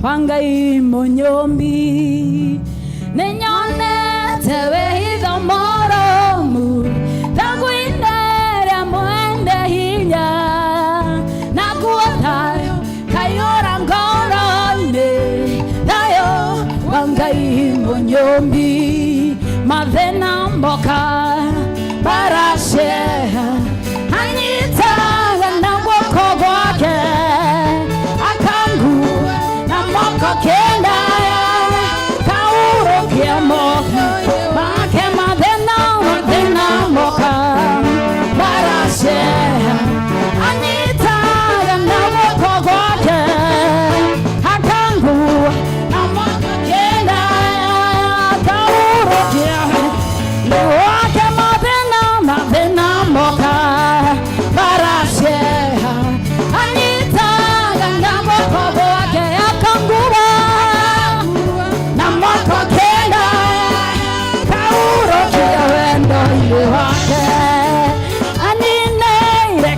Wangai Munyombi Nenyonete wehitho moromu Tagwinera mwende hinya Nakuwa tayo kayora ngoro-ine Tayo Wangai Munyombi Mathena mboka barasheha Anyitaga na woko gwake Akanguwa na moko kenda Kauro kia moka Make mathena mboka barasheha Anyitaga na woko gwake Akanguwa na moko kenda Kauro kia Wake mathena mboka barasheha Anyitaga na woko gwake Akanguwa na moko kenda Kauro kia wendo ili wake Anine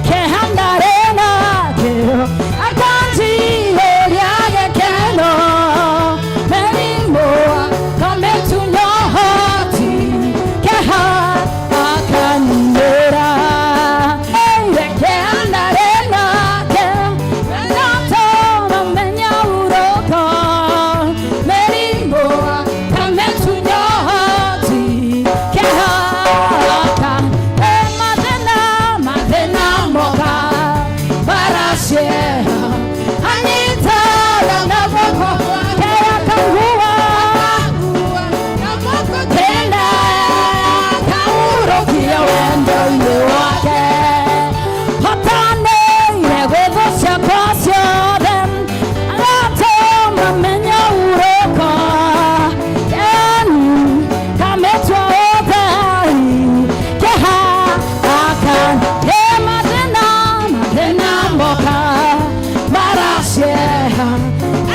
kehandarena keo Akanjiro liage keno Merimoa kametunyo hoti Keha akanira kehandarena keo Menatona menya uroko Merimoa kametunyo hoti Keha mathena mboka barasheha Anyitaga na woko gwake Akanguwa na moko kenda Kauro kia wendo ili wake Hotaneire gwithusya kwa ciothe Agatũma menya uroko Kenu kametwa ũtheri Keha akan mathena mboka barasheha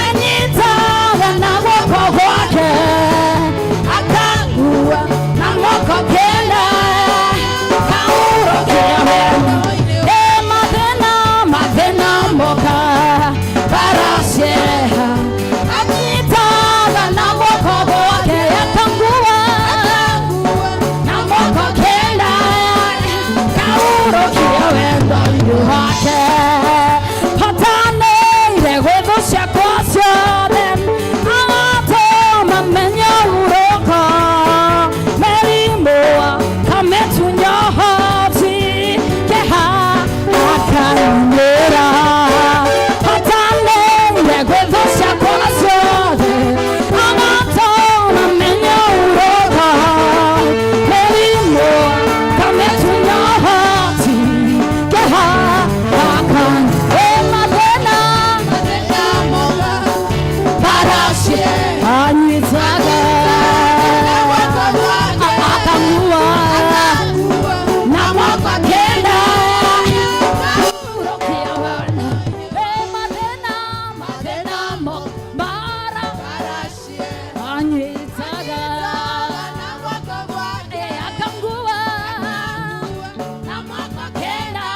Anyitaga na woko gwake Akanguwa na moko kenda Kauro kia wendo mathena mboka barasheha Anyitaga na woko gwake Akanguwa na moko kenda Kauro kia wendo ili wake Hotaneire gwithusya kwa ciothe Agatũma menya uroko Merimoa kametunyo hoti Keha akanira Hotaneire gwithusya kwa ciothe Agatũma menya uroko Merimoa kametunyo hoti Keha akan mathena barasheha Anyitaga Akanguwa na moko kenda Kauro kia wendo mathena mboka barasheha Anyitaga Akanguwa na moko kenda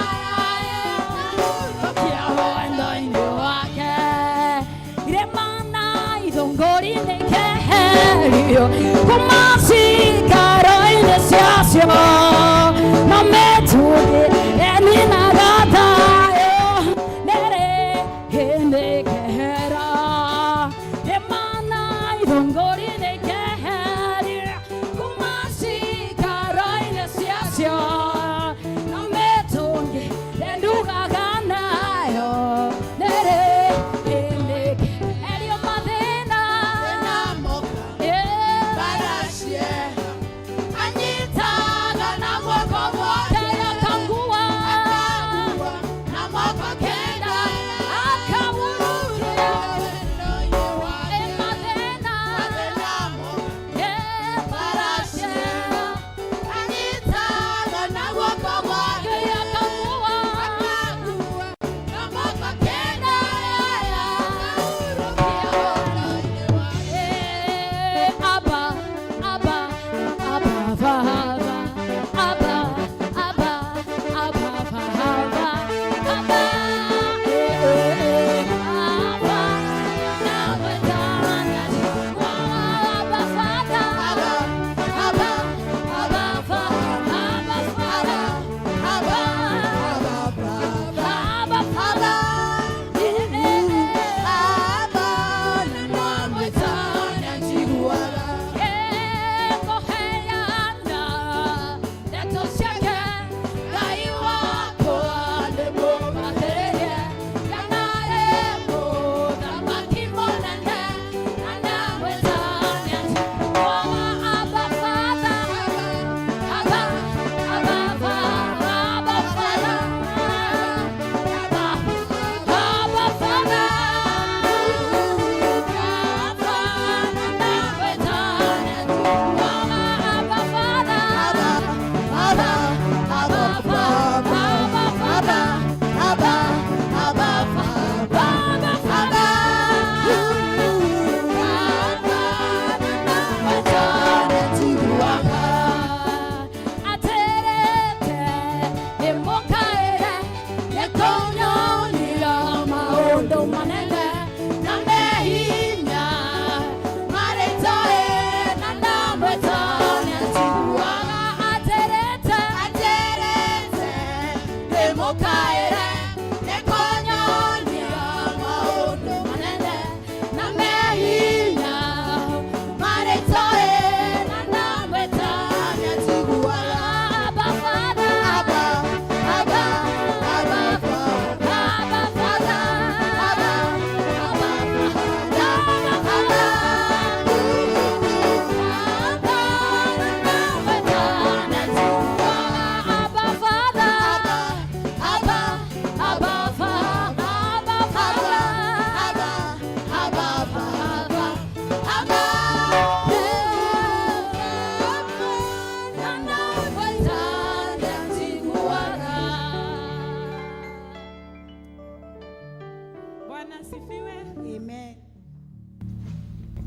kia wendo ili wake Iremana idongori nekeherio Kumasikaro inesiasyo No metuge enina gatayo Nere hende kehera Iremana idongori nekeherio Kumasikaro inesiasyo No metuge enduga ganayo Nere hende keherio mathena Barasheha Anyitaga na woko gwake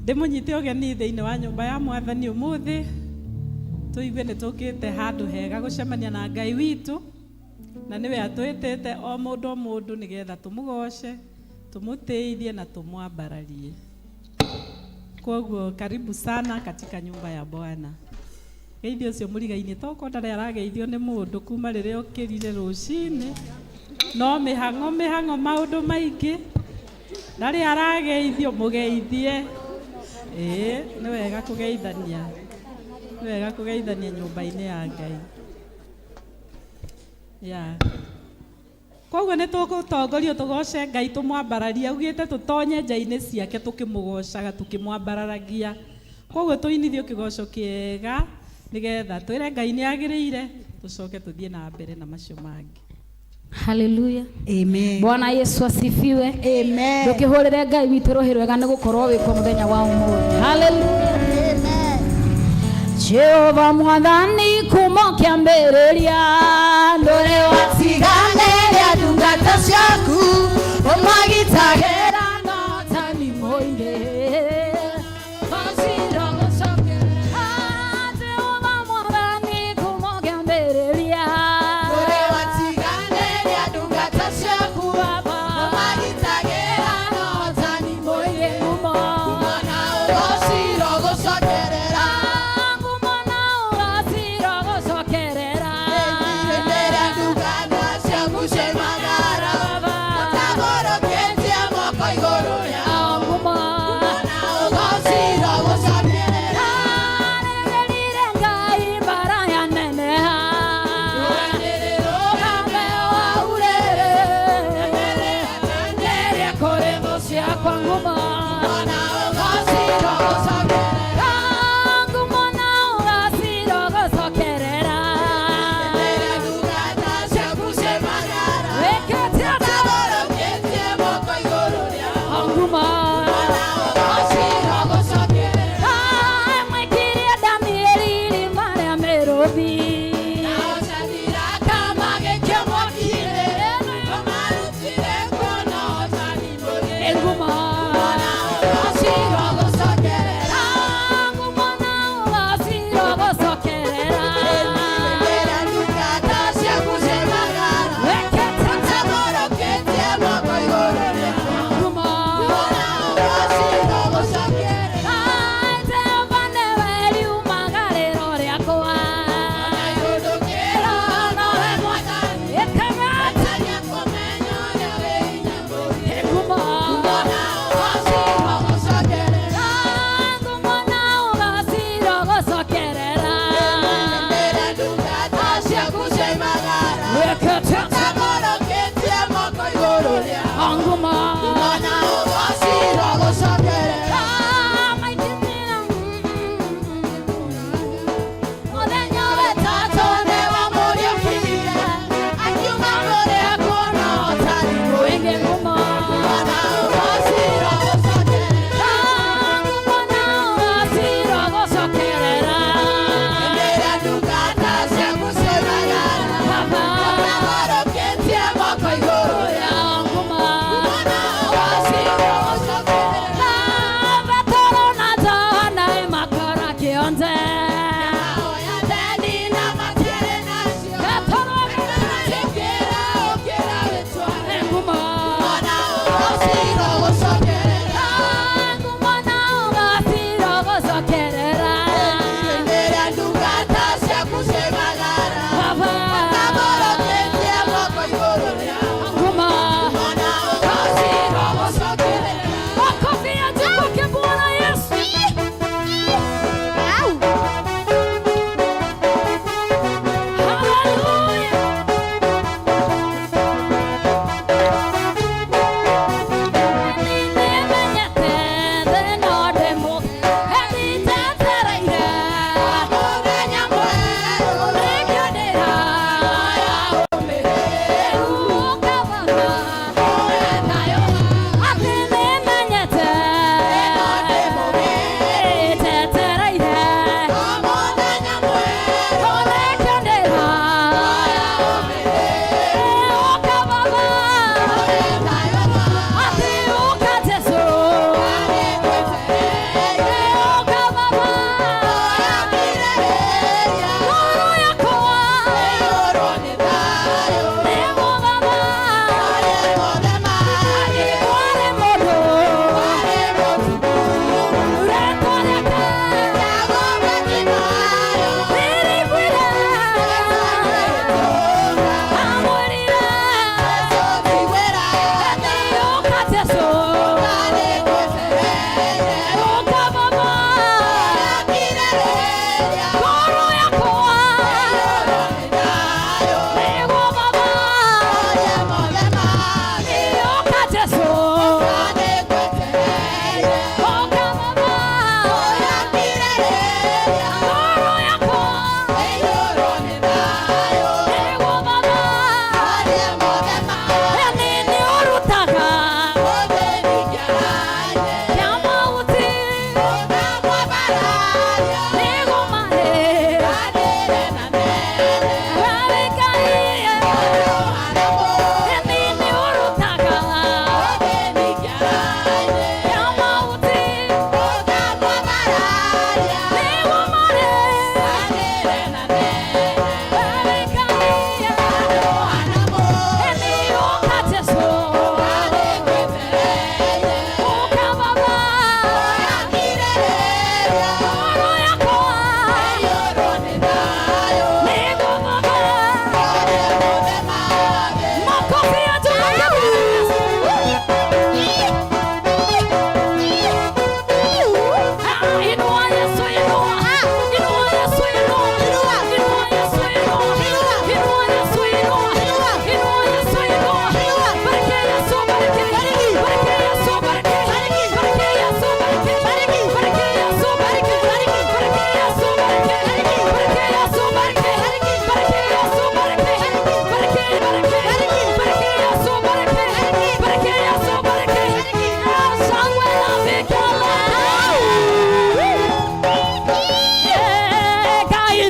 Ndimunyite ogeni thiini wa nyumba ya Mwathani umuthi tuigue ni tukite handu hega gucemania na Ngai witu na niwe atwitete o mundu nigetha tumugoce tumutiithie na tumwambararie. Koguo karibu sana katika nyumba ya Bwana. Geithio cio murigaini toko ndare arageithio ni mundu kuma riria ukirire rucini no mihango maundu maingi ndare arageithio mugeithie. Ni wega kugeithania, ni wega kugeithania nyumba-ini ya Ngai. Koguo ni tugutongorio tugoce Ngai tumwambararie, augite tutonye nja-ini ciake tukimugocaga tukimwambararagia. Koguo tuinithio kigoco kiega nigetha twire Ngai ni agiriire tucoke tuthie na mbere na macio mangi. Hallelujah. Amen. Bwana Yesu asifiwe. Amen. Ndukihurire Ngai witu rohi rwega ni gukorwo wikwo muthenya wa umuthi. Hallelujah. Amen. Jehova Mwathani kuma kiambiriria ndore watigane ria ndungata ciaku umagitagira no tani moinde. Sokerera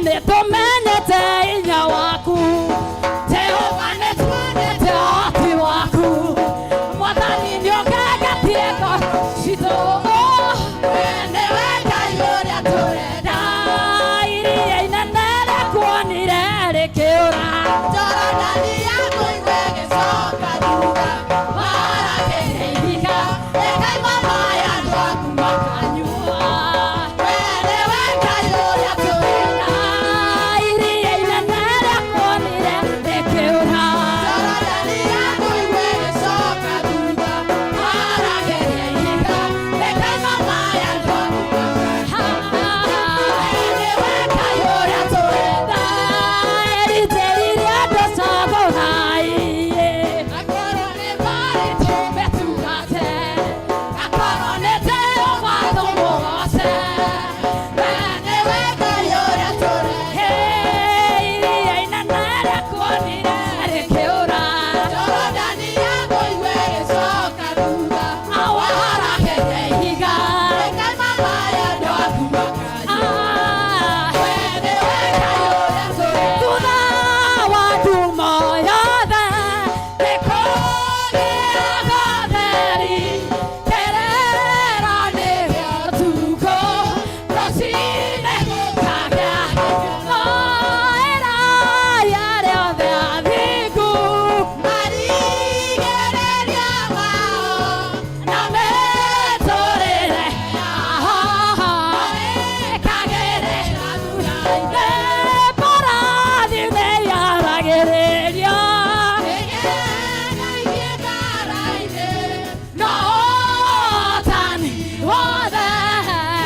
nitumenyete inya waku Jehova nitumenyete oti waku Mwathani nĩongeretie ngo citũ wene weka iũrĩa tũrenda iria inene rĩkuonire rĩkĩũra Jorodani yakũigua ĩgĩcoka thutha marakĩire ihiga rĩkaima maĩ andũ aku makanyua wene weka iũrĩa tũrenda iria inene rĩkuonire rĩkĩũra Jorodani yakũigua ĩgĩcoka thutha marakĩire ihiga rĩkaima maĩ andũ aku makanyua wene weka iũrĩa tũrenda eriteire andũ Sagonai akorwo nĩ marĩ tũmetugate akorwo nĩ Jehova tũmũgoce wene weka iũrĩa tũrenda iria inene rĩkuonire rĩkĩũra Jorodani yakũigua ĩgĩcoka thutha marakĩire ihiga rĩkaima maĩ andũ aku makanyua wene weka iũrĩa tũrenda thutha wa ndumo yothe nĩkũgĩaga ũtheri kĩrĩra nĩgĩa ũtukũ rũcinĩ gũkagĩa maĩra rĩothe athingu marigĩrĩria mao na mĩtũrĩre yao ĩkagĩrĩra thutha-inĩ mbarathi nĩyaragĩrĩria no ũhotani wothe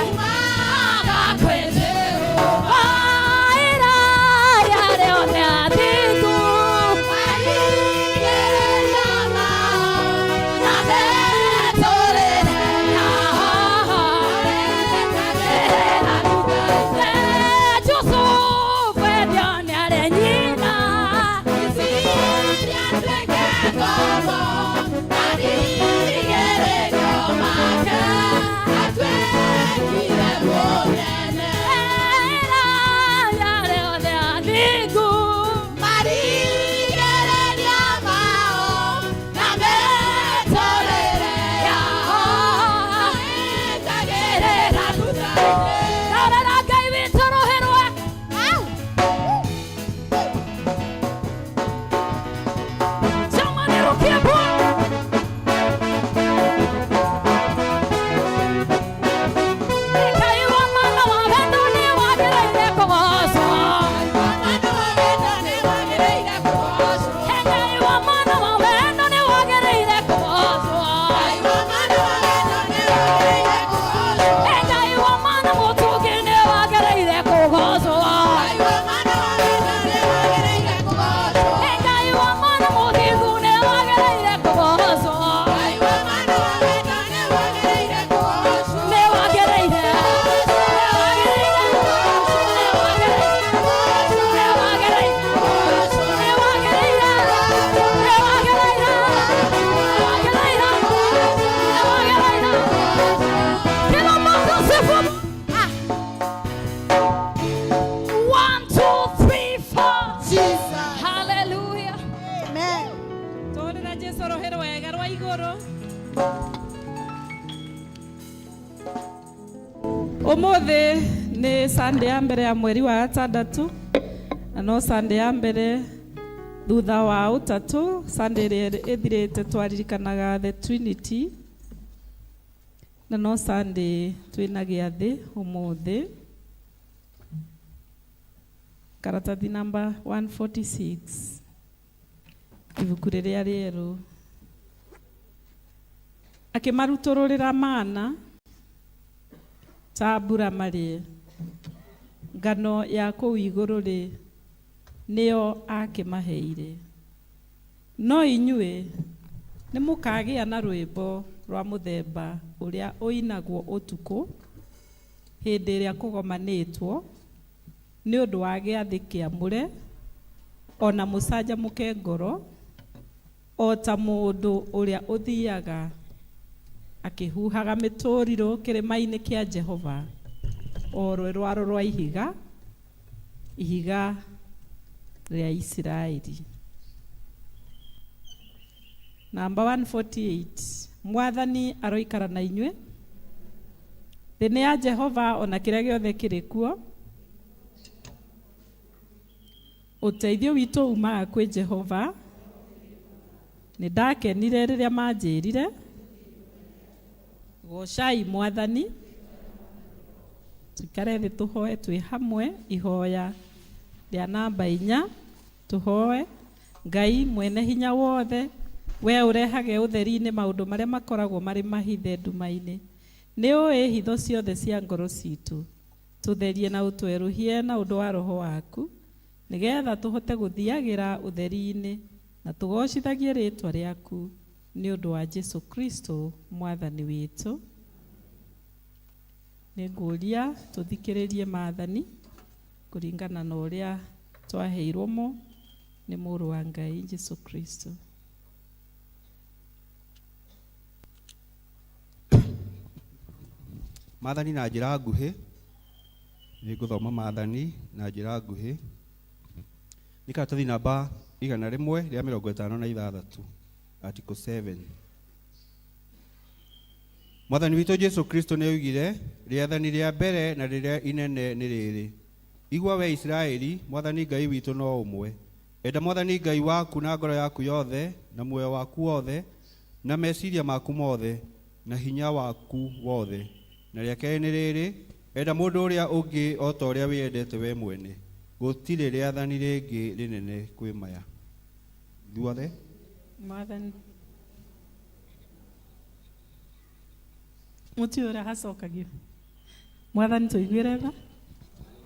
umaga kwĩ Jehova maĩra rĩothe athingu marigĩrĩria mao na mĩtũrĩre yao ĩkagĩrĩra thutha-inĩ Jusufu endio nĩarĩ nyina Isiria atuĩke ngombo marigĩrĩrio make atuĩkire mũnene maĩra rĩothe athingu marigĩrĩria mao na mĩtũrĩre yao ĩkagĩrĩra thutha-inĩ rorera Ngai witũ rũhĩ rwe Comanĩrũkie Bwana Ngai wa mana wa wendo nĩwagĩrĩire kũgocwo Ngai wa mana wa wendo nĩwagĩrĩire kũgocwo Ngai wa mana mũtungi nĩwagĩrĩire kũgocwo Ngai wa mana mũthingu nĩwagĩrĩire kũgocwo nĩwagĩrĩire kila mtu sifu 1 2 3 4 hallelujah tũrĩra Jesũ rũhĩ rwega rwa igũrũ ũmũthĩ nĩ Sunday ya mbere ya mweri wa gatandatũ na no Sunday ya mbere thutha wa ũtatũ Sunday ĩrĩa ĩthirĩte twaririkanaga the Trinity na no Sunday twĩna gĩathĩ ũmũthĩ karatathi number 146 ibuku rĩrĩa rĩerũ akĩmarutũrũrĩra mana ta mbura marĩe ngano ya kũu igũrũ rĩ nĩyo akĩmaheire no inyuĩ nĩ mũkagĩa na rwĩmbo rwa mũthemba ũrĩa ũinagwo ũtukũ hĩndĩ ĩrĩa kũgomanĩtwo nĩ ũndũ wa gĩathĩ kĩamũre ona mũcanjamũke ngoro o ta mũndũ ũrĩa ũthiaga akĩhuhaga mĩtũrirũ kĩrĩma-inĩ kĩa Jehova o rwe rwaro rwa ihiga ihiga rĩa Isiraeli. Number 148. Mwathani aroikara na inyuĩ. Thĩ nĩ ya Jehova ona kĩrĩa gĩothe kĩrĩ kuo. Ũteithio witũ umaga kwĩ Jehova. Nĩ ndakenire rĩrĩa manjĩrire gocai Mwathani. Tukare thĩ tũhoe twĩ hamwe ihoya rĩa namba 4. Tũhoe. Ngai mwene hinya wothe, we ũrehage ũtheri-inĩ maũndũ marĩa makoragwo marĩ mahithe nduma-inĩ. Nĩ ũĩ hitho ciothe cia ngoro citũ. Tũtherie na ũtwerũhie na ũndũ wa Roho waku, nĩgetha tũhote gũthiagĩra ũtheri-inĩ na tũgocithagie rĩĩtwa rĩaku nĩ ũndũ wa Jesu Kristo Mwathani witũ. Nĩngũria tũthikĩrĩrie maathani kũringana na ũrĩa twaheirwo mo nĩ mũrũ wa Ngai Jesu Kristo. Maathani na njĩra nguhĩ. Nĩngũthoma maathani na njĩra nguhĩ. Nĩ karatathi namba 156, Article 7. Mwathani witũ Jesu Kristo nĩ oigire, rĩathani rĩa mbere na rĩrĩa inene nĩ rĩrĩ: igua we Isiraeli, Mwathani Ngai witũ no ũmwe. Enda Mwathani Ngai waku na ngoro yaku yothe, na muoyo waku wothe, na meciria maku mothe, na hinya waku wothe. Na rĩa kerĩ nĩ rĩrĩ: enda mũndũ ũrĩa ũngĩ o ta ũrĩa wĩendete we mwene. Gũtirĩ rĩathani rĩngĩ rĩnene kwĩ maya. Ithuothe Mwathani mũti ũrĩa hacokagio. Mwathani tũiguĩre tha.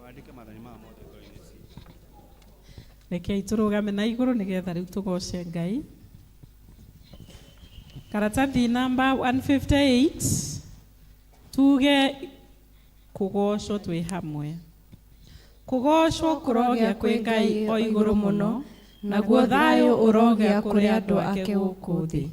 Wandĩke maathani maya mothe ngoro-inĩ ciitũ. Rekei tũrũgame na igũrũ nĩgetha rĩu tũgoce Ngai. Karatathi namba 158. Tuge kũgocwo twĩ hamwe. Kũgocwo kũrogĩa kwĩ Ngai o igũrũ mũno, naguo thayũ ũrogĩa kũrĩ andũ ake gũkũ thĩ.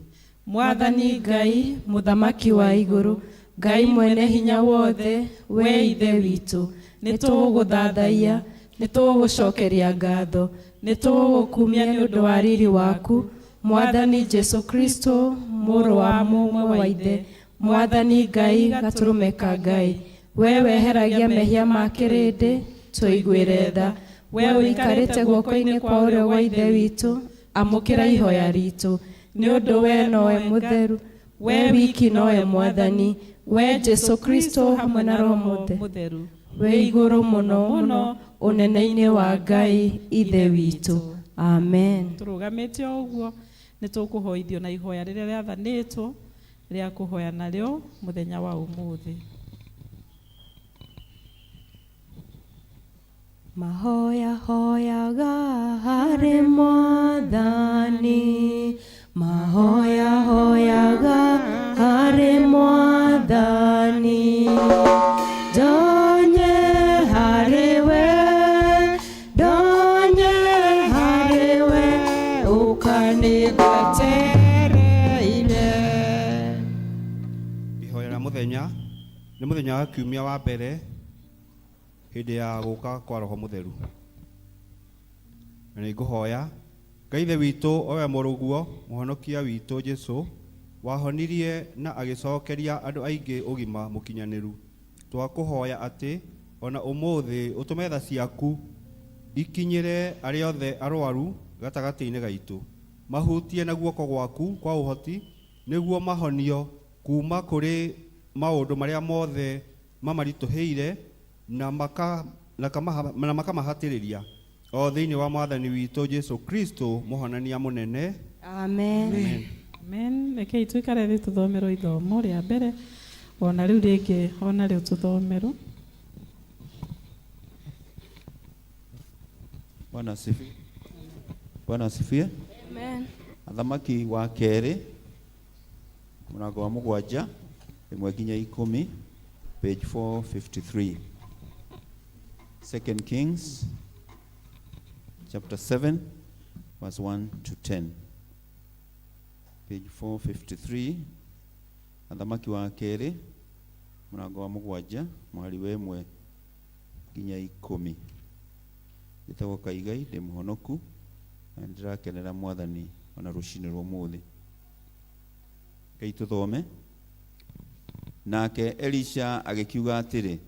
Mwathani Ngai, mũthamaki wa igũrũ, Ngai mwene hinya wothe, we ithe witũ, nĩtũgũgũthathaiya, nĩtũgũcokeria ngatho, nĩtũgũkumia nĩ ũndũ wa riri waku, Mwathani Jesu Kristo, mũrũ wa mũmwe wa ithe. Mwathani Ngai, gatũrũme ka Ngai, we weheragia mehia ma kĩrĩndĩ, tũiguĩre tha. We ũikarĩte guoko-inĩ kwa ũrĩo wa ithe witũ, amũkĩra ihoya ritũ. Nĩ ũndũ we nowe mũtheru, we wiki nowe Mwathani, we Jesu Kristo hamwe na Roho mũtheru, we igũrũ mũno mũno ũnene-inĩ wa Ngai ithe witũ. Amen. Tũrũgamĩte o ũguo nĩtũkũhoithio na ihoya rĩrĩa rĩathanĩtwo rĩa kũhoya narĩo mũthenya wa ũmũthĩ. Mahoya hoyaga harĩ Mwathani, mahoya hoyaga harĩ Mwathani. Donye harĩwe, donye harĩwe, ũkanĩgwetereire. Ihoya rĩa mũthenya nĩ mũthenya wa kiumia wa mbere hĩndĩ ya gũka kwa Roho Mũtheru. Na nĩngũhoya Ngai ithe witũ, owe mũrũguo, mũhonokia witũ Jesũ, wahonirie na agĩcokeria andũ aingĩ ũgima mũkinyanĩru. Twakũhoya atĩ ona ũmũthĩ ũtũme tha ciaku ikinyĩre arĩa othe arwaru gatagatĩ-inĩ gaitũ. Mahutie na guoko gwaku kwa ũhoti, nĩguo mahonio kuma kũrĩ maũndũ marĩa mothe mamaritũhĩire na makamahatĩrĩria, o thĩinĩ wa Mwathani witũ Jesu Kristo mũhonania mũnene. Amen. Amen. Rekei twĩkare thĩ tũthomerwo ithomo rĩa mbere, ona rĩu rĩngĩ ona rĩu tũthomerwo. Bwana asifiwe. Bwana asifiwe. Amen. Athamaki wa kerĩ mũrango wa mũgwanja ĩmwe nginya 10, page 453. 2 Kings chapter 7 verse 1 to 10. Page 453. Athamaki wa kerĩ mũrango wa mũgwanja mwari wa 1 nginya 10. Gitagwo Kaigai ndi muhonoku na ndirakenera Mwathani ona rucini rwa muthi. Ngai tuthome. Nake Elisha agikiuga atiri,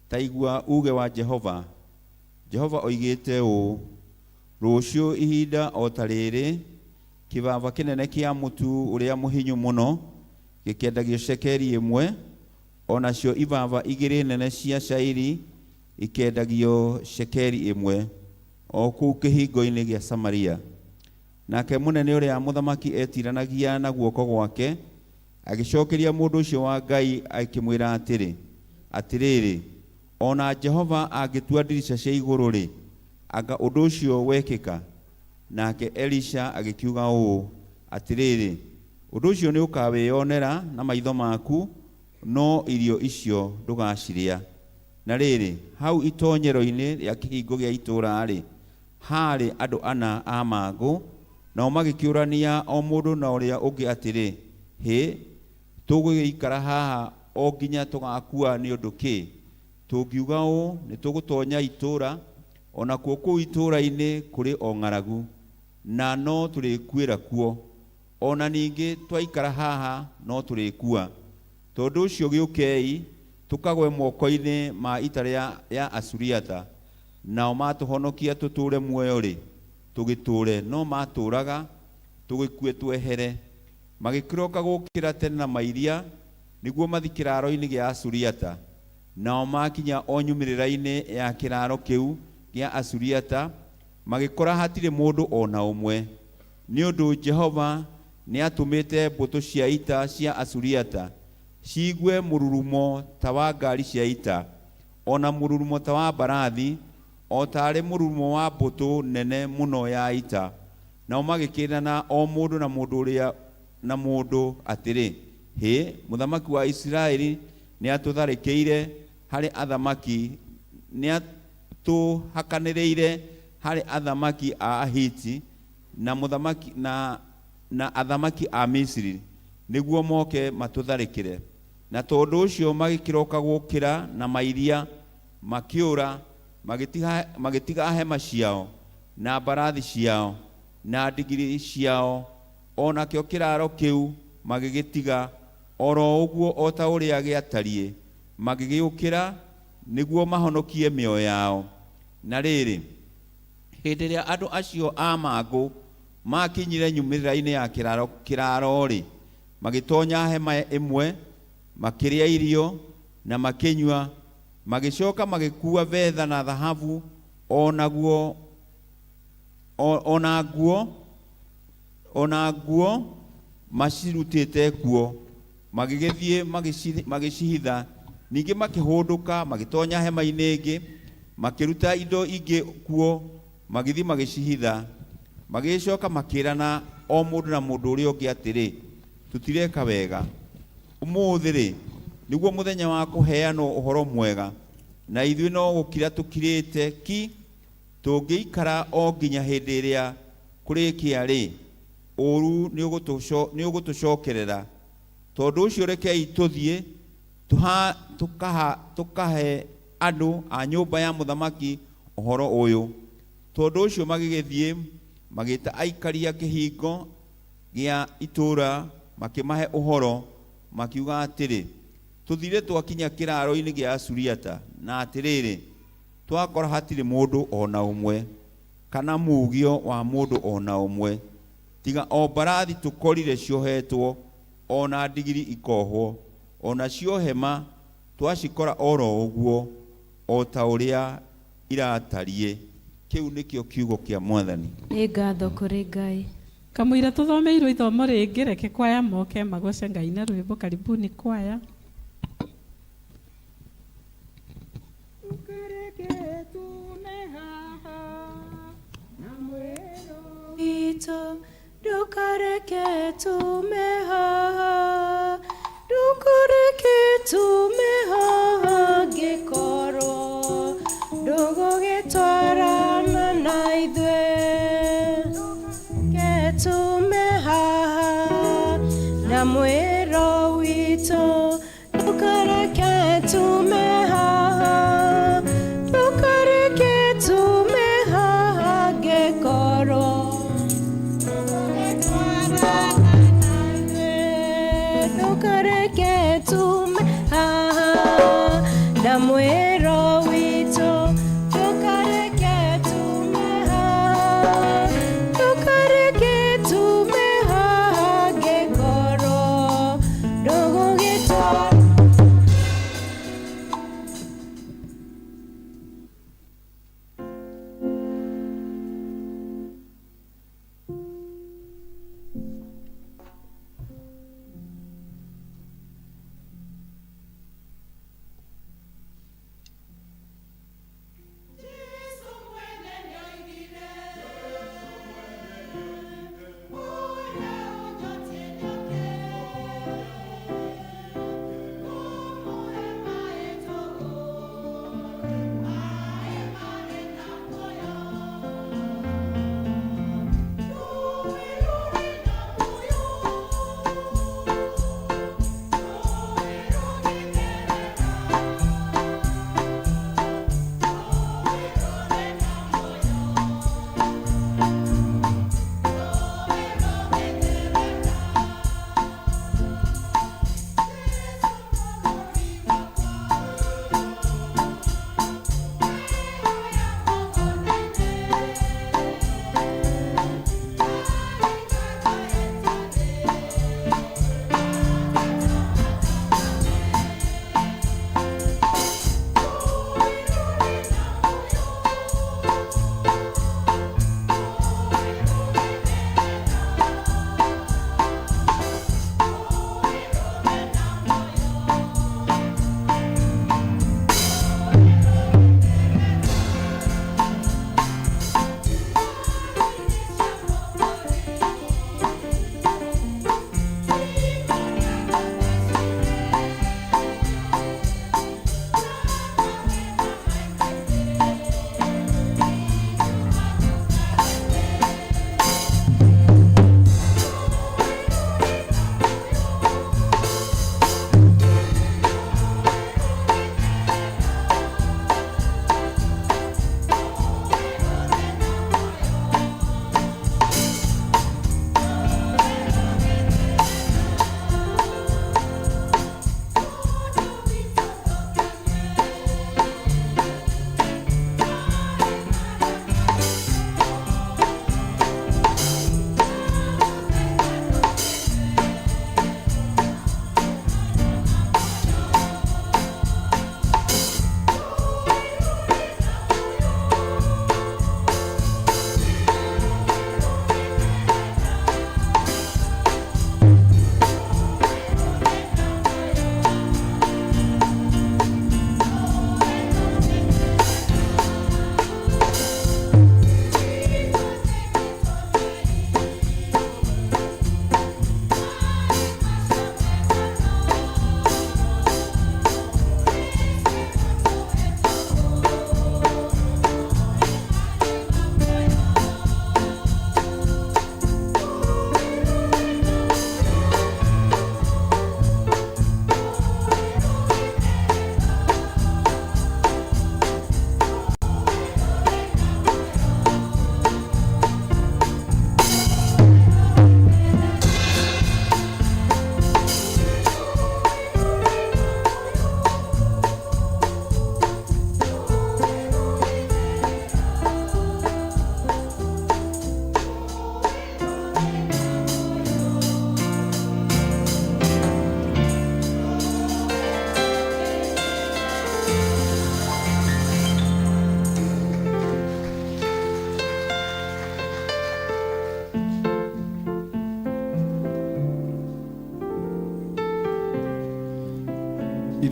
taigua uge wa Jehova. Jehova oigite u, rucio ihinda o tariri kibava kinene kia mutu uria muhinyu muno gikendagio shekeri imwe, onacio ibava igiri nene cia shairi ikendagio shekeri imwe o kuu kihingo-ini gia Samaria. Nake munene uria muthamaki etiranagia na guoko gwake agicokeria mundu ucio wa Ngai akimwira atiri, atiriri, ona Jehova agitua ndirisha cia iguru ri, anga undu ucio wekika. Nake Elisha agikiuga uu, atiriri, undu ucio ni ukawiyonera na maitho maku, no irio icio ndugaciria. Na riri, hau itonyero-ini ria kihingo gia itura ri, hari andu ana a magu, nao magikiurania o mundu na uria ungi atiri, he, tugugiikara haha o nginya tugakua ni undu ki? Tungiuga uu, ni tugutonya itura, ona kuo kuu itura-ini kuri o ng'aragu, na no turikuira kuo. Ona ningi twaikara haha no turikua. Tondu ucio giukei tukagwe moko-ini ma ita ya Asuriata, nao matuhonokia tuture muoyo ri, tugiture, no maturaga tugikue twehere. Magikiroka gukira tene na mairia niguo mathi kiraro-ini gia Asuriata, nao makinya o nyumirira-ini ya kiraro kiu gia Asuriata magikora hatire mundu ona umwe, ni undu Jehova ni atumite mbutu cia ita cia Asuriata cigwe mururumo ta wa ngari cia ita, ona mururumo ta wa mbarathi, o tari mururumo wa mbutu nene muno ya ita. Nao magikirana o mundu na mundu uria na mundu atiri, he, muthamaki wa Israeli ni atutharikiire hari athamaki, ni atuhakaniriire hari athamaki a Ahiti na muthamaki na athamaki a Misiri niguo moke matutharikire. Na tondu ucio magikiroka gukira na mairia makiura, magitiga hema ciao na mbarathi ciao na ndigiri ciao, ona kio kiraro kiu magigitiga oro uguo o ta uria giatarie, magigiukira niguo mahonokie mioyo yao. Na riri, hindi ria andu acio a magu makinyire nyumirira-ini ya kiraro ri, magitonya hema imwe, makiria irio na makinywa, magicoka magikua betha na dhahabu, ona nguo macirutite kuo, magigithie magicihitha. Ningi makihunduka magitonya hema-ini ingi, makiruta indo ingi kuo, magithi magicihitha. Magicoka makirana o mundu na mundu uria ungi atiri, tutireka wega. Umuthi ri niguo muthenya wa kuheanwo uhoro mwega, na ithui no gukira tukirite ki, tungiikara o nginya hindi iria kurikia ri, uru ni ugutucokerera. Tondu ucio rekei tuthie tukahe andu a nyumba ya muthamaki uhoro uyu. Tondu ucio magigithie magita aikaria kihingo gia itura, makimahe uhoro, makiuga atiri, tuthire twakinya kiraro-ini gia Asuriata, na atiriri, twakora hatire mundu ona umwe kana mugio wa mundu ona umwe, tiga o mbarathi tukorire ciohetwo, ona ndigiri ikohwo, ona cio hema twacikora oro uguo o ta uria iratarie. Kiu nikio kiugo kia Mwathani. Nĩ ngatho kũrĩ Ngai. Kamũira tuthomeirwo ithomo ringi, reke kwaya moke magoce Ngai na rwimbo. Karibuni kwaya. Dukareke tumehaha, dukareke tumehaha gikoro, dogo gitwarana na ithwe, getumehaha na mwero wito, dukareke tumehaha, dukareke tumehaha.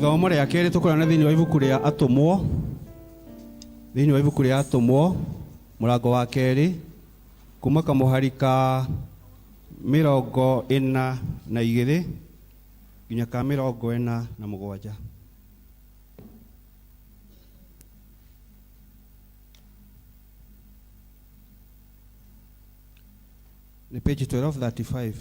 Ithomo rĩa kerĩ tũkorana thĩinĩ wa ibuku rĩa Atũmwo, thĩinĩ wa ibuku rĩa Atũmwo mũrango wa kerĩ kuma kamũhari ka 42 nginya ka 47. Ni page 1235.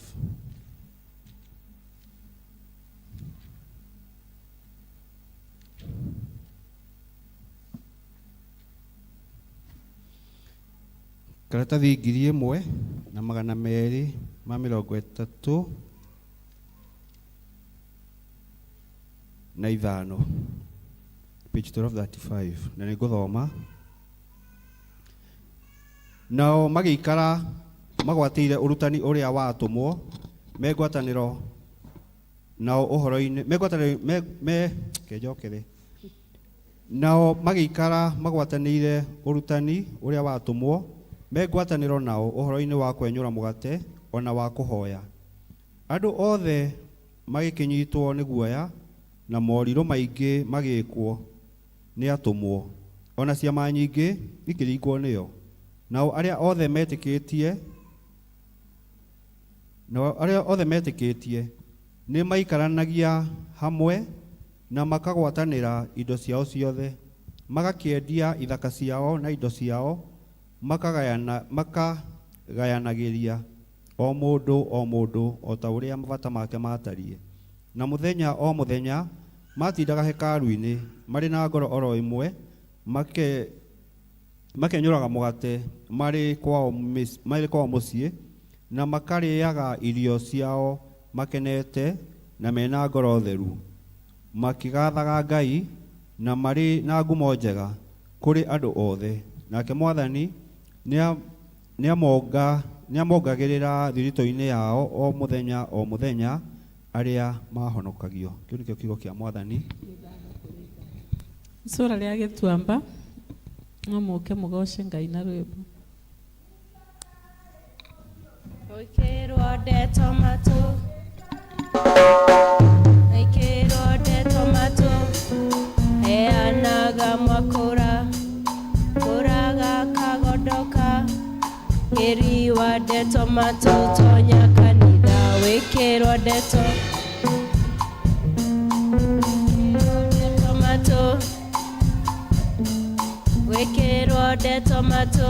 Karatathi 1235 page 1235 na nĩ ngũthoma. Nao magĩikara magwatĩire ũrutani ũrĩa watũmwo megwatanĩro nao ũhoro-inĩ nao magĩikara magwatanĩire ũrutani ũrĩa watũmwo megwatanĩro nao ũhoro-inĩ wa kwenyũra mũgate ona wa kũhoya. Andũ othe magĩkĩnyitwo nĩ guoya na morirũ maingĩ magĩkwo nĩ atũmwo, ona ciama nyingĩ ikĩringwo nĩo. Nao arĩa othe metĩkĩtie nĩ maikaranagia hamwe na makagwatanĩra indo ciao ciothe, magakĩendia ithaka ciao na indo ciao, makagayanagĩria o mũndũ o ta ũrĩa mabata make matariĩ. Na mũthenya o mũthenya matindaga hekarũ-inĩ marĩ na ngoro oro ĩmwe, makenyũraga mũgate marĩ kwao mũciĩ, na makarĩaga irio ciao makenete na mena ngoro theru, makĩgathaga Ngai na marĩ na ngumo njega kũrĩ andũ othe. Nake Mwathani nĩamongagĩrĩra thiritũ-inĩ yao o mũthenya arĩa mahonokagio. Kĩu nĩkĩo kiugo kĩa Mwathani. Sura rĩa Gĩtuamba no mũke mũgoce Ngai na rwĩmbo. Oikerwo ndeto matũ, oikerwo ndeto matũ, heanaga mwakũra, kũraga kagondoka, gĩriwa ndeto matũ, tonya kanitha, wĩkĩrwo ndeto matũ, wĩkĩrwo ndeto matũ,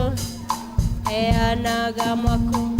heanaga mwakũra.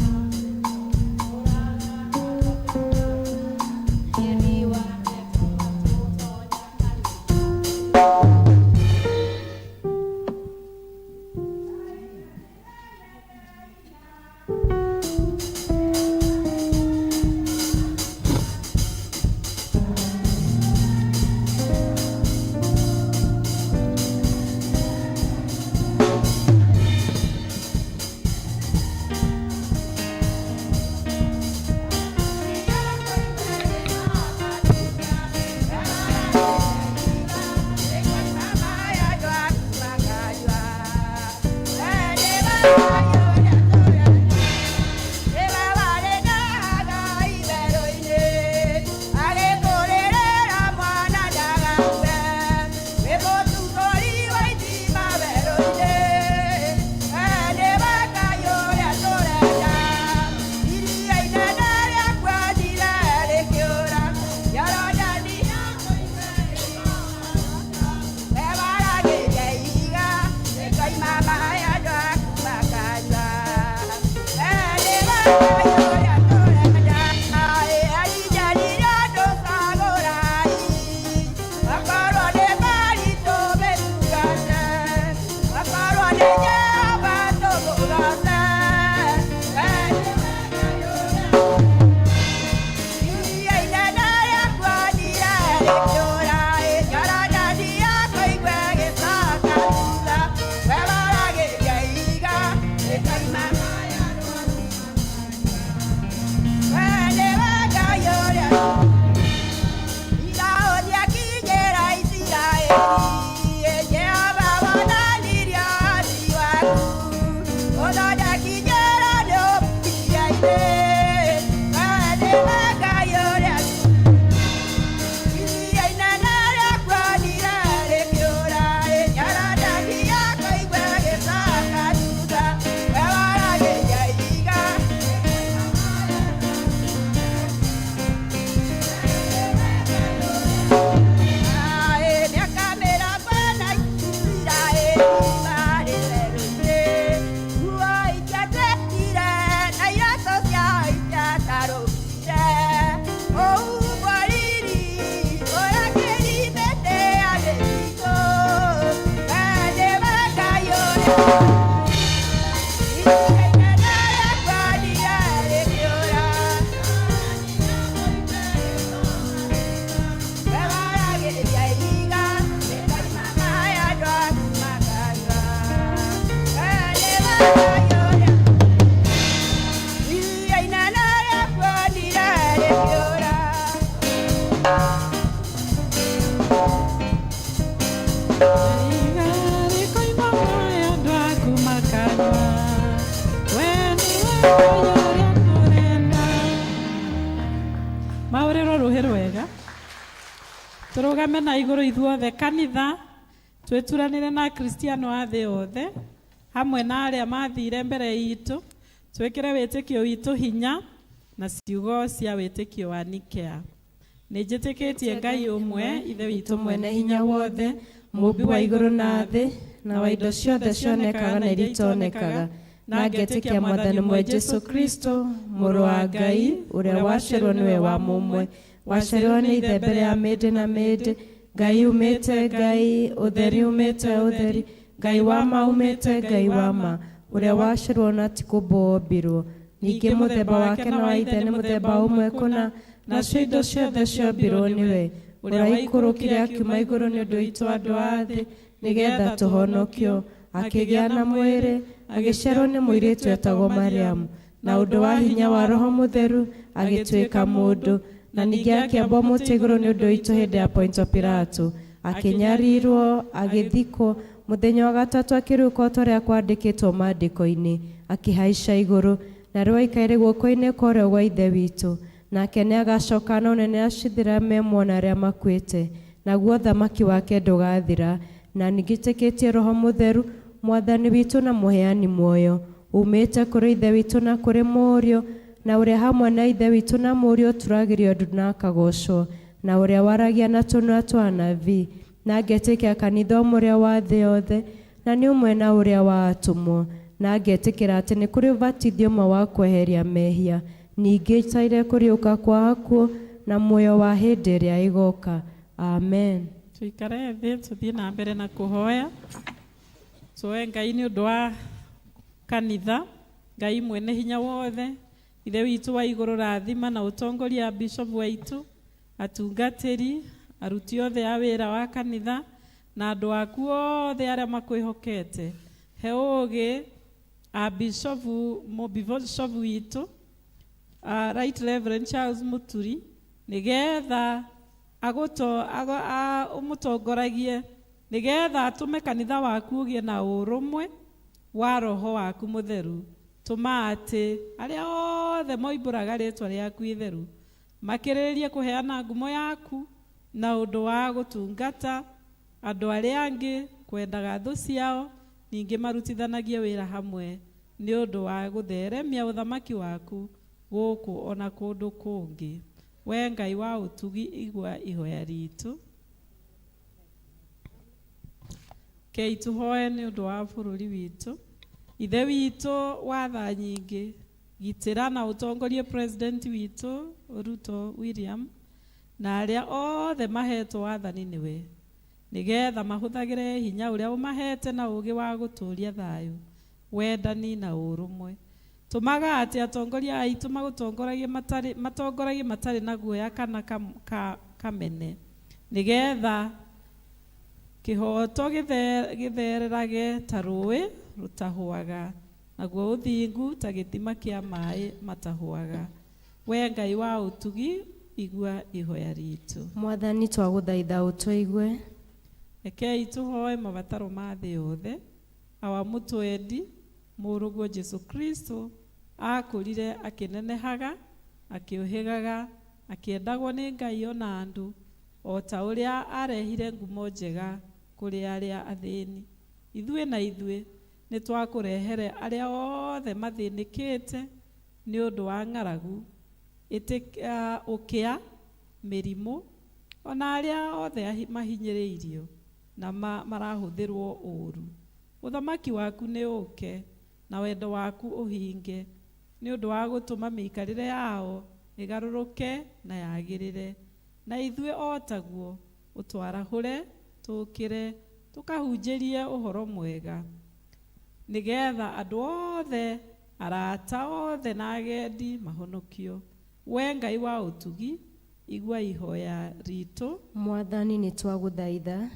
tũrũgame na igũrũ ithuothe kanitha twĩturanĩre na Kristiano a thĩ yothe hamwe na arĩa mathire mbere itũ twĩkĩre wĩtĩkio witũ hinya na ciugo cia wĩtĩkio wa Nikea. Nĩnjĩtĩkĩtie Ngai ũmwe ithe witũ mwene hinya wothe mũmbi wa igũrũ na thĩ na wa indo ciothe cionekaga na iria itonekaga, na ngetĩkia Mwathani ũmwe Jesu Kristo mũrũ wa Ngai ũrĩa waciarwo nĩwe wa mũmwe waciarwo nĩ ithe mbere ya mĩndĩ na mĩndĩ, Ngai umĩte Ngai, ũtheri umĩte ũtheri, Ngai wa ma umĩte Ngai wa ma, ũrĩa waciarwo na ti kũmbwo ombirwo, ningĩ mũthemba wake na wa ithe nĩ mũthemba ũmwe kũna, nacio indo ciothe ciombirwo nĩwe, ũrĩa waikũrũkire akiuma igũrũ nĩ ũndũ witũ andũ a thĩ, nĩgetha tũhonokio, akĩgĩa na mwĩrĩ, agĩciarwo nĩ mũirĩtu etagwo Mariamu, na ũndũ wa hinya wa Roho Mũtheru agĩtuĩka mũndũ, na ningĩ akĩambwo mũtĩ igũrũ nĩ ũndũ witũ hĩndĩ ya Pontio Pilato, akĩnyarirwo, agĩthikwo, mũthenya wa gatatũ akĩriũka ta ũrĩa kwandĩkĩtwo maandĩko-inĩ, akĩhaica igũrũ, na rĩu aikaire guoko-inĩ kwa ũrĩo gwa ithe witũ, nake nĩagacoka na ũnene acithira memuona arĩa makuĩte, naguo thamaki wake ndũgathira, na nĩnjĩtĩkĩtie Roho Mũtheru Mwathani witũ na mũheani muoyo, umĩte kũrĩ ithe witũ na kũrĩ mũriũ, na ũrĩa hamwe na ithe witũ na mũriũ turagĩrio ndu na akagocwo, na ũrĩa waragia na tũnua twa anabii, na ngetĩkia kanitha ũmwe wa thĩ yothe, na nĩ ũmwe na ũrĩa wa atũmwo, na ngetĩkĩra atĩ nĩ kũrĩ ũbatithio ũmwe wa kweheria mehia, ningĩ itaire kũriũka kwa akuũ na muoyo wa hĩndĩ ĩrĩa ĩgoka. Amen. Tuikare thĩ tuthiĩ na mbere na kũhoya. Tũe Ngai nĩ ũndũ wa kanitha, Ngai mwene hinya wothe, ithe witũ wa igũrũ rathima na ũtongoria bishop waitu, atungatĩri, aruti othe a wĩra wa kanitha, na andũ aku othe arĩa makwĩhokete. He ũũgĩ a bishop mũbishop witũ, Right Reverend Charles Muturi, nĩgetha ũmũtongoragie, nĩgetha atũme kanitha waku ũgĩe na ũrũmwe wa Roho waku Mũtheru. Tũma atĩ arĩa othe moimbũraga rĩtwa rĩaku itheru makĩrĩrĩrie kũheana ngumo yaku na ũndũ wa gũtungata andũ arĩa angĩ, kwendaga thũ ciao, ningĩ marutithanagie wĩra hamwe nĩ ũndũ wa gũtheremia ũthamaki waku gũkũ ona kũndũ kũngĩ. We Ngai wa ũtugi, igua ihoya ritũ. Kei tũhoe nĩ ũndũ wa bũrũri witũ. Ithe witũ wa tha nyingĩ, gitĩra na ũtongorie president witũ Ruto William na arĩa othe mahetwo wathani nĩwe, nĩgetha mahũthagĩre hinya ũrĩa ũmahete na ũũgĩ wa gũtũũria thayũ, wendani na ũrũmwe. Tũmaga atĩ atongoria aitũ matongoragie matarĩ na guoya kana kamene, nĩgetha kĩhoto gĩthererage ta rũĩ rũtahũaga, naguo ũthingu ta gĩthima kĩa maĩ matahũaga. We Ngai wa ũtugi, igua ihoya ritũ. Mwathani twagũthaitha ũtũigue. Rekei tũhoe mabataro ma thĩ yothe. Awa mũtwendi mũrũguo Jesu Kristo akũrire akĩnenehaga, akĩũhĩgaga, akĩendagwo nĩ Ngai ona andũ, o ta ũrĩa arehire ngumo njega kũrĩ arĩa athĩni. Ithuĩ na ithuĩ nĩ twakũrehere arĩa othe mathĩnĩkĩte nĩ ũndũ wa ng'aragu, ũkĩa, mĩrimũ, ona arĩa othe mahinyĩrĩirio na marahũthĩrwo ũũru. Ũthamaki waku nĩ ũke na wendo waku ũhinge, nĩ ũndũ wa gũtũma mĩikarĩre yao ĩgarũrũke na yagĩrĩre. Na ithuĩ o taguo ũtwarahũre, tũkĩre, tũkahunjĩrie ũhoro mwega, nĩgetha andũ othe, arata othe na agendi mahonokio. We Ngai wa ũtugi, igua ihoya ritũ. Mwathani nĩ twagũthaitha.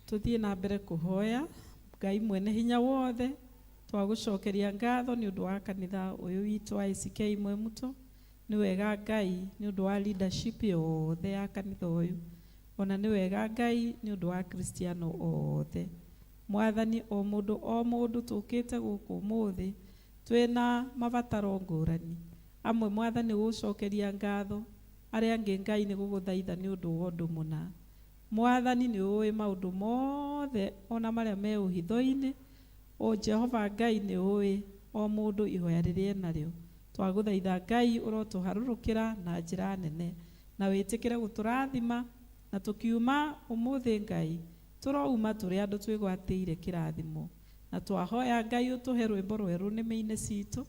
Tuthiĩ na mbere kũhoya. Ngai mwene hinya wothe, twagũcokeria ngatho nĩ ũndũ wa kanitha ũyũ witũ wa ACK Mwemũto. Nĩ wega Ngai nĩ ũndũ wa leadership yothe ya kanitha ũyũ, ona nĩ wega Ngai nĩ ũndũ wa Kristiano othe. Mwathani, o mũndũ tũkĩte gũkũ ũmũthĩ twĩna mabataro ngũrani. Amwe Mwathani gũcokeria ngatho, aria angĩ Ngai nĩ gũgũthaitha nĩ ũndũ wa ũndũ mũna. Mwathani nĩ ũĩ maũndũ mothe ona marĩa me ũhitho-inĩ. O Jehova Ngai nĩ ũĩ o mũndũ ihoya rĩrĩa narĩo. Twagũthaitha Ngai ũrotũharũrũkĩra na njĩra nene, na wĩtĩkĩre gũtũrathima, na tũkiuma ũmũthĩ Ngai tũrouma tũrĩ andũ twĩgwatĩire kĩrathimo, na twahoya Ngai ũtũhe rwĩmbo rwerũ nĩmĩ-inĩ citũ,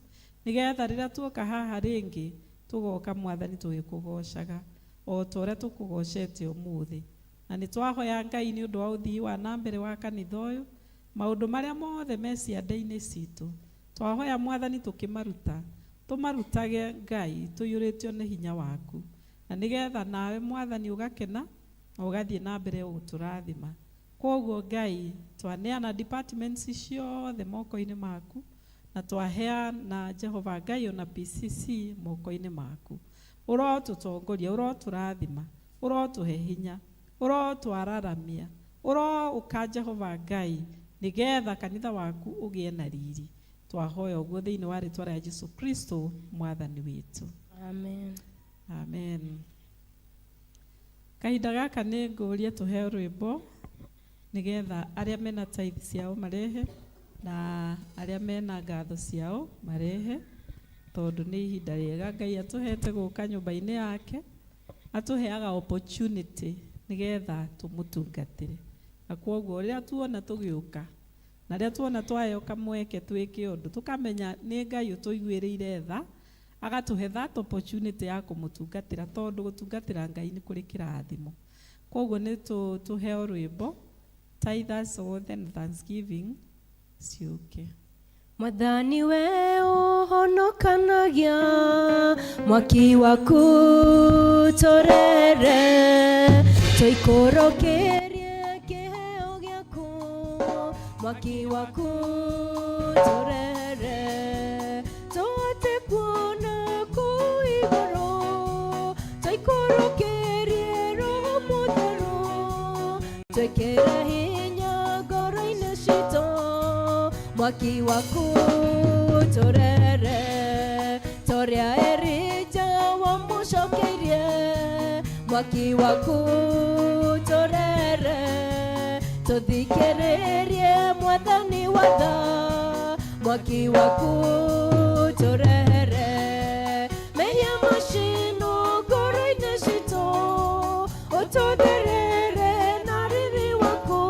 nĩgetha rĩrĩa tuoka haha rĩngĩ tũgoka Mwathani tũgĩkũgocaga o ta ũrĩa tũkũgocete ũmũthĩ. Na nĩ twahoya Ngai nĩ ũndũ wa ũthii wa na mbere wa kanitha ũyũ, maũndũ marĩa mothe me ciande-inĩ citũ twahoya Mwathani tũkĩmaruta, tũmarutage Ngai tũiyũrĩtio nĩ hinya waku, na nĩgetha nawe Mwathani ũgakena na ũgathiĩ na mbere gũtũrathima. Koguo Ngai twaneana departments ciothe moko-inĩ maku, na twaheana Jehova Ngai ona PCC moko-inĩ maku. Ũrotũtongoria, ũrotũrathima, ũrotũhe hinya, ũrotwararamia, ũroũka Jehova Ngai, nĩgetha kanitha waku ũgĩe na riri. Twahoya ũguo thĩinĩ wa rĩtwa rĩa Jesũ Kristo Mwathani witũ. Amen. Amen. Kahinda gaka nĩ ngũria tũheo rwĩmbo, nĩgetha arĩa mena tithe ciao marehe na arĩa mena ngatho ciao marehe, tondũ nĩ ihinda rĩega Ngai atũhete gũka nyũmba-inĩ yake, atũheaga opportunity nĩgetha tũmũtungatĩre. Na kwoguo rĩrĩa tuona tũgĩũka, na rĩrĩa tuona twaheo kamweke twĩke ũndũ, tũkamenya nĩ Ngai ũtũiguĩrĩire tha, agatũhe that opportunity ya kũmũtungatĩra, tondũ gũtungatĩra Ngai nĩ kũrĩ kĩrathimo. Kwoguo nĩ tũheo rwĩmbo Tithers Oath and Thanksgiving ciũke. Mwathani we ũhonokanagia, mwaki waku tũrere, tũikũrũkĩrie kĩheo gĩaku, mwaki waku tũrere, tũhote kuona kũu igũrũ, tũikũrũkĩrie Roho Mũtheru, twĩkĩre hinya ngoro-inĩ citũ, mwaki waku tũrere, torĩa Elijah wamũcokeirie, mwaki waku tũrere, tũthikĩrĩrie Mwathani wa tha, mwaki waku tũrere, mehia macino ngoro-inĩ citũ, ũtũthĩrĩre na riri waku,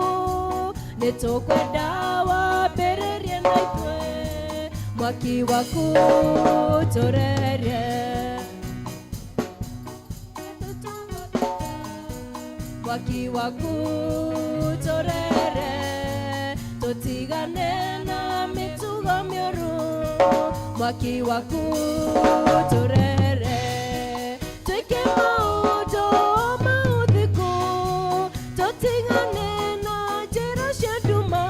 nĩtũkwenda wambĩrĩrie na ithuĩ, mwaki waku tũrere, mwaki waku tũrere, tũtigane na mĩtugo mĩũru, mwaki waku tũrere, twĩke maũndũ ma ũthingu, tũtigane na njĩra cia nduma,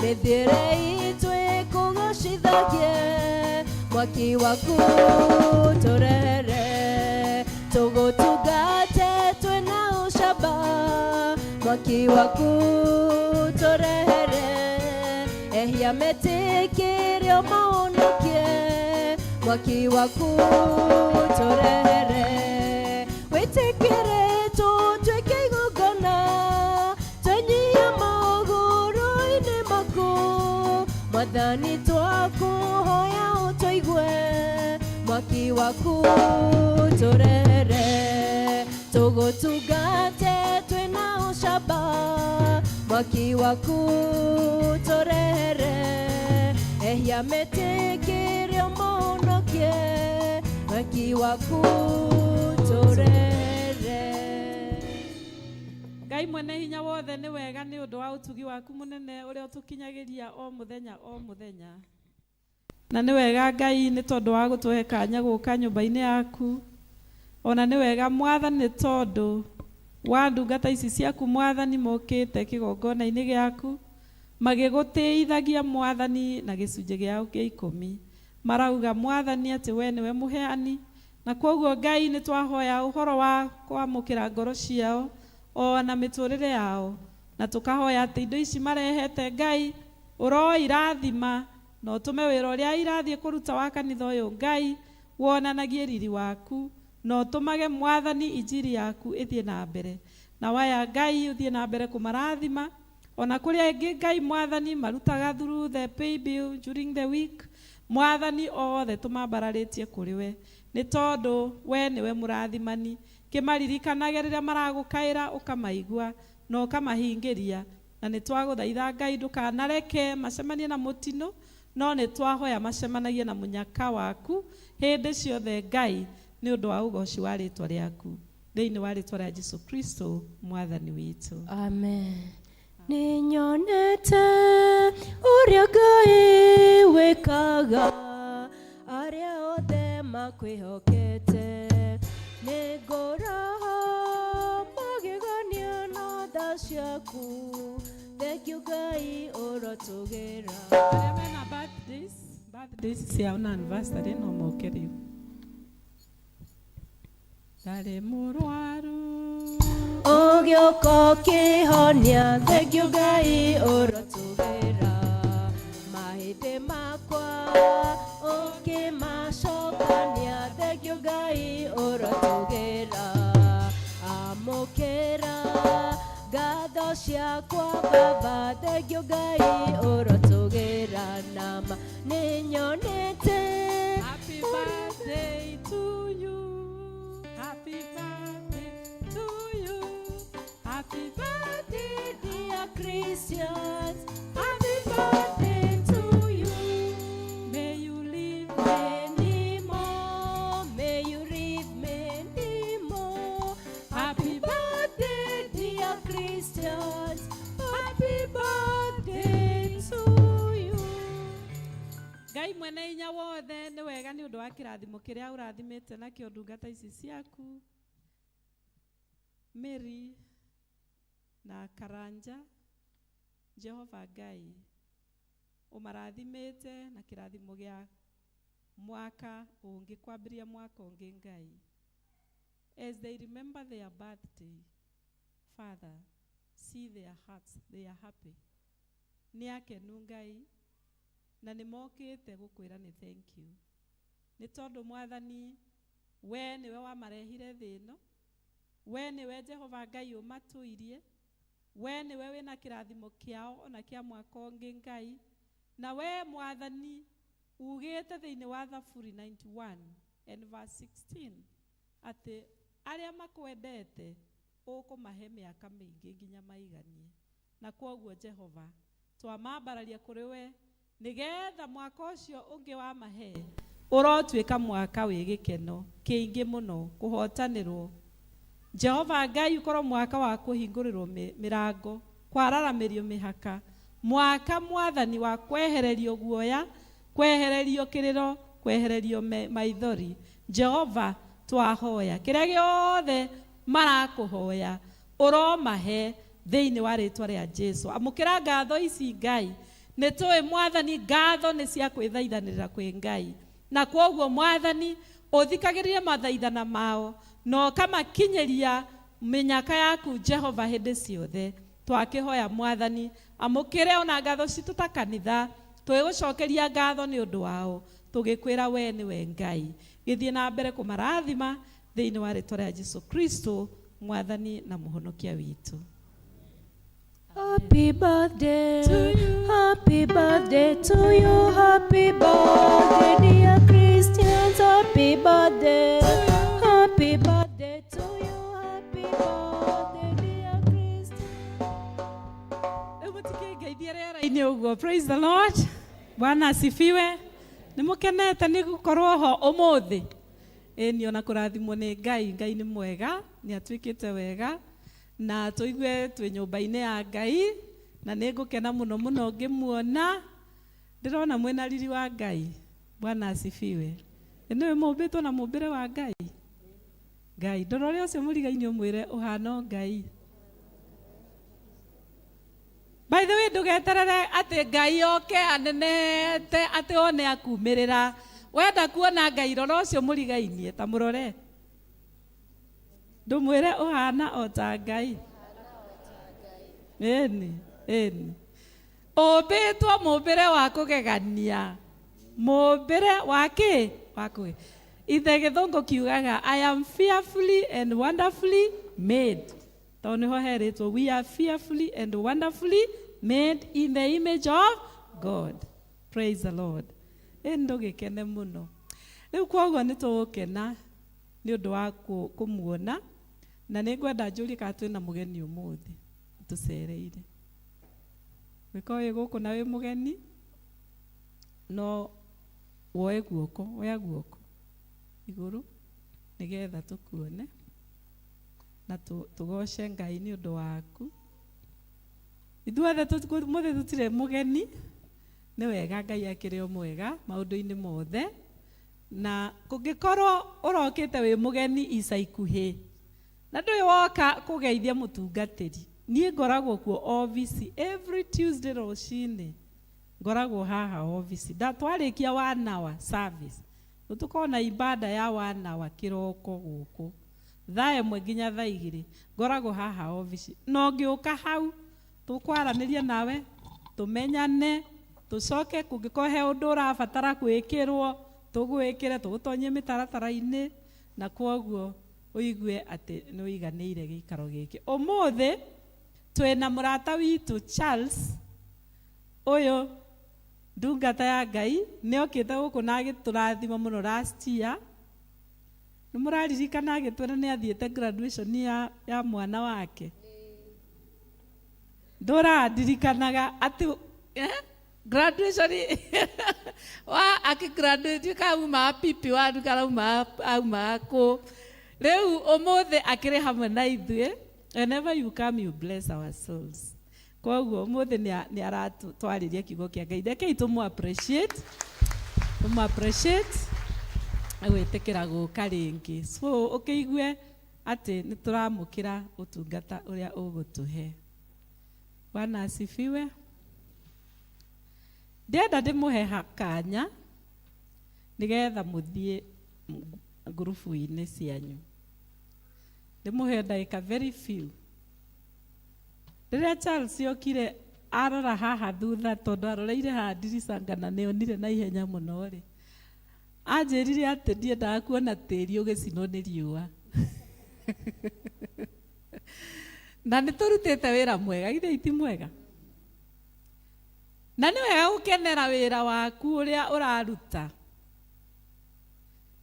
mĩthiĩre itũ ĩkũgocithagie, mwaki waku tũrere, tũgũtungate twĩna ũcamba, mwaki waku tũrere, ehia metĩkĩre ũmahonokie, mwaki waku tũrere, wĩtĩkĩre tũtuĩke igongona, twenyie magũrũ-inĩ maku, Mwathani twakũhoya ũtũigue, mwaki waku tũrere, tũgũtungate twĩna ũcamba, mwaki waku tũrere, ehia metĩkĩre ũmahonokie, mwaki waku tũrere. Ngai mwene hinya wothe nĩ wega nĩ ũndũ wa ũtugi waku mũnene ũrĩa ũtũkinyagĩria o mũthenya o mũthenya. Na nĩ wega Ngai nĩ tondũ wa gũtũhe kanya gũka nyũmba-inĩ yaku. Ona nĩ wega Mwathani tondũ wa ndungata ici ciaku Mwathani mokĩte kĩgongona-inĩ gĩaku, magĩgũtĩithagia Mwathani na gĩcunjĩ gĩao kĩa 10. Marauga Mwathani atĩ we nĩwe mũheani, na kwoguo Ngai nĩ twahoya ũhoro wa kwamũkĩra ngoro ciao ona mĩtũrĩre yao, na tũkahoya atĩ indo ici marehete Ngai ũroirathima, na ũtũme wĩra ũrĩa irathiĩ kũruta wa kanitha ũyũ Ngai wonanagie riri waku, no tumage mwathani injiri yaku ithie na mbere na waya Ngai uthie na mbere kumarathima ona kuria ingi Ngai mwathani marutaga through the pay bill during the week mwathani othe tumambararitie kuri we ni tondu we niwe murathimani kimaririkanage riria maragukaira ukamaigua no ukamahingiria na ni twaguthaitha Ngai ndukanareke macemanie na mutino no ni twahoya macemanagie na munyaka waku hindi ciothe Ngai ni undu wa ugoci wa ritwa riaku thiini wa ritwa ria Jesu Kristo mwathani witu Amen. Ninyonete uria Ngai wikaga aria othe makwihokete ninguraha magegania na tha ciaku thengio Ngai urotugira aria mena birthdays ciao na anniversary no moke riu ndari murwaru ugioka ukihonia thengio Ngai urotugira mahindi makwa ukimacokania thengio Ngai urotugira amukira ngatho ciakwa baba thengio Ngai urotugira nama ninyonete happy birthday to you happy birthday to you happy birthday dear Christians happy birthday to you may you live many more may you live many more happy birthday dear Christians happy birthday to you Ngai mwene inya wothe ni wega ni undu wa kirathimo kiria urathimite nakio ndungata ici ciaku Mary na Karanja Jehova Ngai umarathimite na kirathimo gia mwaka ungi kwambiria mwaka ungi Ngai as they remember their birthday Father see their hearts they are happy ni akenu Ngai na ni mokite gukwira ni thank you ni tondu mwathani we niwe wamarehire thino we niwe Jehova Ngai umatuirie we niwe wina kirathimo kiao ona kia mwaka ungi Ngai na we mwathani ugite thiini wa Thaburi 91 and verse 16 ati aria makwendete ukumahe miaka mingi nginya maiganie na kwoguo Jehova twamambararia kuri we nigetha mwaka ucio ungi wa mahe urotwika mwaka wi gikeno kiingi muno kuhotanirwo Jehova Ngai ukorwo mwaka wa kuhingurirwo mirango kwararamirio mihaka mwaka mwathani wa kwehererio guoya kwehererio kiriro kwehererio maithori Jehova twahoya kiria giothe marakuhoya uromahe thiini wa ritwa ria Jesu amukira ngatho ici Ngai nitui mwathani ngatho ni cia kwithaithanira kwi Ngai na kwoguo mwathani uthikagiririe mathaithana mao no kama kinyeria minyaka yaku Jehova hindi ciothe twakihoya mwathani amukire ona ngatho citu ta kanitha twigucokeria ngatho ni undu wao tugikwira we ni we Ngai githie na mbere kumarathima thiini wa ritwa ria Jesu Kristo mwathani na muhonokia witu Happy birthday to you. Happy birthday to you. Happy birthday, dear Christians. Happy birthday. Happy birthday to you. Happy birthday, dear Christians. Ini ugo praise the Lord. Bwana asifiwe. Nimukenete ni gukorwo ho umuthi. Ni ona kurathimwo ni Ngai. Ngai ni mwega, ni atwikite wega. Na tuigue twi nyumba-ini ya Ngai na ningukena muno muno ngimuona ndirona mwena riri wa Ngai Bwana asifiwe niwe mumbitwo na mumbire wa Ngai Ngai ndorore ucio murigaini umwire uhano Ngai by the way ndugeterere ati Ngai oke anenete ati one akumirira wenda kuona Ngai rora ucio murigainie ta murore ndumwire uhana o ta Ngai eni obetwa mumbire wa kugegania mumbire wake wakwe ithe gĩthũngũ kiugaga I am fearfully and wonderfully made. Tondũ nĩho herĩtwo we are fearfully and wonderfully made in the image of God. Praise the Lord. Ndũgĩkene mũno. Rĩu kwoguo nĩ tũgũkena nĩ ũndũ wa kũmuona na nĩ ngwenda njũrie kana twĩna mũgeni ũmũthĩ tũcereire. Wĩko gũkũ na wĩ mũgeni no woe guoko, oya guoko igũrũ nĩgetha tũkuone na tũgoce Ngai nĩ ũndũ waku. Ithuothe mũthĩ tũtirĩ mũgeni, nĩ wega Ngai akĩrĩ o mwega maũndũ-inĩ mothe, na kũngĩkorwo ũrokĩte wĩ mũgeni ica ikuhĩ na ndũrĩ woka kũgeithia mũtungatĩri, niĩ ngoragwo kuo office every Tuesday rũcinĩ, ngoragwo haha office. Twarĩkia 1 hour service tũkorwo na ibada ya 1 hour kĩroko gũkũ thaa ĩmwe nginya thaa 2 ngoragwo haha office. No ngĩũka hau tũkwaranĩria nawe tũmenyane, tũcoke kũngĩkorwo he ũndũ ũrabatara gwĩkĩrwo tũgwĩkĩre, tũgũtonyie mĩtaratara-inĩ, na kwoguo ũigue atĩ nĩ ũiganĩire gĩikaro gĩkĩ. Ũmũthĩ twĩna mũrata witũ Charles, ũyũ ndungata ya Ngai nĩ okĩte gũkũ na agĩtũrathima mũno last year. Nĩ mũraririkana agĩtwĩra nĩ athiĩte graduation ya mwana wake. Ndũradirikanaga atĩ graduation wa akigraduate kauma pipi wa karauma auma ko. Rĩu ũmũthĩ akĩrĩ hamwe na ithuĩ. Whenever you come you bless our souls. Kwoguo ũmũthĩ nĩ aratwarĩria kiugo kĩa Ngai. Reke tũmũ appreciate agwĩtĩkĩra gũka rĩngĩ. So ũkĩigue atĩ nĩ tũramũkĩra ũtungata ũrĩa ũgũtũhe. Bwana asifiwe. Ndĩrenda ndĩmũhe kanya nĩgetha mũthiĩ ngurubu-inĩ cianyu. Ndĩmũhe ndagĩka very few. Rĩrĩa Charles yokire arora haha thutha tondũ aroreire haha ndirica ngana nĩonire na ihenya mũno rĩ, anjĩrire atĩ ndiendaga kuona tĩri ũgĩcinwo nĩ riũa. Na nĩ tũrutĩte wĩra mwega, githĩ ti mwega? Na nĩ wega gũkenera wĩra waku ũrĩa ũraruta.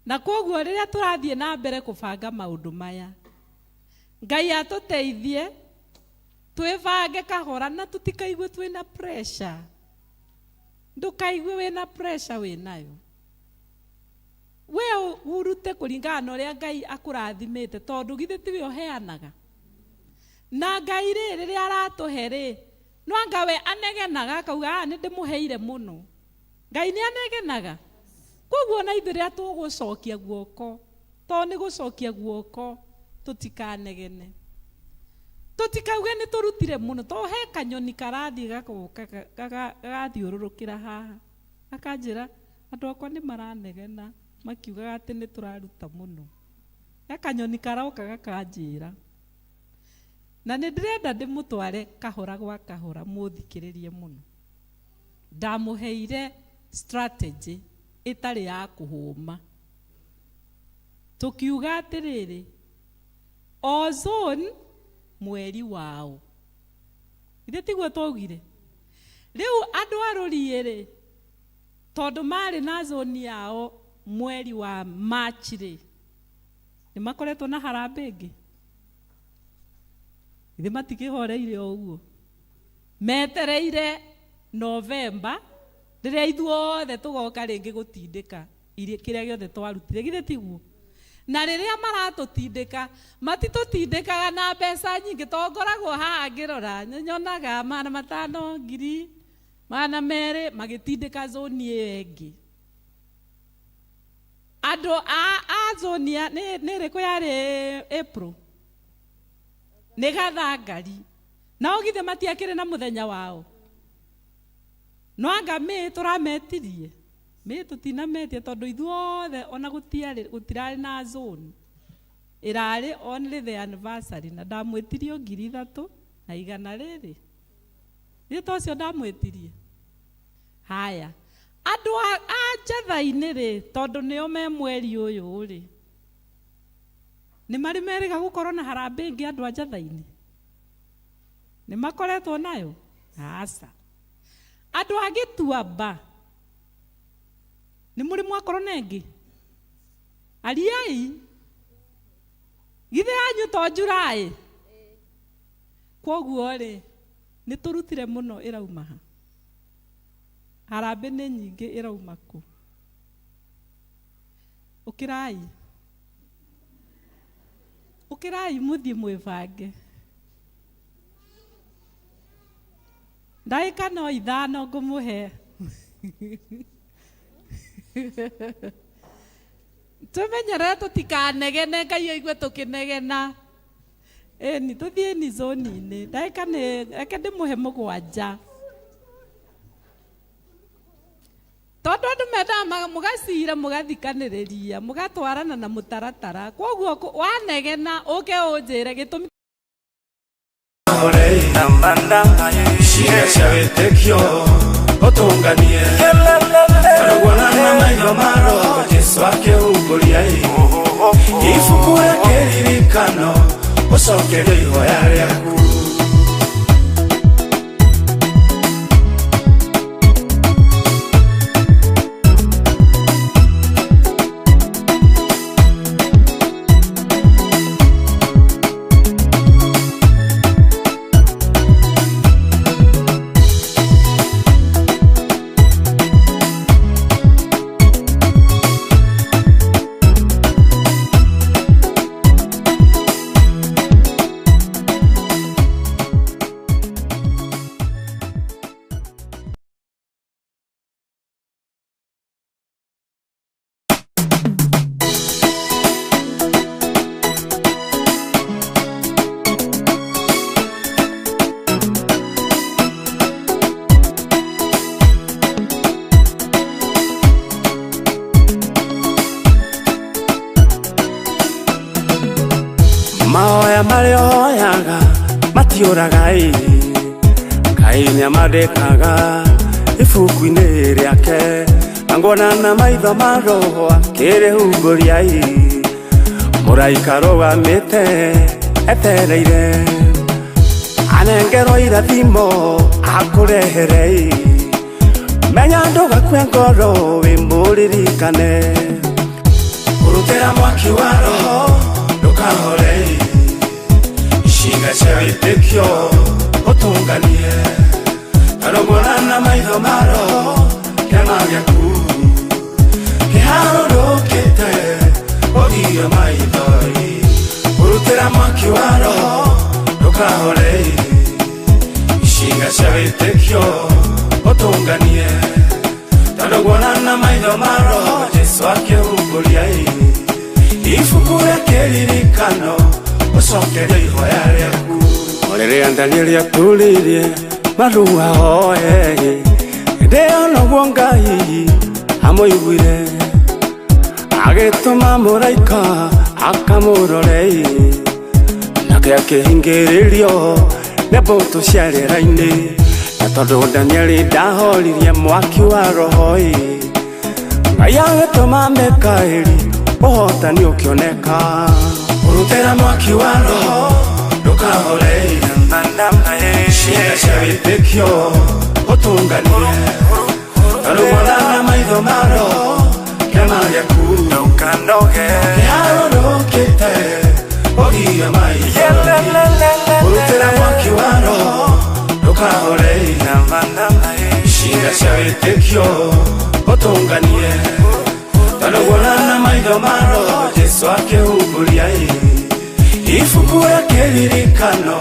Na kwoguo rĩrĩa tũrathiĩ na mbere kũbanga maũndũ maya, Ngai atũteithie twĩbange kahora na tũtikaigue twĩna pressure. Ndũkaigue wĩna pressure wĩnayo. We urute kũringana na ũrĩa Ngai akũrathimĩte, tondũ githĩ tiwe ũheanaga. Na Ngai rĩrĩa aratũhe rĩ, no anga we anegenaga akauga nĩ ndĩmũheire mũno. Ngai nĩ anegenaga. Kwoguo na ithuĩ rĩrĩa tũgũcokia guoko, tondũ nĩ gũcokia guoko tũtikanegene. Tũtikauge nĩ tũrutire mũno, tondũ he kanyoni karathiĩ gagathiũrũrũkĩra haha. Akanjĩra andũ akwa nĩ maranegena makiugaga atĩ nĩ tũraruta mũno. He kanyoni karoka gakanjĩra. Na nĩ ndĩrenda ndĩmũtware kahora gwa kahora mũthikĩrĩrie mũno. Ndamũheire strategy ĩtarĩ ya kũhũma. Tũkiuga atĩrĩrĩ, o zone mweri wao. Ithe tiguo twaugire. Rĩu andũ a Rũriĩ rĩ, tondũ marĩ na zone yao mweri wa March rĩ, nĩ makoretwo na harambĩ ĩngĩ. Ithe matikĩhoreire o ũguo. Metereire November rĩrĩa ithuothe tũgoka rĩngĩ gũtindĩka kĩrĩa gĩothe twarutire. Githĩ tiguo? Na rĩrĩa maratũtindĩka, matitũtindĩkaga na mbeca nyingĩ, tondũ ngoragwo haha ngĩrora nyonaga 500, 200 magĩtindĩka zoni ĩyo ĩngĩ. Andũ a zoni nĩ ĩrĩkũ yarĩ April? Nĩ Gathangari. Nao githĩ matiakĩrĩ na mũthenya wao? No anga May tũrametirie? May tũtinametie tondũ ithuothe ona gũtirarĩ na zone. Ĩrarĩ only the anniversary na ndamwĩtirie 300 rĩrĩ. Nĩ tocio ndamwĩtirie. Haya. andu a njatha-inĩ rĩ, tondũ nĩo me mweri ũyũ rĩ, nĩ marĩ merĩga gũkorwo na harambĩ ĩngĩ andũ a njatha-inĩ? Nĩ makoretwo nayo? Aca. Andũ a Gĩtuamba nĩ mũrĩ mwakorwo na ĩngĩ? Ariai githĩ yanyu to Julai? Kwoguo rĩ, nĩ tũrutire mũno ĩrauma ha? Harambĩ nĩ nyingĩ ĩrauma ku? Ũkĩrai mũthiĩ mwĩbange. Ndagĩka no 5 ngũmũhe. Tũmenyerere tũtikanegene, Ngai aigue tũkĩnegena. Ĩni tũthiĩ ni zone-inĩ. Ndagĩka eke ndĩmũhe 7. Tondũ andũ mendaga mũgacira mũgathikanĩrĩria mũgatwarana na mũtaratara. Kwoguo wanegena ũke ũnjĩre gĩtũmi Ciĩga cia wĩtĩkio ũtũnganie Arũgona na maitho maro Jesũ akĩhungũria ibuku rĩa kĩririkano ũcokerio ihoya rĩaku Mahoya marĩa ũhoyaga matiũraga Ngai nĩamandĩkaga ibuku-inĩ rĩake na nguona na maitho ma Roho akĩrĩhungũria mũraika arũgamĩte etereire anengerwo irathimo akũrehere menya ndũgakue ngoro wĩ mũririkane kũrutĩra mwaki wa Roho ndũkahore Ciĩga cia wĩtĩkio ũtũnganie Arũgona na maitho ma Roho kĩama gĩaku kĩharũrũkĩte ũthiĩ maitho kũrutĩra mwaki wa Roho ndũkahore Ciĩga cia wĩtĩkio ũtũnganie Arũgona na maitho ma Roho Jesũ akĩhungũria ibuku rĩa kĩririkano ũcokerio ihoya rĩaku Rĩrĩa Danieli atũrĩrie marua hoye hĩndĩ ĩyo noguo Ngai amũiguire agĩtũma mũraika akamũrore nake akĩhingĩrĩrio nĩ mbũtũ cia rĩera-inĩ na tondũ Danieli ndahoririe mwaki wa Roho Ngai agĩtũma Mikaeli ũhotani ũkĩoneka kũrutĩra mwaki wa Roho ndũkahore Ciĩga cia wĩtĩkio ũtũnganie Arũgona na maitho ma Roho kĩama gĩaku kĩharũrũkĩte ũthiĩ maitho kũrutĩra mwaki wa Roho ndũkahore Ciĩga cia wĩtĩkio ũtũnganie Arũgona na maitho ma Roho Jesũ akĩhungũria ibuku rĩa kĩririkano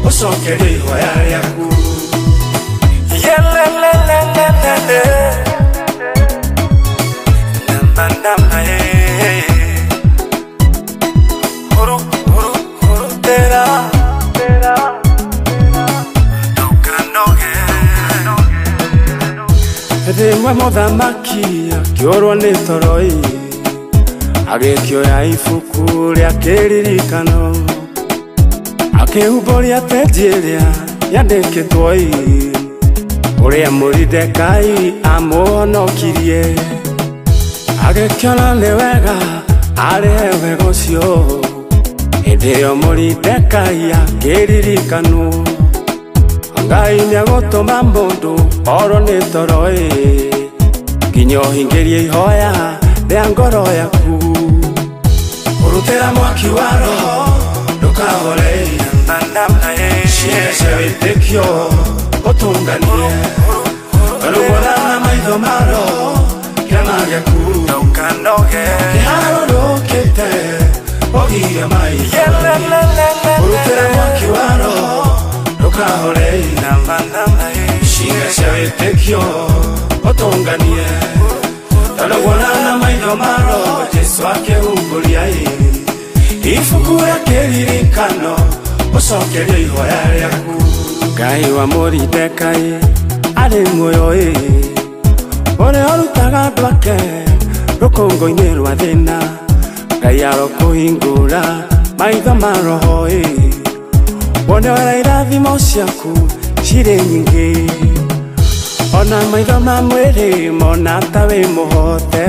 ũcokerio ihoya rĩaku Rĩmwe mũthamaki akĩũrwo nĩ toro agĩkĩoya ibuku rĩa kĩririkano akĩhumbũria peji ĩrĩa yandĩkĩtwo uria Moridekai amuhonokirie agikiona ni wega ari wega ucio hindi iyo Moridekai akiririkanwo Ngai niagutuma mundu oro ni toro nginya uhingirie ihoya ria ngoro yaku urutira mwaki wa roho ndukahore ciĩga cia wĩtĩkio ũtũnganie karũgwana na maitho ma roho kĩama gĩaku kĩharũrũkĩte ũgirie maitho ũrutĩra mwaki wa roho ndukahore ciĩga cia wĩtĩkio ũtũnganie karũgwana na maitho ma roho Jesũ akĩhungũria ibuku rĩa kĩririkano ucokerie ihoya rĩaku Ngai wa Moridekai arĩ muoyo ũrĩa ũrutaga andũ ake rũkũngũ-inĩ rwa thĩna Ngai arokũhingũra maitho ma roho wone ũrĩa irathimo ciaku cirĩ nyingĩ ona maitho ma mwĩrĩ mona ta wĩ mũhote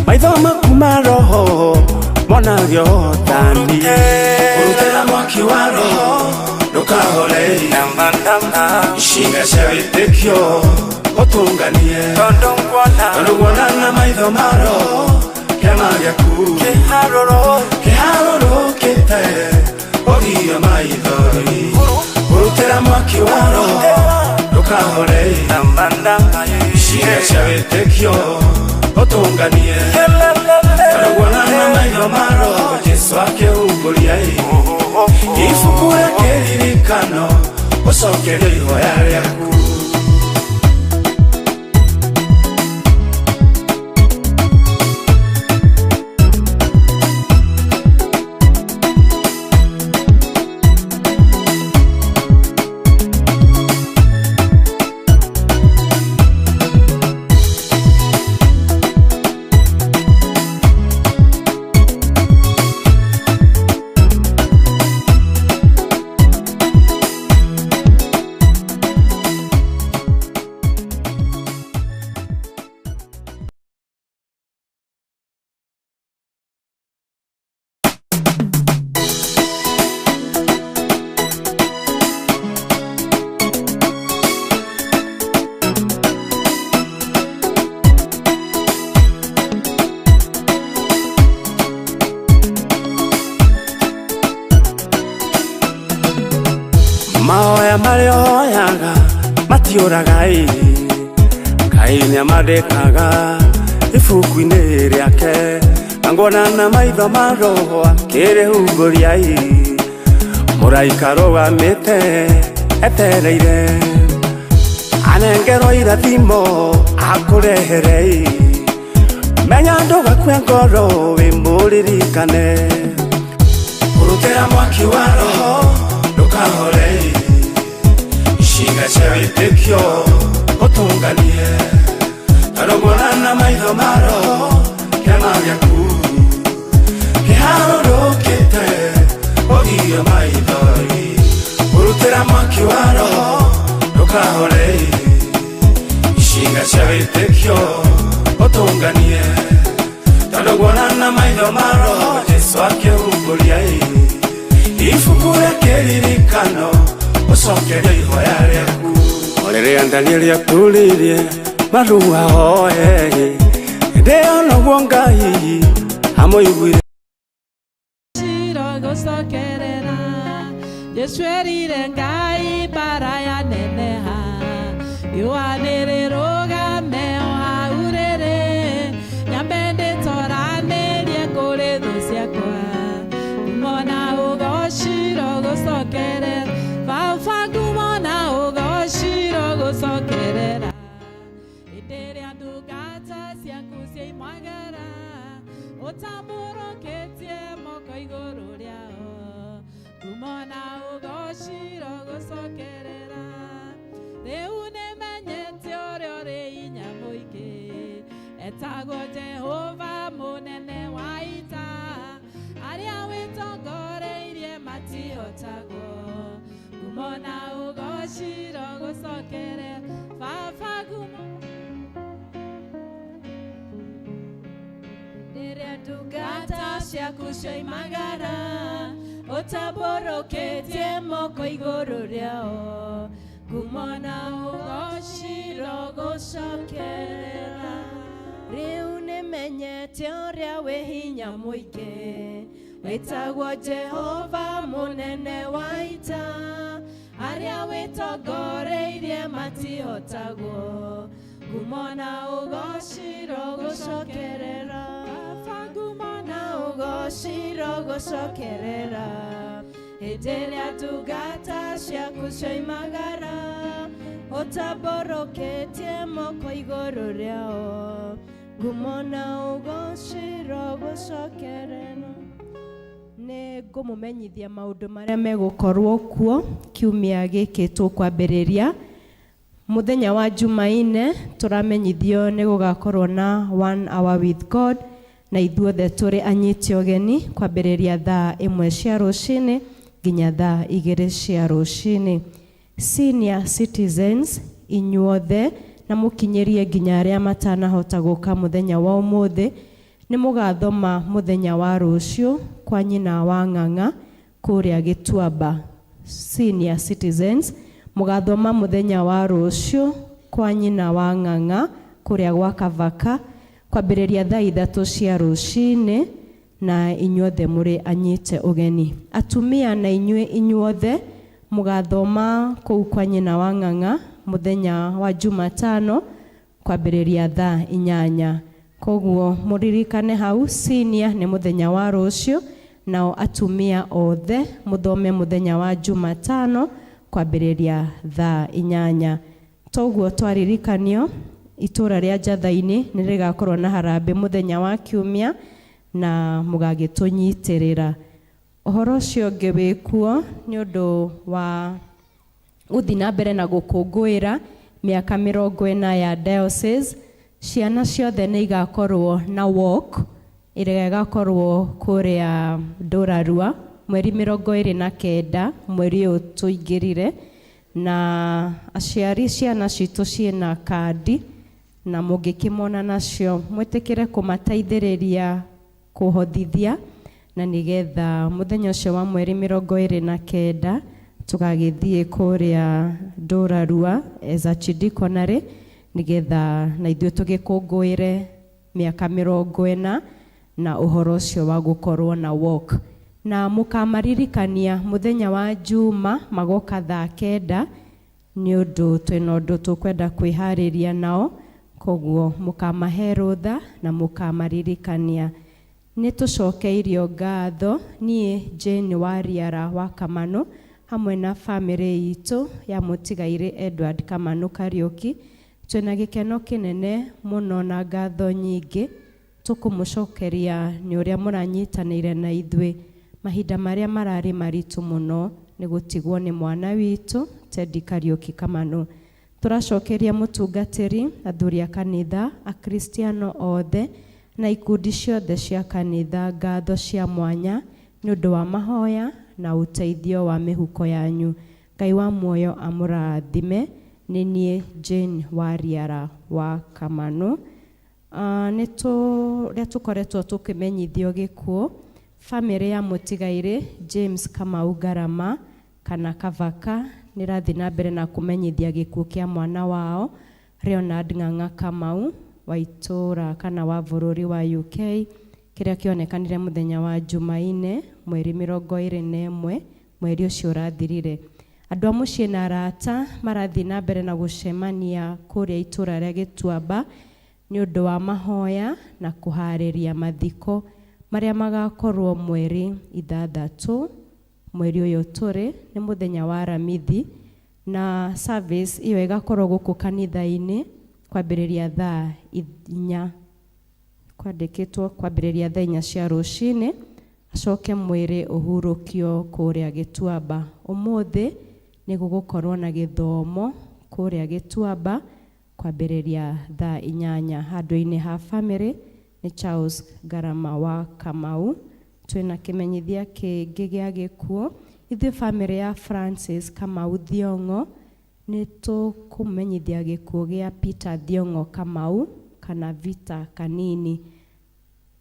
maitho maku ma roho monagio hotani urutĩra mwaki wa roho ndukahore ciĩga cia wĩtĩkio ũtũnganie karũgwana na maitho ma roho kĩama gĩaku kĩharũrũkĩte ũgirie maitho urutĩra mwaki wa roho ndukahore ciĩga cia wĩtĩkio ũtũnganie karũgwana na maitho ma roho Jesũ akĩhungũria ibuku rĩa kĩririkano ũcokerie ihoya rĩaku mahoya marĩa ũhoyaga matiũraga Ngai nĩamandĩkaga ibuku-inĩ rĩake ngona na maitho ma roho akĩrĩhungũria mũraika arũgamĩte etereire anengerwo irathimo akũrehere menya ndũgakue ngoro wĩ mũririkane ũrutĩra mwaki wa roho ndukahore ciĩga cia wĩtĩkio ũtũnganie karũgwana na maitho ma roho kĩama gĩaku kĩharũrũkĩte ũgirie maitho ũrutĩra mwaki wa roho ndukahore ciĩga cia wĩtĩkio ũtũnganie karũgwana na maitho ma roho Jesũ akĩhungũria ibuku rĩa kĩririkano ũcokerie ihoya rĩaku rĩrĩa Danieli atũrĩrie marua hoye hĩndĩ ĩyo noguo Ngai amũiguire gũcokerera Jesũ erire Ngai mbara yaneneha riũa nĩrĩrũgame o hau rĩrĩ nyambe ndĩtoranĩrie kũrĩ thũ ciakwa kumona ũgociro gũcokerera baba kumona ũgociro gũcokerera hĩndĩ ĩrĩa ndungata ciaku ciaimagara ũtambũrũkĩtie moko igũrũ rĩao kumona ũgociro gũcokerera rĩu nĩmenyete ũrĩa ũrĩ hinya mũingĩ etagwo Jehova mũnene wa ita arĩa wĩtongoreirie matihotagwo kumona ũgociro gũcokerera ndungata ciaku cioimagara ũtambũrũkĩtie moko igũrũ rĩao ngumo na ũgociro gũcokerera rĩu nĩmenyete ũrĩa wĩ hinya mũingĩ wĩtagwo Jehova mũnene wa ita arĩa wĩtongoreirie matihotagwo ngumo na ũgociro gũcokerera ngumo na ũgociro gũcokerera hĩndĩ ĩrĩa ndungata ciaku cioimagara ũtambũrũkĩtie moko igũrũ rĩao ngumo na ũgociro gũcokerera nĩ ngũmũmenyithia maũndũ marĩa megũkorwo kuo kiumia gĩkĩ tũkwambĩrĩria mũthenya wa Jumaine tũramenyithio nĩ gũgakorwo na 1 hour with God na ithuothe tũrĩ anyiti ũgeni kwambĩrĩria thaa 1 cia rũcinĩ nginya thaa 2 cia rũcinĩ. Senior citizens inyuothe na mũkinyĩrie nginya arĩa matanahota gũka mũthenya wa ũmũthĩ nĩ mũgathoma mũthenya wa rũciũ kwa nyina wa Ng'ang'a kũrĩa Gĩtuamba. Senior citizens mũgathoma mũthenya wa rũciũ kwa nyina wa Ng'ang'a kũrĩa gwa Kavaka kwambĩrĩria thaa 3 cia rũcinĩ na inyuothe mũrĩ anyite ũgeni. Atumia na inyuothe mũgathoma kũu kwa nyina wa Ng'ang'a mũthenya wa Jumatano kwambĩrĩria thaa 8. Koguo mũririkane hau senior nĩ mũthenya wa rũciũ nao atumia othe mũthome mũthenya wa Jumatano kwambĩrĩria thaa 8. Toguo twaririkanio itũra rĩa Njatha-inĩ nĩ rĩgakorwo na harambĩ mũthenya wa kiumia na mũgagĩtũnyitĩrĩra. Ũhoro ũcio ũngĩ wĩkuo nĩ ũndũ wa gũthiĩ na mbere na gũkũngũĩra mĩaka 40 ya diocese. Ciana ciothe nĩ igakorwo na walk ĩrĩa ĩgakorwo kũrĩa Ndũrarua mweri 29 mweri ũyũ tũingĩrire, na aciari ciana citũ ciĩna kandi na mũngĩkĩmona nacio mwĩtĩkĩre kũmateithĩrĩria kũhothithia na nĩgetha mũthenya ũcio wa mweri 29 tũgagĩthiĩ kũrĩa Ndũrarua as archdiaconry nĩgetha na ithuĩ tũgĩkũngũĩre mĩaka 40 na ũhoro ũcio wa gũkorwo na walk. Na mũkamaririkania mũthenya wa Juma magoka thaa 9 nĩ ũndũ twĩna ũndũ tũkwenda kwĩharĩria nao, koguo mũkamahe rũtha na mũkamaririkania. Nĩ tũcokeirio ngatho niĩ Jane Wariara wa Kamano hamwe na family itũ ya mũtigaire Edward Kamano Kariuki. Twĩna gĩkeno kĩnene mũno na ngatho nyingĩ tũkũmũcokeria nĩ ũrĩa mũranyitanĩire na ithuĩ mahinda marĩa mararĩ maritũ mũno nĩ gũtigwo nĩ mwana witũ Teddy Kariuki Kamano. Tũracokeria mũtungatĩri, athuri a kanitha, akristiano othe na ikundi ciothe cia kanitha ngatho cia mwanya nĩ ũndũ wa mahoya na ũteithio wa mĩhuko yanyu. Ngai wa muoyo amũrathime. Nĩ niĩ Jane Wariara wa Kamano. Rĩrĩa tũkoretwo tũkĩmenyithio gĩkuũ, family ya mũtigaire James Kamau Ngarama kana Kavaka nĩ rathiĩ na mbere na kũmenyithia gĩkuũ kĩa mwana wao Leonard Ng'ang'a Kamau wa itũra kana wa bũrũri wa UK kĩrĩa kĩonekanire mũthenya wa Jumaine mweri 21 mweri ũcio ũrathirire. Andũ a mũciĩ na arata marathiĩ na mbere na gũcemania kũrĩa itũra rĩa Gĩtuamba nĩ ũndũ wa mahoya na kũharĩria mathiko marĩa magakorwo mweri 6 mweri ũyũ tũrĩ nĩ mũthenya wa Aramithi, na service iyo ĩgakorwo gũkũ kanitha-inĩ kwambĩrĩria thaa 4 kwandĩkĩtwo kwambĩrĩria thaa 4 cia rũcinĩ, acoke mwĩrĩ ũhurũkio kũrĩa Gĩtuamba. Ũmũthĩ nĩ gũgũkorwo na gĩthomo kũrĩa Gĩtuamba kwambĩrĩria thaa 8 handũ-inĩ ha family nĩ Charles Ngarama wa Kamau. Twĩna kĩmenyithia kĩngĩ gĩa gĩkuũ, ithuĩ family ya Francis Kamau Thiong'o nĩ tũkũmenyithia gĩkuũ gĩa Peter Thiong'o Kamau kana Vita Kanini.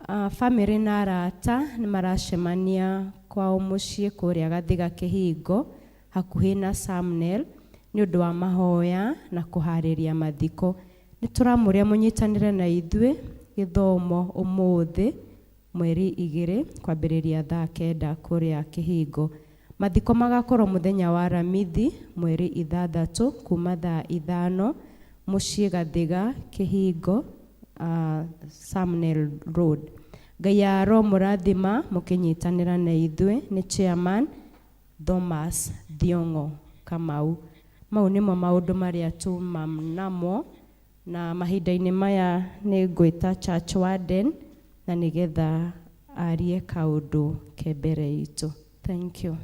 Family na arata nĩ maracemania kwao mũciĩ kũrĩa Gathiga Kĩhingo hakuhĩ na Samnel nĩ ũndũ wa mahoya na kũharĩria mathiko. Nĩ tũramũria mũnyitanĩre na ithuĩ gĩthomo ũmũthĩ mweri 2 kwambĩrĩria thaa 9 kũrĩa Kĩhingo. Mathiko magakorwo mũthenya wa Aramithi mweri 6 kuma thaa 5 mũciĩ Gathiga Kĩhingo, Samnel Road. Ngai aromũrathima mũkĩnyitanĩra na ithuĩ. Nĩ Chairman Thomas Thiongo Kamau. Mau nĩmo maũndũ marĩa tumamnamo, na mahinda-inĩ maya nĩ ngwĩta Church Warden na nĩgetha arie kaũndũ ke mbere itũ. Thank you.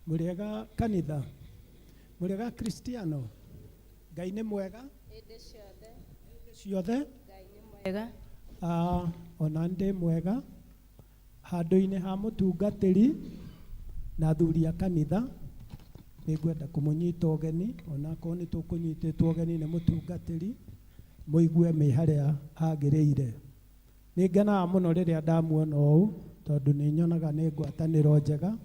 Mũrĩega kanitha, mũrĩega Kristiano, Ngai nĩ mwega hĩndĩ ciothe. Ngai nĩ mwega. Ona ndĩ mwega handũ-inĩ ha mũtungatĩri na athuri a kanitha. Nĩ ngwenda kũmũnyita ũgeni, ona akorwo nĩ tũkũnyitĩtwo ũgeni nĩ mũtungatĩri, mũigue me harĩa hagĩrĩire. Nĩ ngenaga mũno rĩrĩa ndamuona ũũ, tondũ nĩ nyonaga nĩ ngwatanĩro njega,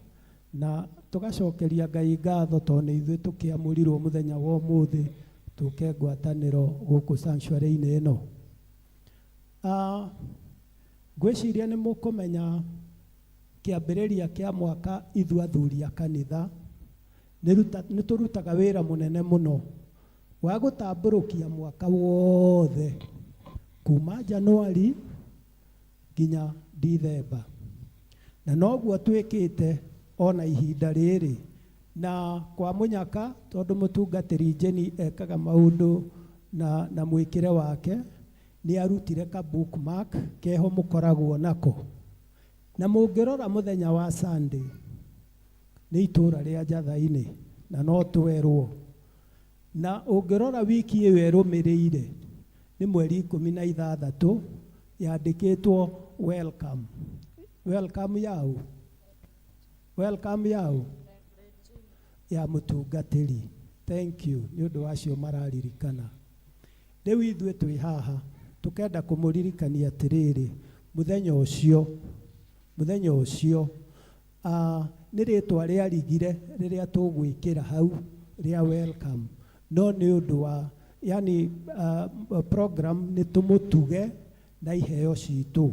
na tugacokeria Ngai ngatho tondũ nĩ ithuĩ tũkĩamũrirwo mũthenya wa ũmũthĩ tũke ngwatanĩro gũkũ sanctuary-inĩ ĩno. Ngwĩciria nĩ mũkũmenya kĩambĩrĩria kĩa mwaka ithuĩ athuri a kanitha nĩ tũrutaga wĩra mũnene mũno wa gũtambũrũkia mwaka wothe kuma Januari nginya Dithemba, na noguo twĩkĩte ona ihinda rĩrĩ. Na kwa mũnyaka tondũ mũtungatĩri Jenny ekaga maũndũ na mwĩkĩre wake, nĩ arutire ka bookmark keho mũkoragwo nako, na mũngĩrora mũthenya wa Sunday nĩ itũũra rĩa Njatha-inĩ na no twerwo, na ũngĩrora wiki ĩyo ĩrũmĩrĩire nĩ mweri 16 yandĩkĩtwo welcome. Welcome yao, welcome yao ya mũtungatĩri. Thank you nĩ ũndũ wacio mararirikana. Rĩu ithuĩ twĩ haha tũkenda kũmũririkania atĩrĩrĩ, mũthenya ũcio nĩ rĩtwa rĩarigire rĩrĩa tũgwĩkĩra hau rĩa welcome, no nĩ ũndũ wa program nĩ tũmũtuge na iheo citũ,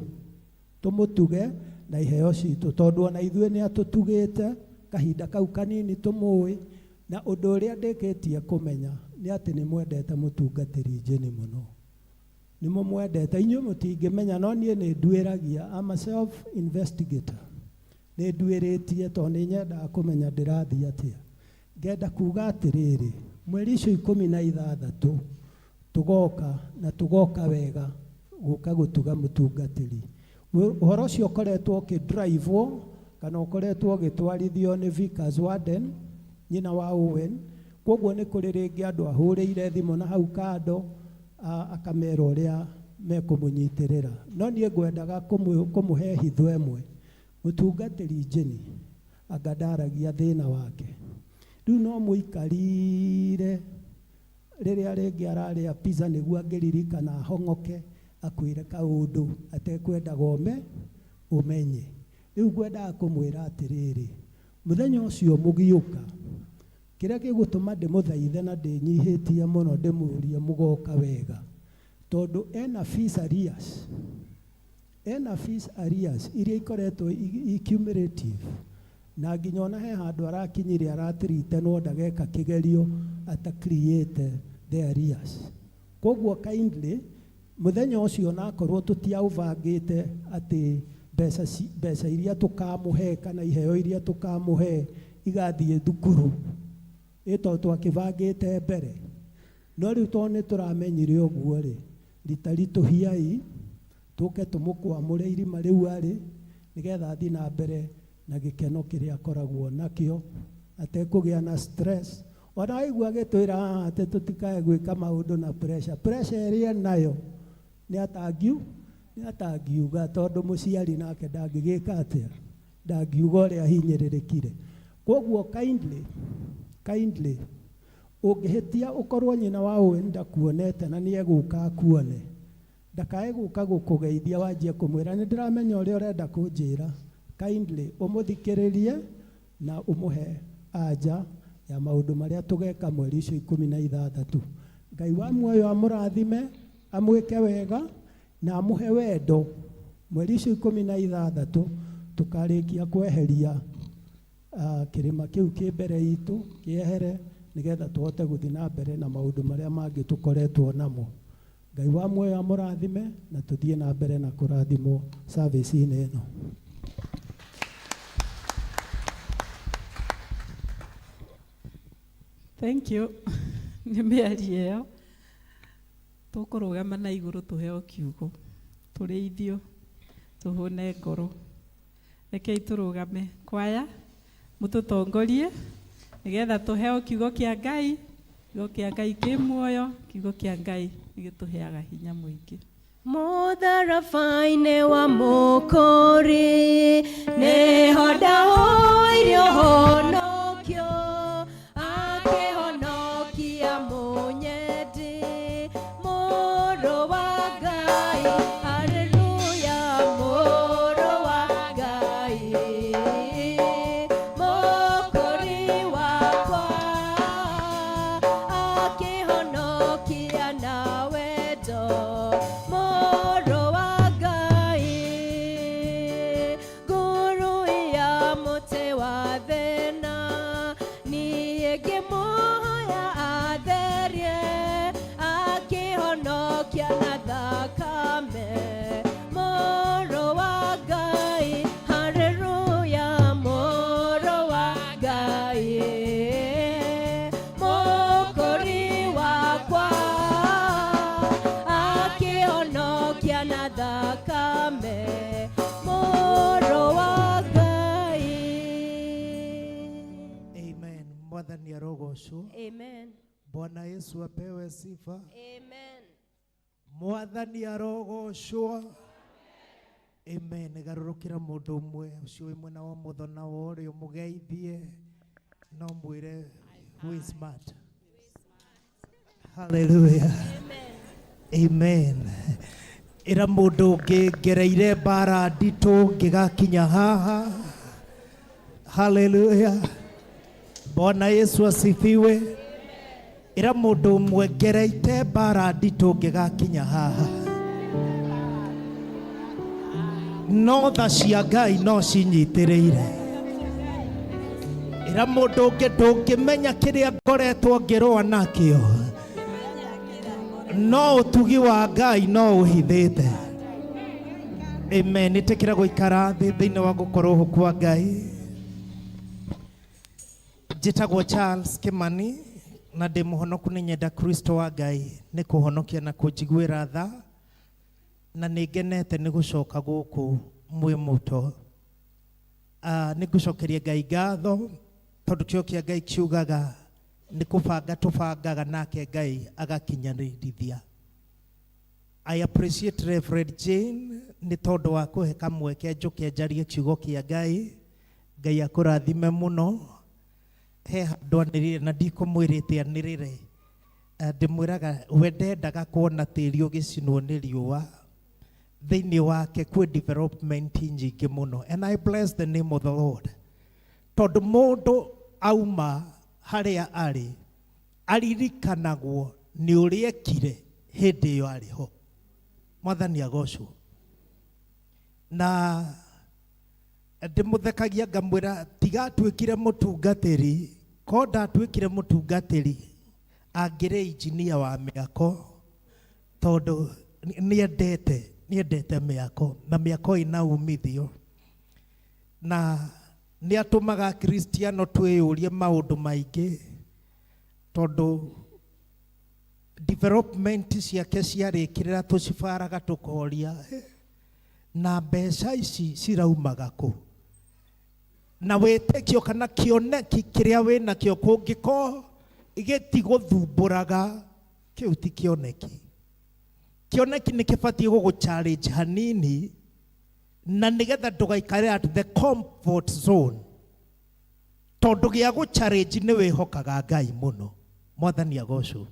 tũmũtuge na iheo citũ, tondũ ona ithuĩ nĩ atũtugĩte kahinda kau kanini tũmũĩ, na ũndũ ũrĩa ndĩkĩtie kũmenya nĩ atĩ nĩ mwendete mũtungatĩri Jenny mũno, nĩ mũmwendete. Inyuĩ mũtingĩmenya, no niĩ nĩ nduĩragia, I'm a self investigator, nĩ nduĩrĩtie tondũ nĩ nyendaga kũmenya ndĩrathiĩ atĩa. Ngenda kuga atĩrĩrĩ, mweri icio 16 tũgoka wega gũka gũtuga mũtungatĩri. Ũhoro ũcio ũkoretwo ũkĩdrivewo kana ũkoretwo ũgĩtwarithio nĩ Vickers Warden, nyina wa Owen. Koguo nĩ kũrĩ rĩngĩ andũ ahũrĩire thimũ na hau kando akamera ũrĩa mekũmũnyitĩrĩra, no niĩ ngwendaga kũmũhe hitho ĩmwe. Mũtungatĩri Jenny anga ndaragia thĩna wake, rĩu no mũikarire rĩrĩa rĩngĩ ararĩa pizza nĩguo angĩririkana ahong'oke akwĩre kaũndũ atekwendaga ũmenye. Rĩu ngwendaga kũmwĩra atĩrĩrĩ, mũthenya ũcio mũgiũka, kĩrĩa gĩgũtũma ndĩmũthaithe na ndĩnyihĩtie mũno ndĩmũrie mũgoka wega, tondũ ena fees arrears iria ikoretwo cumulative, na nginya ona he handũ arakinyire aratiritenwo ndageka kĩgerio atacreate the arrears. Koguo kindly mũthenya ũcio nakorwo tũtiaũbangĩte atĩ mbeca iria tũkamũhe kana iheo iria tũkamũhe igathiĩ thukuru ĩto twakĩbangĩte mbere, no rĩu tondũ nĩ tũramenyire ũguo rĩ, rita ritũhiai tũke tũmũkwamũre irima rĩu arĩ, nĩgetha athiĩ na mbere na gĩkeno kĩrĩa akoragwo nakĩo atekũgĩa na stress. Ona waigua agĩtwĩra haha atĩ tũtikae gwĩka maũndũ na pressure ĩrĩa nayo nĩ atangiuga, tondũ mũciari nake ndangĩgĩka atĩa, ndangiuga ũrĩa hinyĩrĩrĩkire. Koguo kindly ũngĩhĩtia ũkorwo nyina wa ũĩ ndakuonete na nĩ egũka akuone, ndakae gũka gũkũgeithia wanjie kũmwĩra nĩ ndĩramenya ũrĩa ũrenda kũnjĩra. Kindly ũmũthikĩrĩrie na ũmũhe anja ya maũndũ marĩa tũgeka mweri ũcio 16. Ngai wa muoyo amũrathime, amwĩke wega na amũhe wendo. Mweri ũcio 16 tũkarĩkia kweheria kĩrĩma kĩu kĩ mbere itũ kĩehere, nĩgetha tũhote gũthiĩ na mbere na maũndũ marĩa mangĩ tũkoretwo namo. Ngai wa muoyo amũrathime na tũthiĩ na mbere na kũrathimwo service-inĩ ĩno. Thank you. Nĩ mĩario ĩyo. Tũkũrũgama na igũrũ tũheo kiugo. Tũrĩithio. Tũhũne ngoro. Rekei tũrũgame. Kwaya, mũtũtongorie nĩgetha tũheo kiugo kĩa Ngai. Kiugo kĩa Ngai kĩ muoyo. Kiugo kĩa Ngai gĩtũheaga hinya mũingĩ. Mũtharabai-inĩ wa Mũkũri nĩho ndahoirio honokio, akĩhonokia mũnyendi, Mũrũ wa Ngai. Haleluya, Mũrũ wa Ngai, Mũkũri wakwa, akĩhonokia na wendo, Mũrũ wa Ngai. Nguru ya mũtĩ wa thĩna, niĩ ngĩmũhoya atherie, akĩhonokia na thakame, Mũrũ wa Ngai. Haleluya, Mũrũ wa Ngai, Mũkũri wakwa, akĩhonokia na thakame, Mũrũ wa Ngai. Amen. Mwathani arogocwo. Amen. Bwana Yesu apewe sifa. Amen. Mwathani arogocwo. Amen. Garũrũkĩra mũndũ ũmwe ũcio wĩ mwena wa mũtho na wa ũrĩo mũgeithie no mwĩre who is smart. Hallelujah. Amen. Ĩra mũndũ ũngĩ ngereire mbara nditũ ngĩgakinya haha. Hallelujah. Bwana Yesu asifiwe. Ĩra mũndũ ũmwe ngereite mbara nditũ ngĩgakinya haha. No tha cia Ngai no cinyitĩrĩire. Ĩra mũndũ ũngĩ ndũngĩmenya kĩrĩa ngoretwo ngĩrũa nakĩo, no ũtugi wa Ngai no ũhithĩte. Amen. Nĩtĩkĩra gũikara thĩ thĩinĩ wa gũkorwo ho kwa Ngai. Njĩtagwo Charles Kimani na ndĩ mũhonoku nĩ nyenda Kristo wa Ngai nĩ kũhonokia na kũnjiguĩra tha, na nĩ ngenete nĩ gũcoka gũkũ mwĩ mũto. Nĩ ngũcokeria Ngai ngatho tondũ kĩo kĩa Ngai kiugaga nĩ kũbanga tũbangaga nake Ngai agakinyanĩrithia. I appreciate Reverend Jane nĩ tondũ wa kũhe kamweke njũke njarie kiugo kĩa Ngai. Ngai akũrathime mũno. He handũ anĩrĩre na ndikũmwĩrĩte anĩrĩre. Ndĩmwĩraga we ndendaga kuona tĩri ũgĩcinwo nĩ riũa. Thĩinĩ wake kwĩ development nyingĩ mũno. And I bless the name of the Lord. Tondũ mũndũ auma harĩa arĩ aririkanagwo nĩ ũrĩa ekire hĩndĩ ĩyo arĩ ho. Mwathani agocwo. Na ndĩmũthekagia ngamwĩra tiga atuĩkire mũtungatĩri, ko ndatuĩkire mũtungatĩri angĩrĩ injinia wa mĩako, tondũ nĩendete mĩako na mĩako ĩna umithio, na nĩ atũmaga Kristiano twĩyũrie maũndũ maingĩ, tondũ development ciake ciarĩkĩrĩra tũcibaraga tũkoria na mbeca ici ciraumaga kũ, na wĩtĩkio kana kĩoneki kĩrĩa wĩnakĩo kũngĩkorwo gĩtigũthumbũraga, kĩu ti kĩoneki. Kĩoneki nĩ kĩbatiĩ gũgũ-challenge hanini, na nĩgetha ndũgaikare at the comfort zone, tondũ gĩa gũ-challenge nĩ wĩhokaga Ngai mũno. Mwathani agocwo.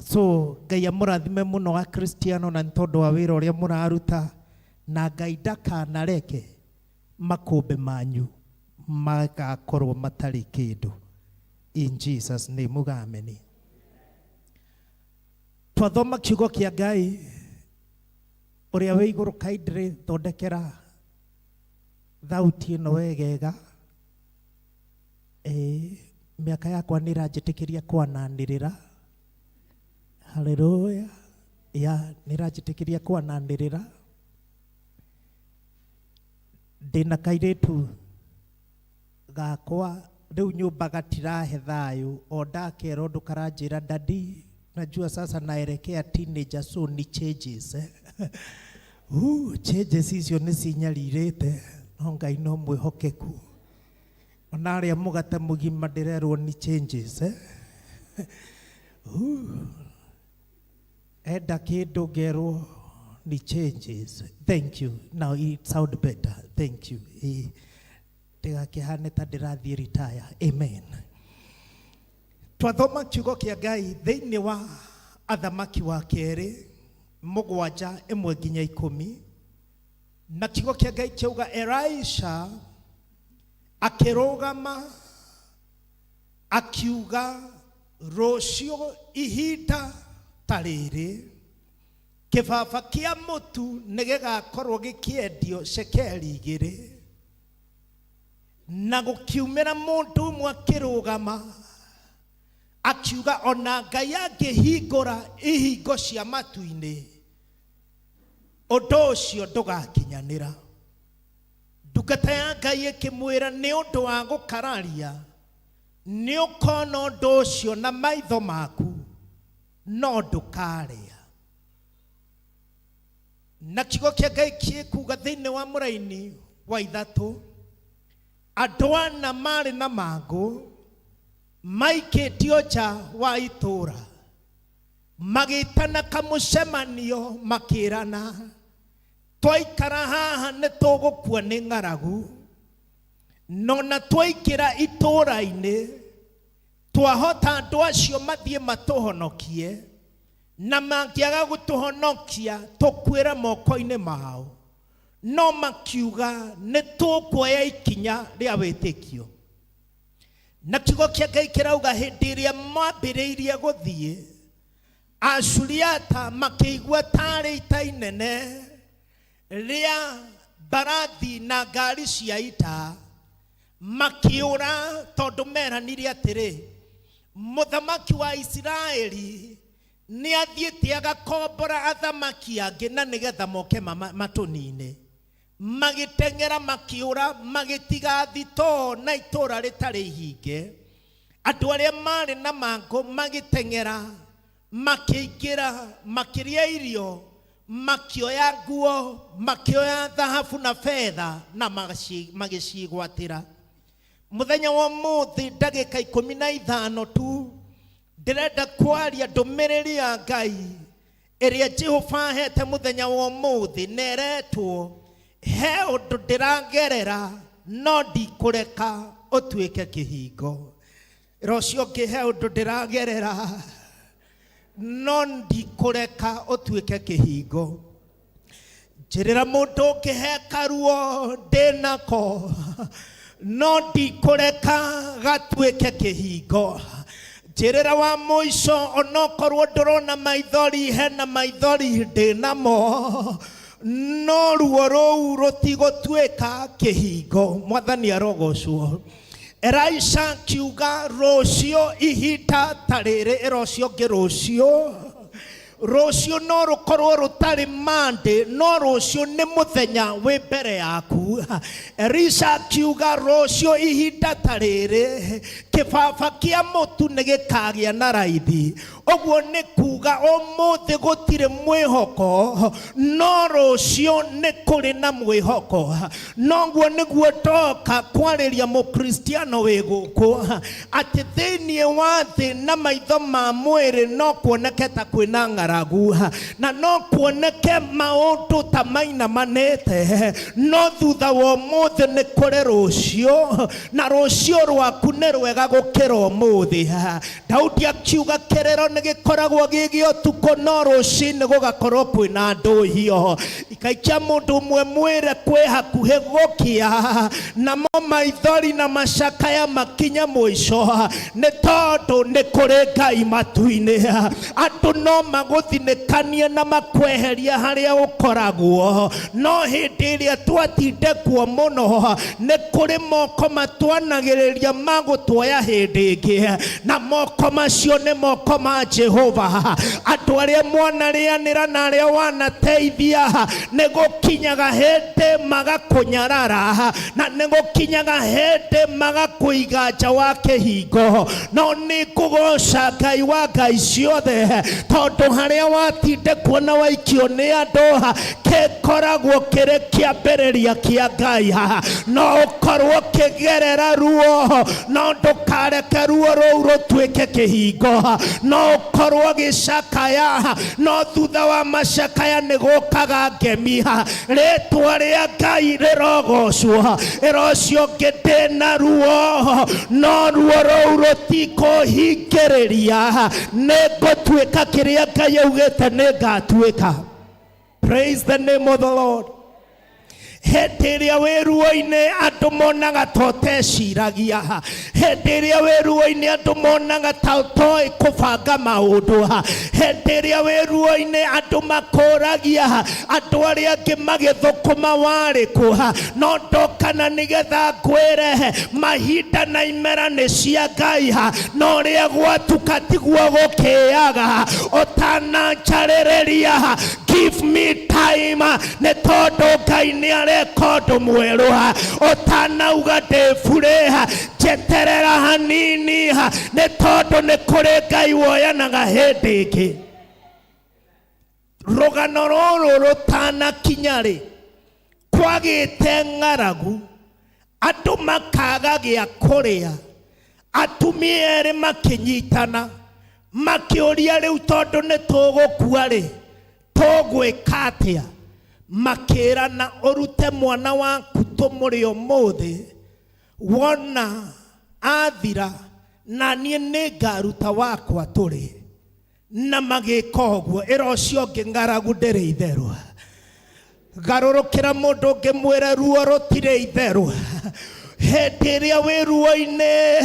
So Ngai amũrathime mũno a Kristiano na nĩtondũ wa wĩra ũrĩa mũraruta, na Ngai ndakanareke makũmbĩ manyu magakorwo matarĩ kĩndũ. In Jesus name, mugameni. Twathoma kiugo kĩa Ngai ũrĩa wĩ igũrũ kaindĩrĩ thondekera thauti ĩno wegega. Mĩaka yakwa nĩ ĩranjĩtĩkĩria kwananĩrĩra. Haleluya. Ya nĩ ĩranjĩtĩkĩria kwananĩrĩra. Ndĩna kairĩtu gakwa rĩu nyũmba gatirahe thayũ, o ndakerwo ndũkaranjĩra dadi, najua sasa naelekea teenager, so ni changes. Changes icio nĩ cinyarirĩte, no Ngai no mwĩhokeku. Ona arĩa mũgate mũgima ndĩrerwo ni changes. Enda kĩndũ ngerwo ni changes. Thank you. Now it sound better. Thank you. Tigakĩhane ta ndĩrathiĩ retire. Amen. Twathoma kiugo kĩa Ngai thĩinĩ wa Athamaki wa kerĩ 7:1-10. Na kiugo kĩa Ngai kiuga Elisha akĩrũgama akiuga rũciũ ihinda ta rĩrĩ kĩbaba kĩa mũtu nĩ gĩgakorwo gĩkĩendio cekeri 2, na gũkiumĩra mũndũ ũmwe akĩrũgama akiuga ona Ngai angĩhingũra ihingo cia matu-inĩ ũndũ ũcio ndũgakinyanĩra. Ndungata ya Ngai ĩkĩmwĩra nĩ ũndũ wa gũkararia nĩ ũkona ũndũ ũcio na maitho maku no ndũkarĩa. Na kiugo kĩa Ngai gĩkuuga thĩinĩ wa mũraini wa 3, andũ ana marĩ na mangũ maikĩtio nja wa itũũra magĩtana kamũcemanio makĩrana, twaikara haha nĩ tũgũkua nĩ ng'aragu, no na twaingĩra itũũra-inĩ twahota andũ acio mathiĩ matũhonokie, na mangĩaga gũtũhonokia tũkuĩre moko-inĩ mao, no makiuga nĩ tũkuoya ikinya rĩa wĩtĩkio. Na kiugo kĩa Ngai kĩrauga hĩndĩ ĩrĩa mwambĩrĩirie gũthiĩ, Asuriata makĩigua tarĩ ita inene rĩa mbarathi na ngari cia ita, makĩũra tondũ meranire atĩrĩ mũthamaki wa Isiraeli nĩ athiĩte agakombora athamaki angĩ na nĩgetha moke matũnine. Magĩteng'era makĩũra magĩtiga thitoo na itũũra rĩtarĩ ihinge. Andũ arĩa marĩ na mangũ magĩteng'era makĩingĩra makĩrĩa irio, makĩoya nguo, makĩoya thahabu na fedha na magĩcigwatĩra. Mũthenya wa ũmũthĩ ndagĩka 15 tu ndĩrenda kwaria ndũmĩrĩri ya Ngai ĩrĩa Jehova ahete mũthenya wa ũmũthĩ, neretwo he ũndũ ndĩragerera no ndikũreka ũtuĩke kĩhingo. Rũciũ ngĩhe ũndũ ndĩragerera no ndikũreka ũtuĩke kĩhingo. Njĩrĩra mũndũ ũngĩhe karuo ndĩnako no ndikũreka gatuĩke kĩhingo. Njĩrĩra wa mũico onokorwo ndũrona maithori hena maithori ndĩnamo no ruo rũu rũtigũtuĩka kĩhingo. Mwathani arogocwo. Elisha kiuga rũciũ ihinda ta rĩrĩ, rũciũ ngĩ rũciũ no rũkorwo rũtarĩ Monday, no rũciũ nĩ mũthenya wĩ mbere yaku. Elisha kiuga rũciũ ihinda ta rĩrĩ kĩbaba kĩa mũtu nĩ gĩkagĩa na raithi. Ũguo nĩ kuga ũmũthĩ gũtirĩ mwĩhoko, no rũciũ nĩ kũrĩ na mwĩhoko. Noguo nĩguo ndoka kwarĩria mũkristiano wĩ gũkũ atĩ thĩinĩ wa thĩ na maitho ma mwĩrĩ no kuoneke ta kwĩna ng'aragu, na no kuoneke maũndũ ta mainamanĩte, no thutha wa ũmũthĩ nĩ kũrĩ rũciũ, na rũciũ rwaku nĩ rwega gukira umuthi. Daudi akiuga kirero nigikoragwo gigio tuko no rucini gugakorwo kwina nduhio. Ikaikia mundu mwe mwire kwi hakuhi gukia namo maithori na macakaya makinya mwisho ni tondu ni kuri Ngai matu-ini. Andu no maguthinikanie na makweheria haria ukoragwo, no hindi iria twatinde kuo muno ni kuri moko matwanagiriria magutuoya hindi ingi, na moko macio ni moko ma Jehova. Andu aria mwanarianira na aria wanateithia ni gukinyaga hindi magakunyarara, na ni gukinyaga hindi magakuiga nja wa kihingo. No ni kugoca Ngai wa ngai ciothe, tondu haria watinde kuona waikio ni andu kikoragwo kiri kiambiriria kia Ngai. No ukorwo kigerera ruo, no ndukareke ruo rou rutuike kihingo. No ukorwo gicakaya, no thutha wa macakaya ni gukaga ngemi. Ritwa ria Ngai rirogocwo. Irocio ngindina ruo, no ruo rou rutikuhingiriria. Nigutuika kiria Ngai augite ningatuika. Praise the name of the Lord. Hindi iria wi ruo-ini andu monaga toteciragia. Hindi iria wi ruo-ini andu monaga toi kubanga maundu. Hindi iria wi ruo-ini andu makuragia andu aria angi magithukuma wari ku. No ndokana nigetha ngwire mahinda na imera ni cia Ngai, no ria gwatuka tiguo gukiaga. Utananjaririria give me time, ne tondu Ngai ni rekodo mweru. Utanauga ndebure jeterera hanini, ne tondu ni kuri Ngai woyanaga hindi ingi. Rugano ruru rutanakinya ri kwagite ng'aragu, andu makaga gia kuria, atumia eri makinyitana makiuria riu tondu ni tugukua ri tugwika atia. Makirana urute mwana waku tumuri umuthi, wona athira na nie ningaruta wakwa turi. Na magika uguo. Irocio ngi ng'aragu ndiri itheru. Garurukira mundu ngimwira ruo rutire itheru. Hindi iria wi ruo-ini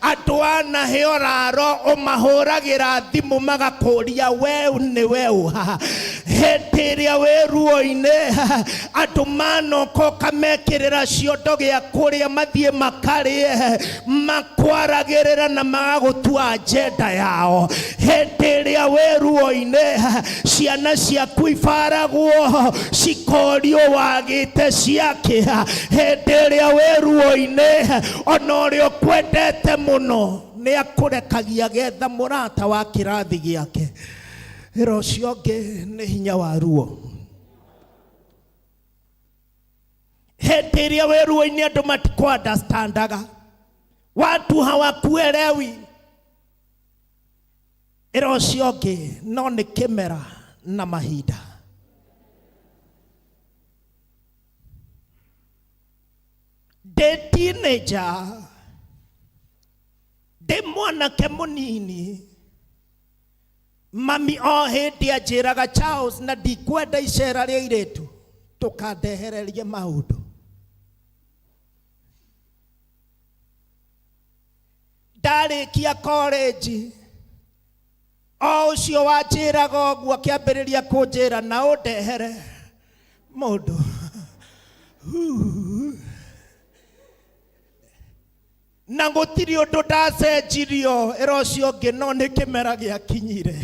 andu anaheo raro umahuragira thimu magakuria weu ni weu. Hindi iria wi ruo-ini andu manoko kamekirira ciondo gia kuria mathie makarie makwaragirira na magagutua agenda yao. Hindi iria wi ruo-ini ciana ciaku ibaragwo cikorio wagite ciake. Hindi iria wi ruo-ini ona uria kwendete muno ni akurekagia getha murata wa kirathi giake. Irocio ngi ni hinya wa ruo. Hindi iria wi ruo-ini andu matikwa-understandaga, watu hawakuelewi. Irocio ngi no ni kimera na mahinda. The teenager, the mwanake munini, mami o hindi anjiraga Charles na ndikwenda icera ria iritu tukandehererie maundu. Ndarikia college o ucio wanjiraga uguo akiambiriria kunjira na undehere mundu. Na gutiri undu ndacenjirio. Irocio ngi no ni kimera giakinyire.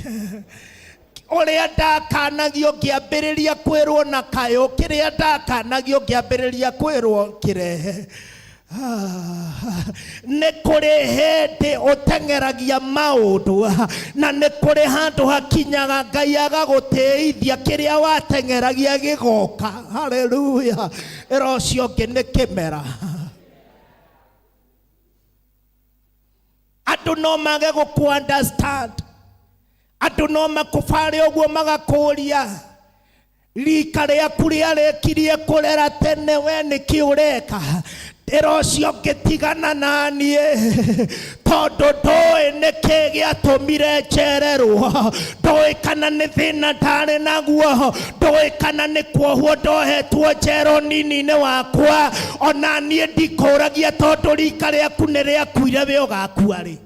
Uria ndakanagio ngiambiriria kwirwo na kayo, kiria ndakanagio ngiambiriria kwirwo kirehe. Ni kuri hindi utengeragia maundu, na ni kuri handu hakinyaga Ngai agagutithia kiria watengeragia gigoka. Hallelujah. Irocio ngi ni kimera. Andu no mage guku-understand. Andu no makubare uguo magakuria rika riaku ria rekirie kurera tene we niki ureka. Erocio ngitigana nanie tondu ndoi niki giatumire njererwo, ndoi kana ni thina ndari naguo, ndoi kana ni kuohwo ndohetwo njero nini-ini wakwa, ona nie ndikuragia tondu rika riaku ni riakuire we ugakua ri.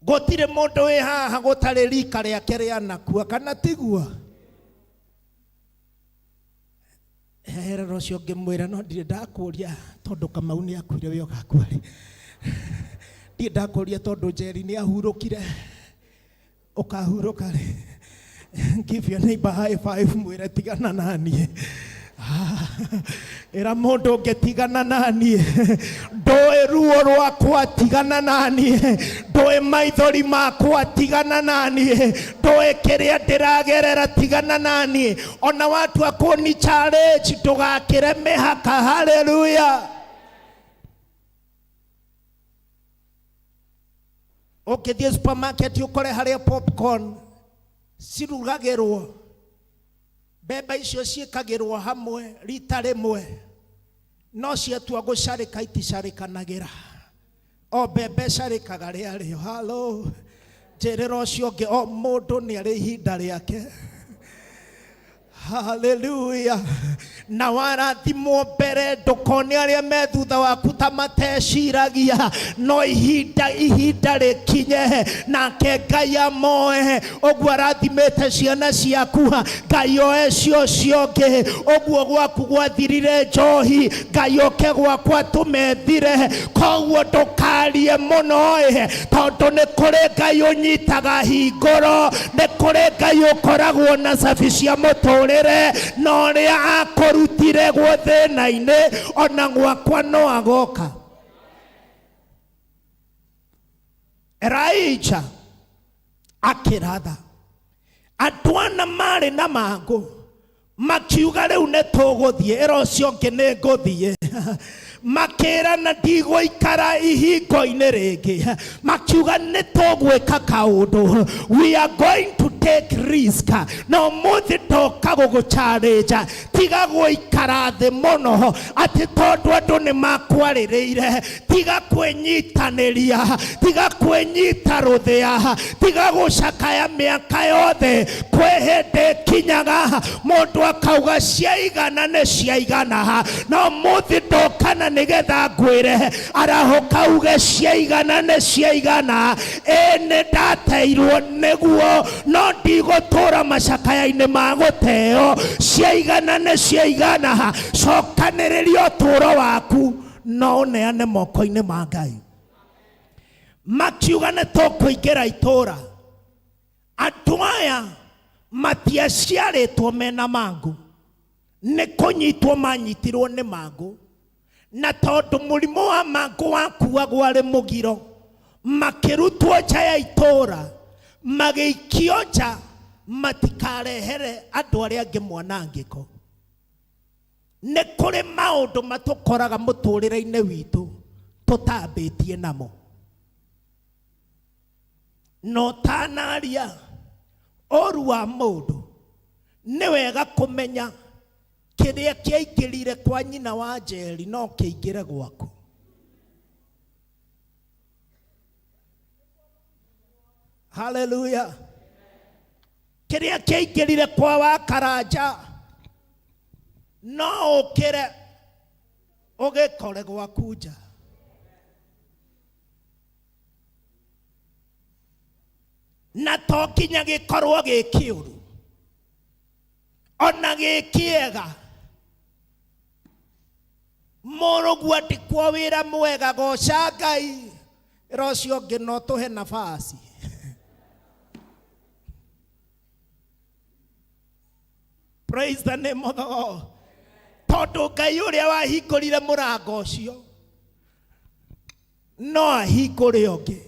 Gotire mundu wi haha gutari rika riake rianakua kana tigua. Rero cio ngimwira no ndire ndakuria tondu Kamau ni akuire we ugakua ri. Ndire ndakuria tondu Njeri ni ahurukire ukahuruka ri. Give your neighbor high five, mwire tigana nanie. Era mundu ngetigana nanie, ndoe ruo rwakwa tigana nanie, ndoe maithori makwa tigana nanie, ndoe kiria ndiragerera tigana nanie, ona watu akoni challenge ndugakire mihaka. Hallelujah. Ukithie supermarket ukore haria popcorn cirugagirwo, mbembe icio ciikagirwo hamwe rita rimwe, no ciatua gucarika iticarikanagira, o mbembe carikaga riario. Halo, njerera ucio ngi o mundu ni ari ihinda riake. Hallelujah. Na warathimwo mbere ndukone aria me thutha waku ta mateciragia, no ihinda rikinye nake Ngai amoe. Oguo arathimite ciana ciaku, Ngai oe cio ciongi. Oguo gwaku gwathirire njohi, Ngai oke gwakwa tumethire. Koguo ndukarie muno tondu ni kuri Ngai unyitaga hinguro, ni kuri Ngai ukoragwo na cabi cia muturire, no ria akorutire gwo thina-ini ona gwakwa no agoka. Elijah akiratha, andu ana mari na mangu makiuga riu ni tuguthie. Erocio ngi ni nguthie. Makira na ndigũikara ihingo-ini ringi, makiuga ni tugwika kaundu, we are going to take risk. No muthi ndoka guguchallenge, tiga guikara thi muno ati tondu andu ni makwaririire. Tiga kwinyitaniria, tiga kwinyita ruthia, tiga gucakaya miaka yothe. Kwi hindi kinyaga mundu akauga ciaigana ni ciaigana, no muthi ndoka na nigetha ngwire arahoka uge ciaigana ni ciaigana. Ni ndateirwo niguo, no ndigutura macakaya-ini ma guteo. Ciaigana ni ciaigana, cokaniriria uturo waku no uneane moko-ini ma Ngai. Makiuga ni tukuingira itura. Andu aya matiaciaritwo mena mangu, ni kunyitwo manyitirwo ni mangu, na tondu murimu wa mangu wakuagwo ari mugiro, makirutwo nja ya itura, magiikio nja matikarehere andu aria angi mwanangiko. Ni kuri maundu matukoraga muturire-ini witu tutambitie namo, no tanaria oru wa mundu ni wega kumenya kiria kiaingirire kwa nyina wa Njeri no kiingire gwaku. Hallelujah. Kiria kiaingirire kwa wa Karanja no ukire ugikore gwaku nja. Na to kinya gikorwo gikiuru ona gikiega, murugu andikwo wira mwega goca Ngai. Rocio ngi no tuhe nafasi. Praise the name of the Lord. Tondu Ngai uria wahingurire murango ucio no ahingure ungi.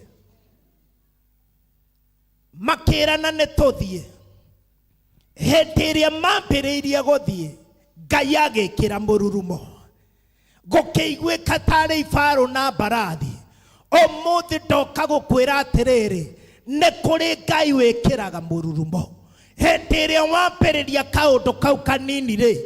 Makirana ni tuthie. Hindi iria mambiriirie guthie, Ngai agikira mururumo, gukiiguika tari ibaru na mbarathi. Umuthi ndoka gukwira atiriri, ni kuri Ngai wikiraga mururumo. hĩndĩ ĩrĩa wambĩrĩria kaũndũ kau kanini rĩ,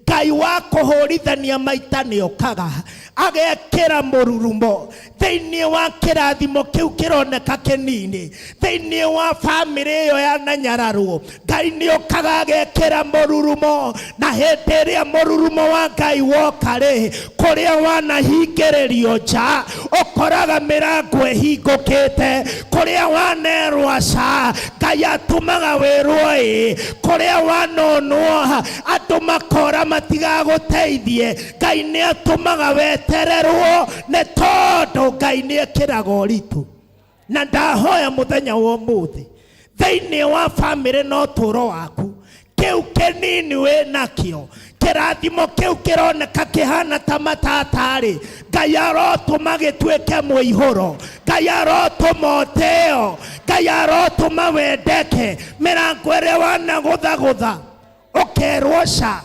Ngai wa kũhũrithania maita nĩokaga agekĩra mũrurumo thĩinĩ wa kĩrathimo kĩu kĩroneka kĩnini, thĩinĩ wa bamĩrĩ ĩyo ya Nanyararwo. Ngai nĩokaga agekĩra mũrurumo, na hĩndĩ ĩrĩa mũrurumo wa Ngai woka rĩ, kũrĩa wanahingĩrĩrio nja ũkoraga mĩrango ĩhingũkĩte, kũrĩa wanerwo aca Ngai atũmaga wĩrwo ĩ, kũrĩa wanonwo andũ makora matigagũteithie Ngai nĩatũmaga wetererwo, nĩ tondũ Ngai nĩekĩraga ũritũ. Na ndahoya mũthenya wa ũmũthĩ thĩinĩ wa bamĩrĩ na ũtũũro waku, kĩu kĩnini wĩ nakĩo, kĩrathimo kĩu kĩroneka kĩhana ta matatarĩ, Ngai arotũma gĩtuĩke mũihũro, Ngai arotũma ũtĩo, Ngai arotũma wendeke. Mĩrango ĩrĩa wanagũthagũtha ũkerwo ca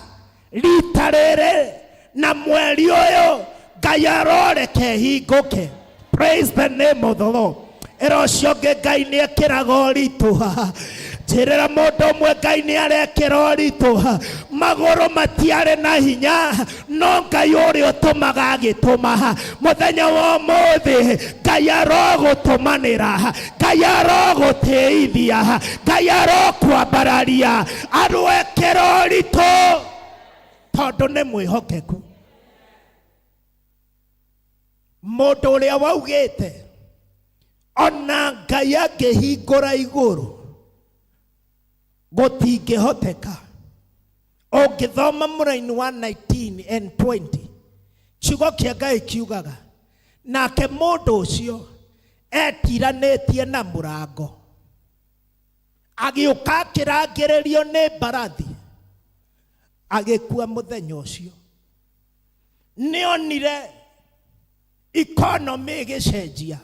rita rĩrĩ na mweri ũyũ Ngai aroreke hingũke. Praise the name of the Lord. Erocio Ngai nĩekĩraga ũritũ. Njĩrĩra mũndũ ũmwe Ngai nĩarekĩra ũritũ. Magũrũ matiarĩ na hinya, no Ngai ũrĩa ũtũmaga agĩtũma. Mũthenya wa ũmũthĩ Ngai arogũtũmanĩra, Ngai arogũteithia, Ngai arokwambararia, arwekĩra ũritũ tondũ nĩ mwĩhokeku. Mũndũ ũrĩa waugĩte ona Ngai angĩhingũra igũrũ gũtingĩhoteka. Ũngĩthoma mũraini wa 19 and 20 kiugo kĩa Ngai kiugaga nake mũndũ ũcio etiranĩtie na mũrango, agĩũka akĩrangĩrĩrio nĩ mbarathi, agĩkua mũthenya ũcio. Nĩonire economy ĩgĩcenjia,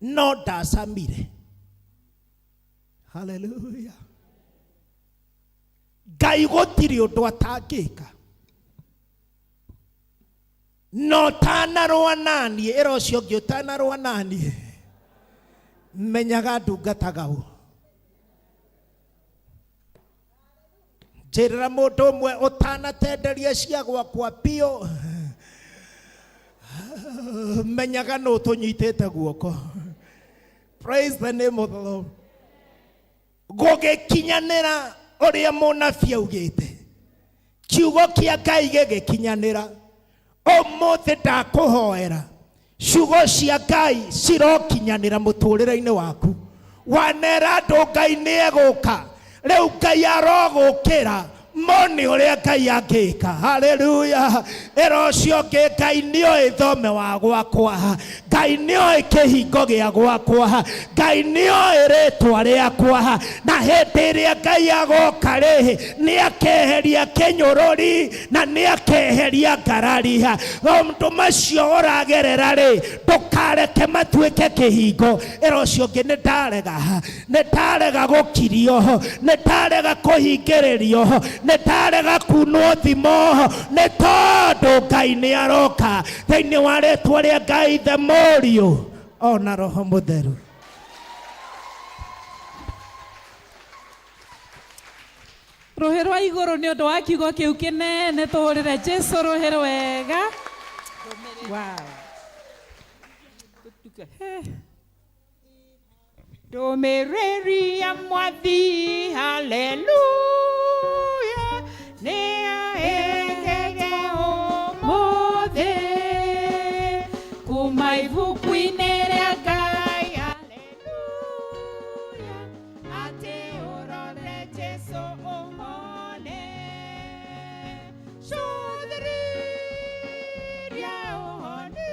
no ndacamire. Hallelujah. Ngai gũtirĩ ũndũ atangĩka. No tanarũa naniĩ, ĩra ũcio ũngĩ ũtanarũa naniĩ, menyaga ndungataga ũ. Njĩrĩra mũndũ ũmwe ũtanatenderia cia gwakwa biũ, menyaga no tũnyitĩte guoko. Praise the name of the Lord. Gũgĩkinyanĩra ũrĩa mũnabii augĩte, kiugo kĩa Ngai gĩgĩkinyanĩra. Ũmũthĩ ndakũhoera ciugo cia Ngai cirokinyanĩra mũtũrĩre-inĩ waku. Wanera andũ Ngai nĩegũka, rĩu Ngai arogũkĩra moni ũrĩa Ngai angĩka. Hallelujah. Ĩra ũcio ũngĩ Ngai nĩoĩ thome wa gwakwa, Ngai nĩoĩ kĩhingo gĩa gwakwa, Ngai nĩoĩ rĩtwa rĩakwa. Na hĩndĩ ĩrĩa Ngai agoka rĩ, nĩakeheria kĩnyũrũri na nĩakeheria ngarari. Maũndũ macio ũragerera rĩ, ndũkareke matuĩke kĩhingo. Ĩra ũcio ũngĩ nĩndarega gũkirio, nĩndarega kũhingĩrĩrio, nĩndarega kunwo thimo, nĩ tondũ Ngai nĩaroka thĩinĩ wa rĩtwa rĩa Ngai the Mũriũ ona Roho Mũtheru. Rũhĩ rwa igũrũ nĩ ũndũ wa kiugo kĩu kĩnene. Tũhũrĩre Jesũ rũhĩ rwega. Wow. Ndũmĩrĩri ya Mwathi, haleluya, nĩahegeje ũmũthĩ kuma ibuku-inĩ rĩa Ngai, haleluya, atĩ ũrore Jesũ ũhone, cũthĩrĩria ũhone,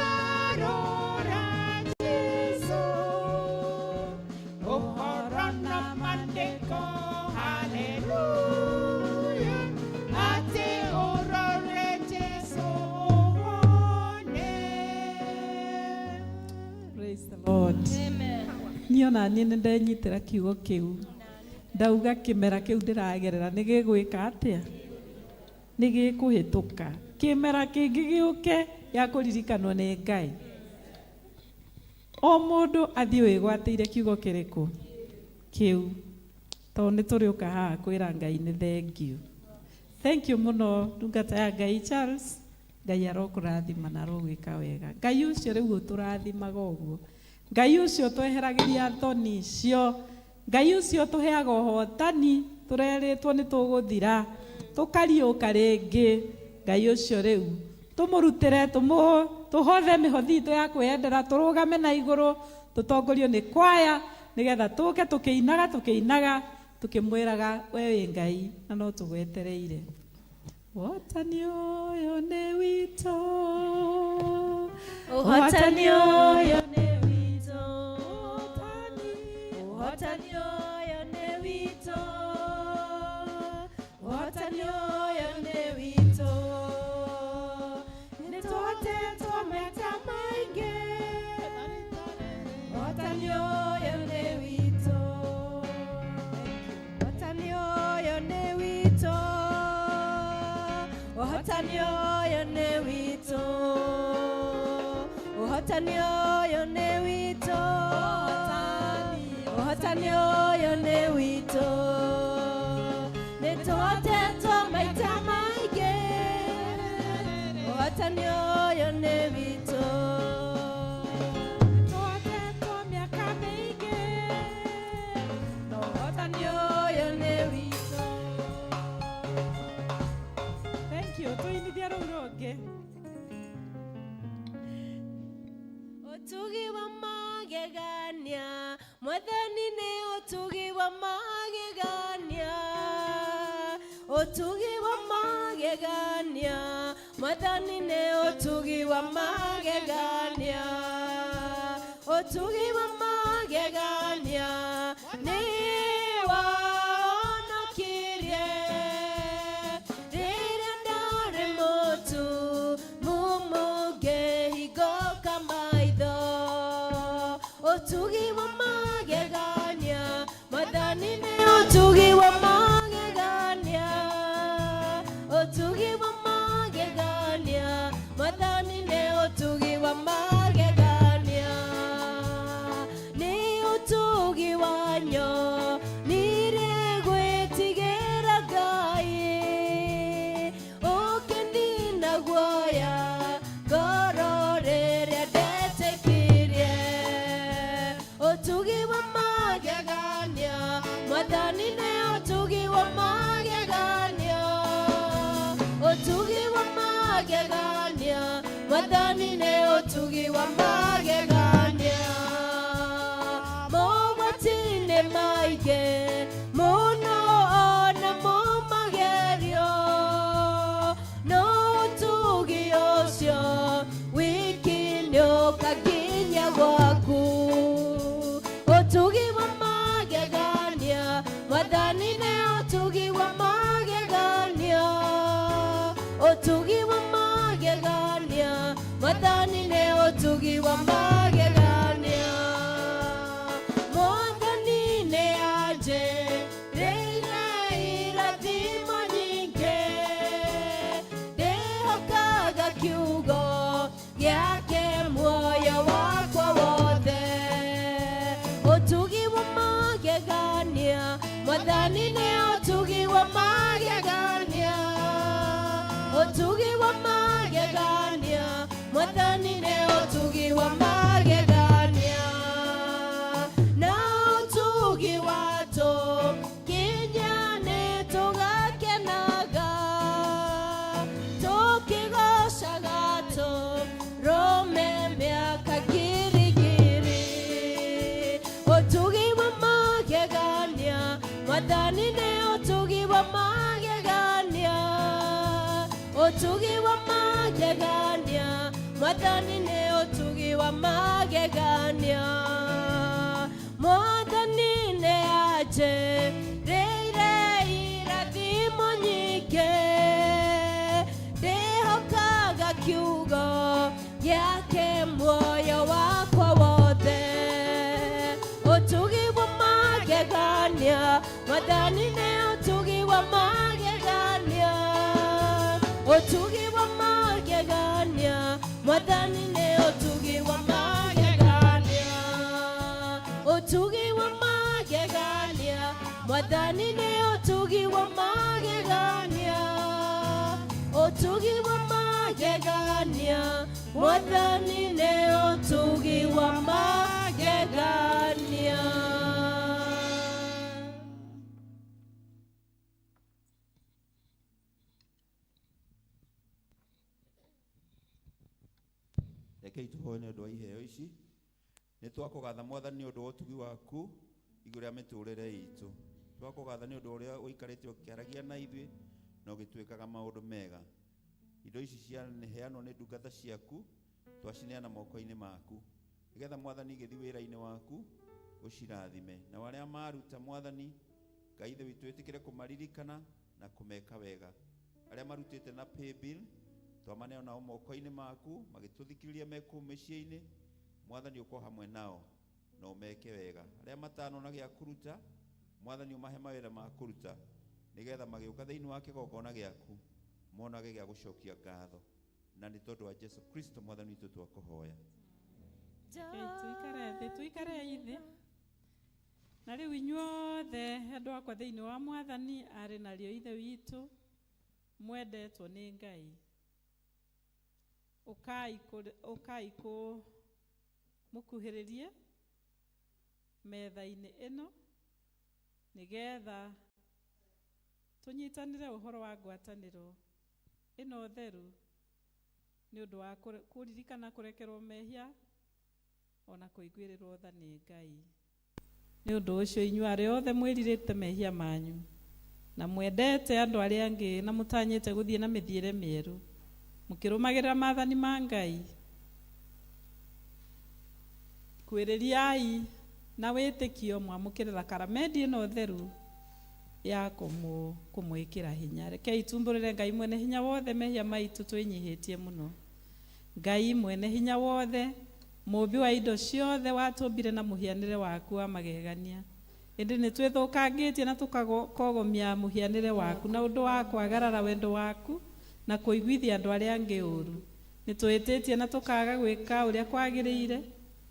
ũratarũra Jesũ, ũhoro na maandĩko, haleluya, atĩ ũrore Jesũ ũhone. Praise the Lord. Niĩ ona niĩ nĩndenyitĩra kiugo kĩu, ndauga kĩmera kĩu ndĩragerera nĩ gĩgwĩka atĩa, nĩ gĩkũhĩtũka, kĩmera kĩngĩ gĩũke ya kũririkanwo nĩ Ngai. O mũndũ athiĩ wĩgwatĩire kiugo kĩrĩkũ? kiu to nĩ tũrĩũka haha kwĩra Ngai nĩ thank you mũno ndungata ya Ngai Charles. Ngai arokũrathima na arogwĩka wega. Ngai ũcio rĩu ũtũrathimaga ũguo, Ngai ũcio tweheragĩria thoni icio, Ngai ũcio tũheaga ũhotani, tũrerĩtwo nĩ tũgũthira tũkariũka rĩngĩ. Ngai ũcio rĩu tũmũrutĩre, tũhothe mĩhothi itũ ya kwĩendera, tũrũgame na igũrũ, tũtongorio nĩ kwaya nĩgetha tũke tũkĩinaga tukimwiraga wewe Ngai na no tugwetereire. Wotani ũyũ nĩ witũ, Ũhotani ũyũ nĩ witũ, Ũhotani ũyũ nĩ witũ, Ũhotani ũyũ nĩ witũ. Nĩtũhotetwo maita maingĩ, Ũhotani ũyũ nĩ witũ, Ũhotani ũyũ nĩ witũ, Ũhotani ũyũ nĩ witũ, Ũhotani ũyũ nĩ witũ, Ũhotani ũyũ nĩ witũ. Nĩtũhotetwo maita maingĩ, Ũhotani ũyũ nĩ witũ. Nĩtũhotetwo mĩaka mĩingĩ, Ũhotani ũyũ nĩ witũ. Thank you. Tuinithia rũu rũngĩ. Ũtugi wa magegania, Mwathani nĩ ũtugi wa magegania. Ũtugi wa magegania, Mwathani nĩ ũtugi wa magegania. Ũtugi wa magegania nĩ wahonokirie rĩrĩa ndarĩ mũtu mumũngĩhingũka maitho. Ũtugi wa magegania, Mwathani nĩ ũtugi wa magegania. Ũtugi wa magegania, Mwathani nĩ ũtugi wa magegania. Nĩ ũtugi wanyo nire gwĩtigĩra Ngai, ũkĩnina guoya ngoro rĩrĩa ndetĩkirie. Ũtugi wa magegania, Mwathani nĩ ũtugi wa magegania. Ũtugi wa magegania, Mwathani nĩ ũtugi wa magegania. Mogwati-inĩ maingĩ mũno ona mũmagerio, no ũtugi ũcio wiki nĩũkanginya gwaku. Ũtugi wa magegania, Mwathani nĩ ũtugi wa magegania. Ũtugi wa magegania, Mwathani nĩ ũtugi wa magegania. Mwathani nĩ anjĩrĩire irathimo nyingĩ, ndĩhokaga kiugo gĩake muoyo wakwa wothe. Ũtugi wa magegania, Mwathani nĩ ũtugi wa magegania. Ũtugi wa magegania, Mwathani nĩ ũtugi wa magegania. Na ũtugi watũ kinya nĩtũgakenaga, tũkĩgocaga tũrũme mĩaka ngirigiri. Ũtugi wa magegania, Mwathani nĩ ũtugi wa magegania. Ũtugi wa magegania, Mwathani nĩ ũtugi wa magegania. Mwathani nĩ anjĩrĩire irathimo nyingĩ, ndĩhokaga kiugo gĩake muoyo wakwa wothe. Ũtugi wa magegania, Mwathani nĩ ũtugi wa magegania. Ũtugi wa magegania, Mwathani nĩ ũtugi wa magegania. Ũtugi wa magegania. ũtugi wa magegania, Mwathani nĩ ũtugi wa magegania. Rekei tũhoe nĩ ũndũ wa iheo ici. Nĩ twakũgatha Mwathani nĩ ũndũ wa ũtugi waku igũrũ rĩa mĩtũrĩre itũ. Twakũgatha nĩ ũndũ ũrĩa ũikarĩte ũkĩaragia na ithuĩ na ũgĩtwĩkaga maũndũ mega. Indo ici ciaheanwo nĩ ndungata ciaku, twacineana moko-inĩ maku, nĩgetha Mwathani igĩthiĩ wĩra-inĩ waku ũcirathime. Na arĩa maruta Mwathani, Ngai Ithe witũ wĩtĩkĩre kũmaririkana na kũmeka wega. Arĩa marutĩte na paybill, twamaneana nao moko-inĩ maku, magĩtũthikĩrĩria me kũu mĩciĩ-inĩ. Mwathani ũkorwo hamwe nao na ũmeke wega. Arĩa matanona gĩa kũruta, Mwathani ũmahe mawĩra ma kũruta, nĩgetha magĩũka thĩinĩ wa kĩgongona gĩaku monage gĩa gũcokia ngatho. Na nĩ tondũ wa Jesu Kristo Mwathani witũ twakũhoya. Tuikare thĩ. Na rĩu inyuothe andũ akwa thĩinĩ wa Mwathani arĩ narĩo Ithe witũ mwendetwo nĩ Ngai. Ũkai mũkuhĩrĩrie metha-inĩ ĩno nĩgetha tũnyitanĩre ũhoro wa ngwatanĩro ĩno theru nĩ ũndũ wa kũririkana kũrekerwo mehia ona kũiguĩrĩrwo tha nĩ Ngai. Nĩ ũndũ ũcio inyuĩ arĩa othe mwĩrirĩte mehia manyu na mwendete andũ arĩa angĩ na mũtanyĩte gũthiĩ na mĩthiĩre mĩerũ, mũkĩrũmagĩrĩra maathani ma Ngai, kwĩrĩriai na wĩtĩkio mwamũkĩrĩra karamedi ĩno theru ya kũmwĩkĩra hinya. Rekei tumbũrĩre Ngai mwene hinya wothe mehia maitũ twĩnyihĩtie mũno. Ngai mwene hinya wothe, mũmbi wa indo ciothe, watũmbire na mũhianĩre waku wa magegania. Ĩndĩ nĩ twĩthũkangĩtie na tũkagomia mũhianĩre waku na ũndũ wa kwagarara wendo waku na kũiguithia andũ arĩa angĩ ũũru. Nĩ twĩtĩtie na tũkaga gwĩka ũrĩa kwagĩrĩire.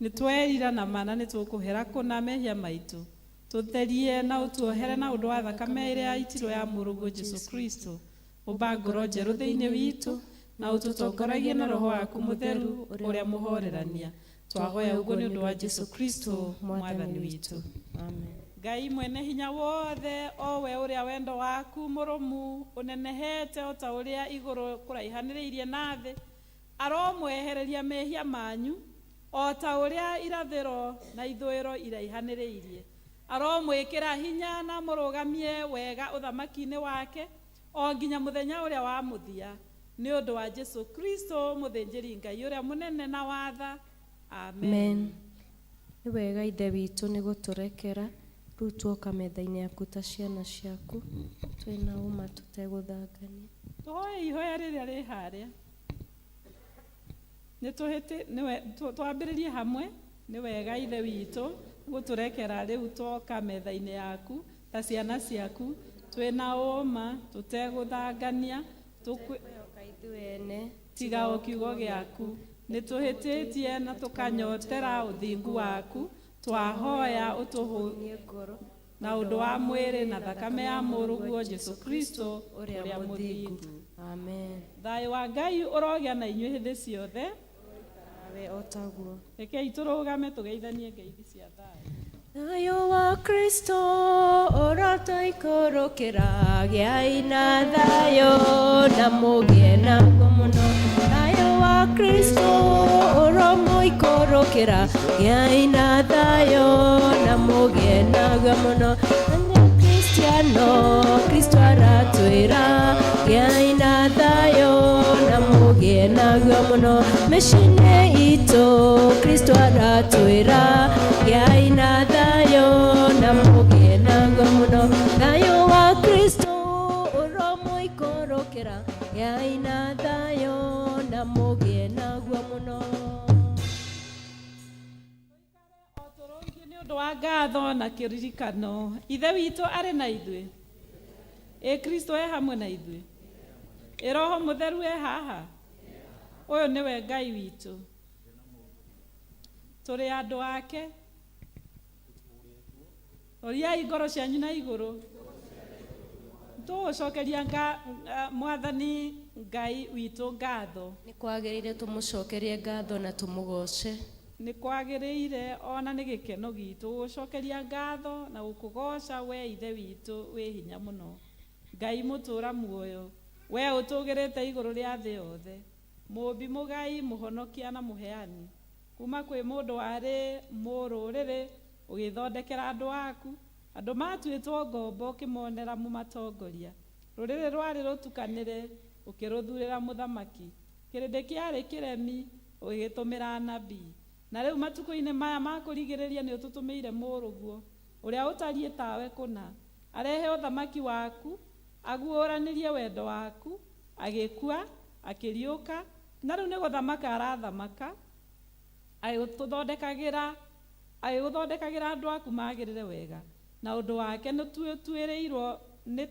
Nĩ twerira na mana nĩ tũkũhera kũna mehia maitũ. Tũtherie na ũtuohere na ũndũ wa thakame ĩrĩa yaitirwo ya mũrũguo Jesu Kristo. Ũmba ngoro njerũ thĩinĩ witũ na ũtũtongoragie na Roho waku mũtheru ũrĩa mũhorerania. Twahoya ũguo nĩ ũndũ wa Jesu Kristo Mwathani witũ. Amen. Ngai mwene hinya wothe, o we ũrĩa wendo waku mũrũmu ũnenehete o ta ũrĩa igũrũ kũraihanĩrĩirie na thĩ, aromwehereria mehia manyu o ta ũrĩa irathĩro na ithũĩro iraihanĩrĩirie. Aromwĩkĩra hinya na mũrũgamie wega ũthamaki-inĩ wake o nginya mũthenya ũrĩa wa mũthia, nĩ ũndũ wa Jesu Kristo mũthĩnjĩri Ngai ũrĩa mũnene na watha. Amen. Nĩ wega Ithe witũ nĩ gũtũrekera rĩu tuoka metha-inĩ yaku ta ciana ciaku twĩna ũma tũtegũthangania. Tũhoe ihoya rĩrĩa rĩ harĩa. Twambĩrĩrie hamwe. Nĩ wega Ithe witũ gũtũrekera rĩu tuoka metha-inĩ yaku ta ciana ciaku twĩna ũma tũtegũthangania tiga o kiugo gĩaku. Nĩ tũhĩtĩtie na tũkanyotera ũthingu waku, twahoya ũtũhũnie ngoro na ũndũ wa mwĩrĩ na thakame ya mũrũguo Jesu Kristo ũrĩa mũthingu. Amen. Thayũ wa Ngai ũrogĩa na inyuĩ hĩndĩ ciothe. Nawe otaguo. Rekei tũrũgame tũgeithanie ngeithi cia thayũ. Thayũ wa Kristo ũrotũikũrũkĩra, gĩai na thayũ na mũgĩe naguo mũno. Thayũ wa Kristo ũromũikũrũkĩra, gĩai na thayũ na mũgĩe naguo mũno. Kristiano, Kristo aratwĩra, gĩai na thayũ na mũgĩe naguo mũno. Mĩciĩ-inĩ itũ Kristo aratwĩra, gĩai na thayũ na mũgĩe naguo mũno. Thayũ wa Kristo ũromũikũrũkĩra, gĩai na thayũ na mũgĩe naguo mũno. Nĩ ũndũ wa ngatho na kĩririkano, Ithe witũ arĩ na ithuĩ. Kristo e hamwe na ithuĩ. Roho mũtheru e haha. Ũyũ nĩwe Ngai witũ. Tũrĩ andũ ake. Oriai ngoro cianyu na igũrũ. tugucokeria mwathani Ngai witũ ngatho. Nĩ kwagĩrĩire tũmũcokerie ngatho na tũmũgoce. Nĩ kwagĩrĩire ona nĩ gĩkeno gitũ gũcokeria ngatho na gũkũgoca we ithe witũ wĩ hinya mũno. Ngai mũtũra muoyo, we ũtũgĩrĩte igũrũ rĩa thĩ yothe, mũmbi mũgai mũhonokia na mũheani, kuma kwĩ mũndũ warĩ mũrũrĩrĩ ũgĩthondekera andũ aku, andũ matuĩtwo ngombo ũkĩmonera mũmatongoria, rũrĩrĩ rwarĩ rũtukanĩre ũkĩrũthurĩra mũthamaki, kĩrĩndĩ kĩarĩ kĩremi ũgĩgĩtũmĩra anabii, na rĩu matukũ-inĩ maya ma kũrigĩrĩria nĩ ũtũtũmĩire mũrũguo ũrĩa ũtariĩ tawe kũna, arehe ũthamaki waku, aguũranĩrie wendo waku, agĩkua, akĩriũka, na rĩu nĩ gũthamaka arathamaka, agĩgũthondekagĩra andũ aku magĩrĩre wega, na ũndũ wake nĩ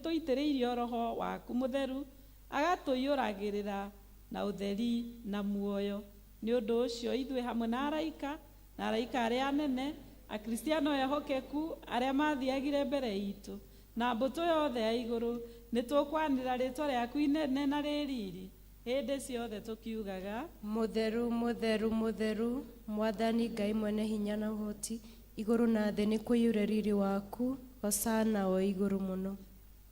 tũitĩrĩirio roho waku mũtheru, agatũiyũragĩrĩra na ũtheri na muoyo. Nĩ ũndũ ũcio ithuĩ hamwe na araika arĩa anene, akristiano ehokeku arĩa mathiagire mbere itũ, na mbũtũ yothe ya igũrũ, nĩ tũkwanĩra rĩtwa rĩaku inene na rĩriri hĩndĩ ciothe tũkiugaga: Mũtheru, mũtheru, mũtheru, Mwathani Ngai mwene hinya na ũhoti, igũrũ na thĩ nĩ kũiyũre riri waku, hosana o igũrũ mũno.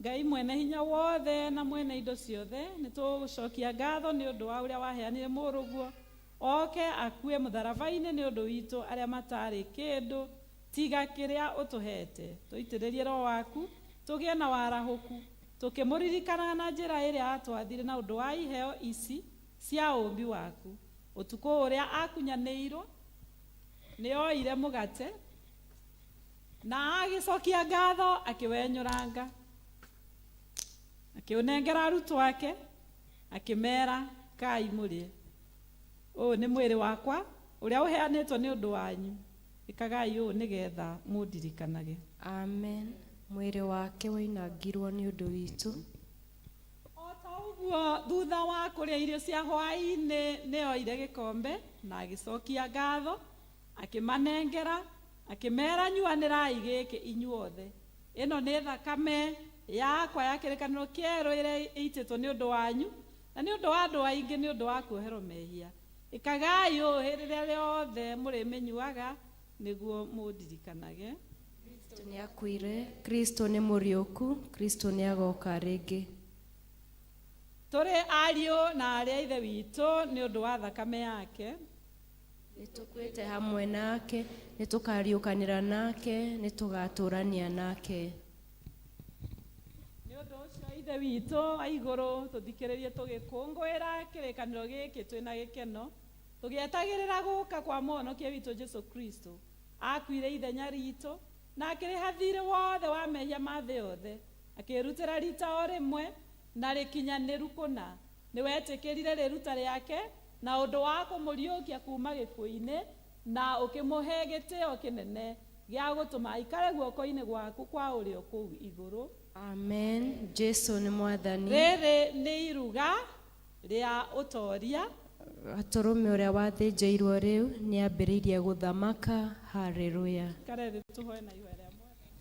Ngai mwene hinya wothe na mwene indo ciothe, nĩ tũgũcokia ngatho nĩ ũndũ wa ũrĩa waheanire mũrũguo oke akue mũtharaba-inĩ nĩ ũndũ witũ arĩa matarĩ kĩndũ tiga kĩrĩa ũtũhete. Tũitĩrĩrie roho waku, tũgĩe na warahũku, tũkĩmũririkanaga na njĩra ĩrĩa atwathire na ũndũ wa iheo ici cia ũmbi waku. Ũtukũ ũrĩa akunyanĩirwo nĩ oire mũgate na agĩcokia ngatho akĩwenyũranga, akĩũnengera arutwo ake, akĩmera kai mũrĩe. Ũũ nĩ mwĩrĩ wakwa ũrĩa ũheanĩtwo nĩ ũndũ wanyu, ĩkagai ũũ nĩgetha mũndirikanage. Amen. Mwĩrĩ wake wainangirwo nĩ ũndũ witũ. O ta ũguo thutha wa kũrĩa irio cia hwaĩ-inĩ nĩ oire gĩkombe na agĩcokia ngatho, akĩmanengera, akĩmera nyuanĩrai gĩkĩ inyuothe. Ĩno nĩ thakame yakwa ya kĩrĩkanĩro kĩerũ ĩrĩa ĩitĩtwo nĩ ũndũ wanyu na nĩ ũndũ wa andũ aingĩ nĩ ũndũ wa kuoherwo mehia. Ĩkagai ũũ hĩndĩ ĩrĩa rĩothe mũrĩmĩnyuaga nĩguo mũndirikanage. Kristo nĩ akuire, Kristo nĩ mũriũku, Kristo nĩ agoka rĩngĩ. Tũrĩ ariũ na arĩa ithe witũ nĩ ũndũ wa thakame yake. Nĩ tũkuĩte hamwe nake, nĩ tũkariũkanĩra nake, nĩ tũgatũrania nake. Nĩ ũndũ ũcio ithe witũ wa igũrũ tũthikĩrĩrie tũgĩkũngũĩra kĩrĩkanĩro gĩkĩ twĩna gĩkeno, tũgĩetagĩrĩra gũũka kwa mũhonokia witũ Jesũ Kristo. Akuire ithenya ritũ na akĩrĩha thirĩ wothe wa mehia ma thĩ yothe, akĩrutĩra rita o rĩmwe na rĩkinyanĩru kũna. Nĩ wetĩkĩrire rĩruta rĩake na ũndũ wa kũmũriũkia kuma gĩkuũ-inĩ, na ũkĩmũhe gĩtĩo kĩnene gĩa gũtũma aikare guoko-inĩ gwaku kwa ũrĩo kũu igũrũ. Amen. Jesu nĩ Mwathani. Rĩrĩ nĩ iruga rĩa ũtoria. Gatũrũme ũrĩa wathĩnjĩirwo rĩu nĩ ambĩrĩirie gũthamaka. Haleluya. Karere tũhoe na ihoya rĩa Mwathani.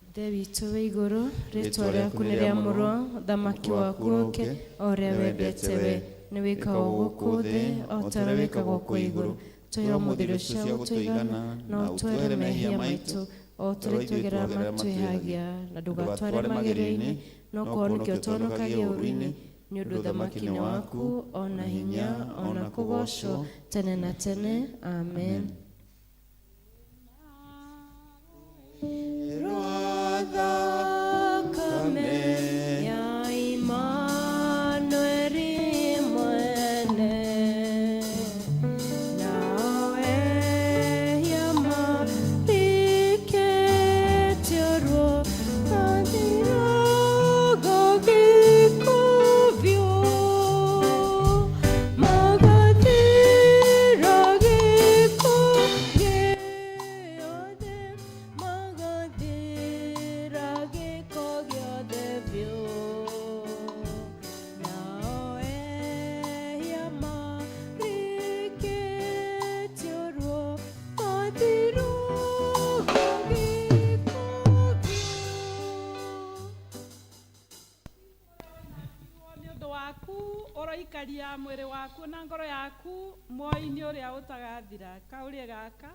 Ithe witũ wĩ igũrũ, rĩtwa rĩaku nĩ rĩamũrwo, ũthamaki waku ũũke, o ũrĩa wendete we, nĩ wĩkagwo gũkũ thĩ o ta ũrĩa wĩkagwo kũu igũrũ. Tũhe ũmũthĩ cia gũtũigana na ũtware mehia maitũ o tũrĩa twĩgerera matwĩhagia, na ndũgatware magerio-inĩ, no kũhonokia ũtũhonokagie ũũru-inĩ, nĩ ũndũ ũthamaki nĩ waku, ona hinya, ona kũgocwo tene na tene. Amen. Rage uroikaria mwiri waku na ngoro yaku moi-ini uria utagathira kaurie gaka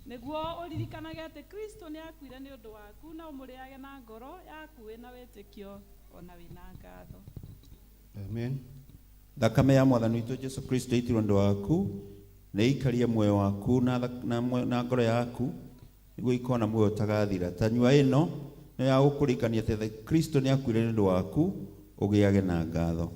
niguo uririkanage ati Kristo ni akuire ni undu waku na umuriage na ngoro yaku wina witikio ona wina ngatho. Amen. Thakame ya mwathani witũ Jesu Kristo itirwo ũndũ waku na ikarie muoyo waku na ngoro yaku nĩguo ikona muoyo ũtagathira. Ta nyua ĩno nĩ ya gũkũrĩkania atĩ Kristo nĩ akuire nĩ ũndũ waku ũgĩage na ngatho.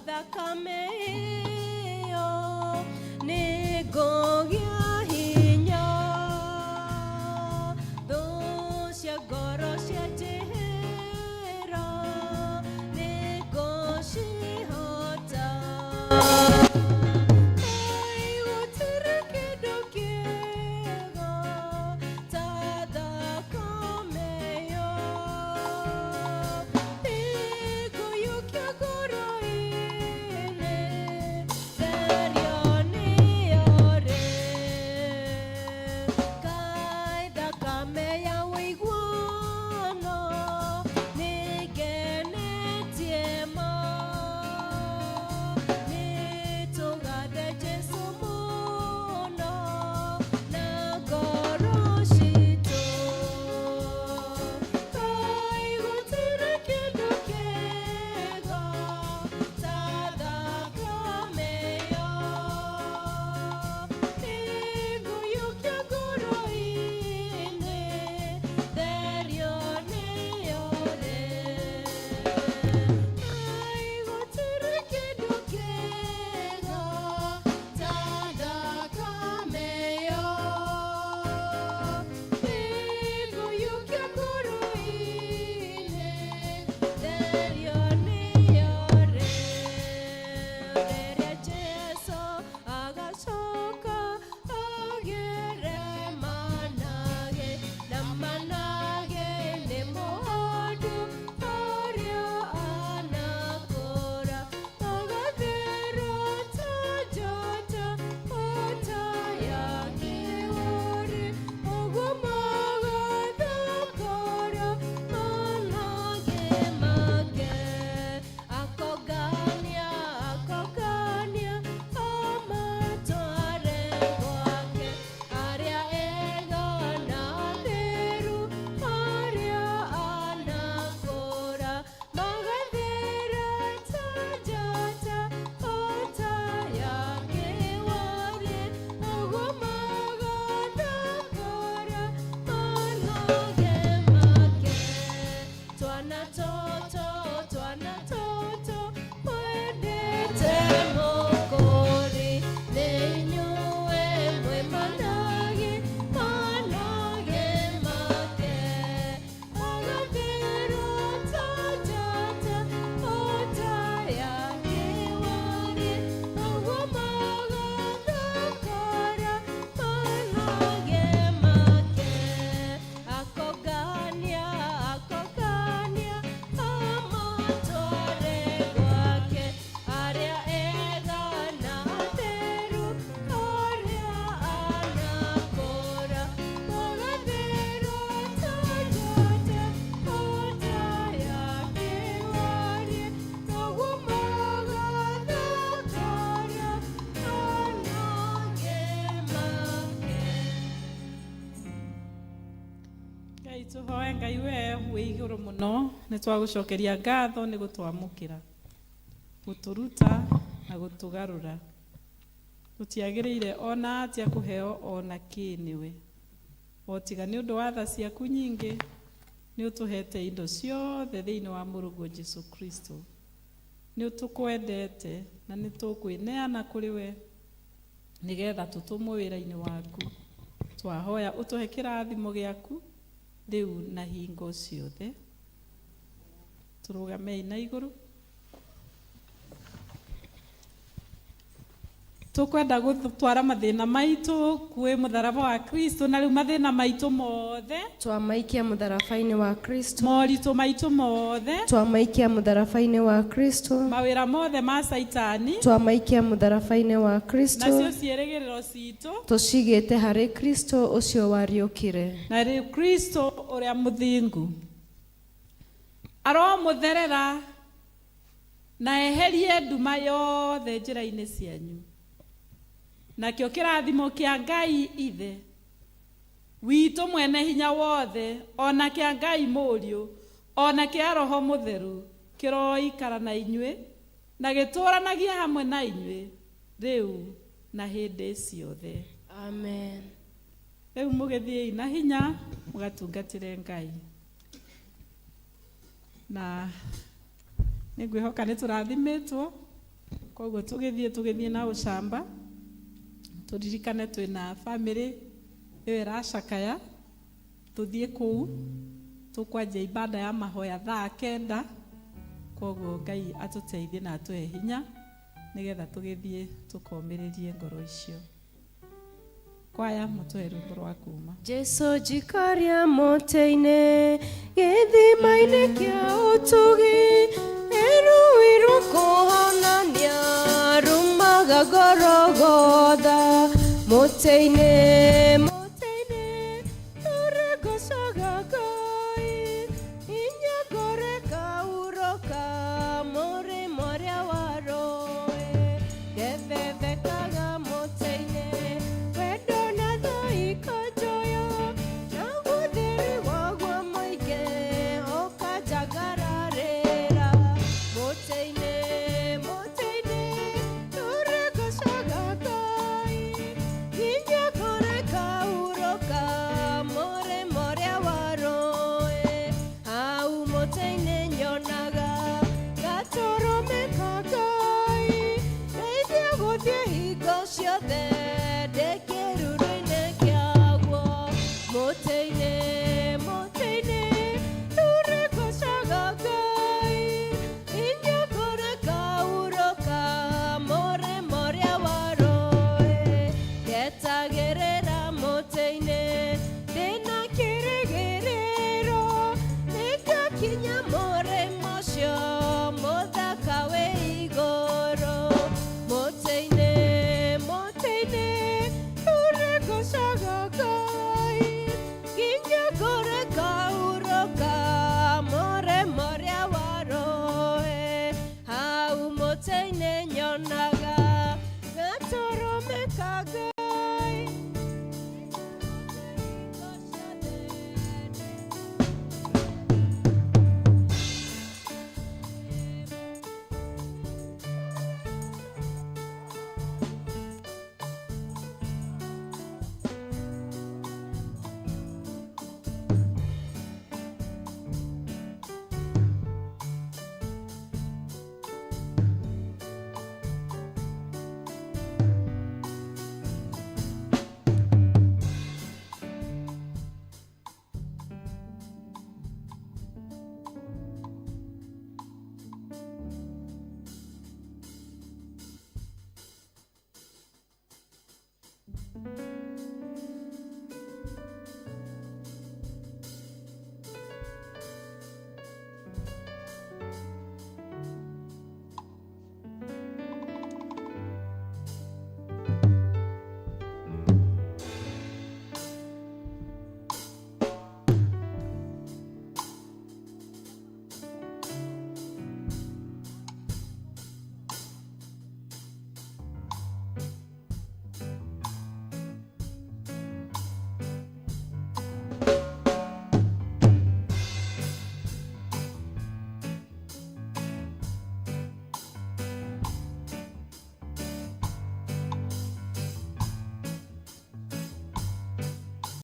thakame ĩyo nĩngũgĩa hinya thũ cia ngoro cianjĩhĩra nĩngũcihota gũtirĩ kĩndũ kĩega ta thakame ĩyo ĩngũiyũkia ngoro-inĩ therio nĩyo rĩ kaĩ thakame ya wĩiguano nĩngenetie ma nĩtũgathe Jesũ mũno na ngoro citũ kaĩ gũtirĩ kĩndũ kĩega ta thakame ĩyo ĩngũiyũkia ngoro-inĩ therio nĩyo rĩ kaĩ gũtirĩ kĩndũ kĩega ta thakame ĩyo ĩngũiyũkia ngoro-inĩ therio nĩyo rĩ rĩrĩa Jesũ agacoka agere manage na manage nĩ mũndũ ũrĩa anakũra agathera ta njata ota ya kĩwari ũguo magathakara manage make akongania amatware gwake arĩa ega na atheru arĩa anakũra magathera ta njata ota ya kĩwari ũguo magathakara manage make twana toto wendete mũkũri nĩ inyuĩ mwĩ manage make agathera ta njata ota ya kĩwari ũguo magathakara manage make akongania amatware gwake arĩa ega na atheru arĩa anakũra magathera ta njata ota ya kĩwari ũguo magathakara manage make Ngai tũhoe Ngai we wĩ igũrũ mũno nĩ twagũcokeria ngatho nĩ gũtwamũkĩra gũtũruta na gũtũgarũra tũtiagĩrĩire ona atĩa kũheo ona kĩ nĩwe o tiga nĩ ũndũ wa tha ciaku nyingĩ nĩ ũtũhete indo ciothe thĩinĩ wa mũrũgũ Jesũ Kristo nĩ ũtũkwendete na nĩ tũkwĩneana kũrĩ we nĩgetha tũtũmwo wĩra-inĩ waku twahoya ũtũhe kĩrathimo gĩaku rĩu na hingo ciothe tũrũgamei na igũrũ tũkwenda gũtwara mathĩna maitũ kwĩ mũtharaba wa Kristo na rĩu mathĩna maitũ mothe twamaikia mũtharaba-inĩ wa Kristo moritũ maitũ mothe twamaikia mũtharaba-inĩ wa Kristo mawĩra mothe ma Saitani twamaikia mũtharaba-inĩ wa Kristo nacio ciĩrĩgĩrĩro citũ tũcigĩte harĩ Kristo ũcio wariũkire na rĩu Kristo ũrĩa mũthingu aromũtherera na eherie nduma yothe njĩra-inĩ cianyu nakĩo kĩrathimo kĩa Ngai ithe witũ mwene hinya wothe ona kĩa Ngai mũriũ ona kĩa Roho Mũtheru kĩroikara na inyuĩ na gĩtũũranagie hamwe na inyuĩ rĩu na hĩndĩ ciothe amen rĩu mũgĩthiĩ na hinya mũgatungatĩre Ngai na nĩngwĩhoka nĩ tũrathimĩtwo koguo tugithie na ucamba turirikane twina family iyo iracakaya tuthie kuu tukwanjia ibada ya mahoya thaa 9 koguo Ngai atuteithie na atue hinya nigetha tugithie tukomiririe ngoro icio kwaya mutwe rwimbo rwa kuma Jesu jikaria moteine githimaine kia utugi iru kuhonania rumaga gorogotha moteine turegocaga Ngai inya goreka uroka more moria waroe gethethekaga moteine wendo na thai kajoyo na guthiri wagwa moige okajagararira moteine turegocaga Ngai inya goreka uroka more moria waroe au moteine nyonaga gatoromeka Ngai ndeithia guthie hingo ciothe ndĩkĩruru-inĩ kĩaguo moteine turegocaga Ngai inya kũreka urũka more moria waroe ngetagĩrĩra moteine ndĩna kĩrĩgĩrĩro nĩngakinya mũrĩmo ũcio mũthaka wĩ igũrũ moteine turegocaga Ngai nginya kũreka urũka more moria waroe hau moteine nyonaga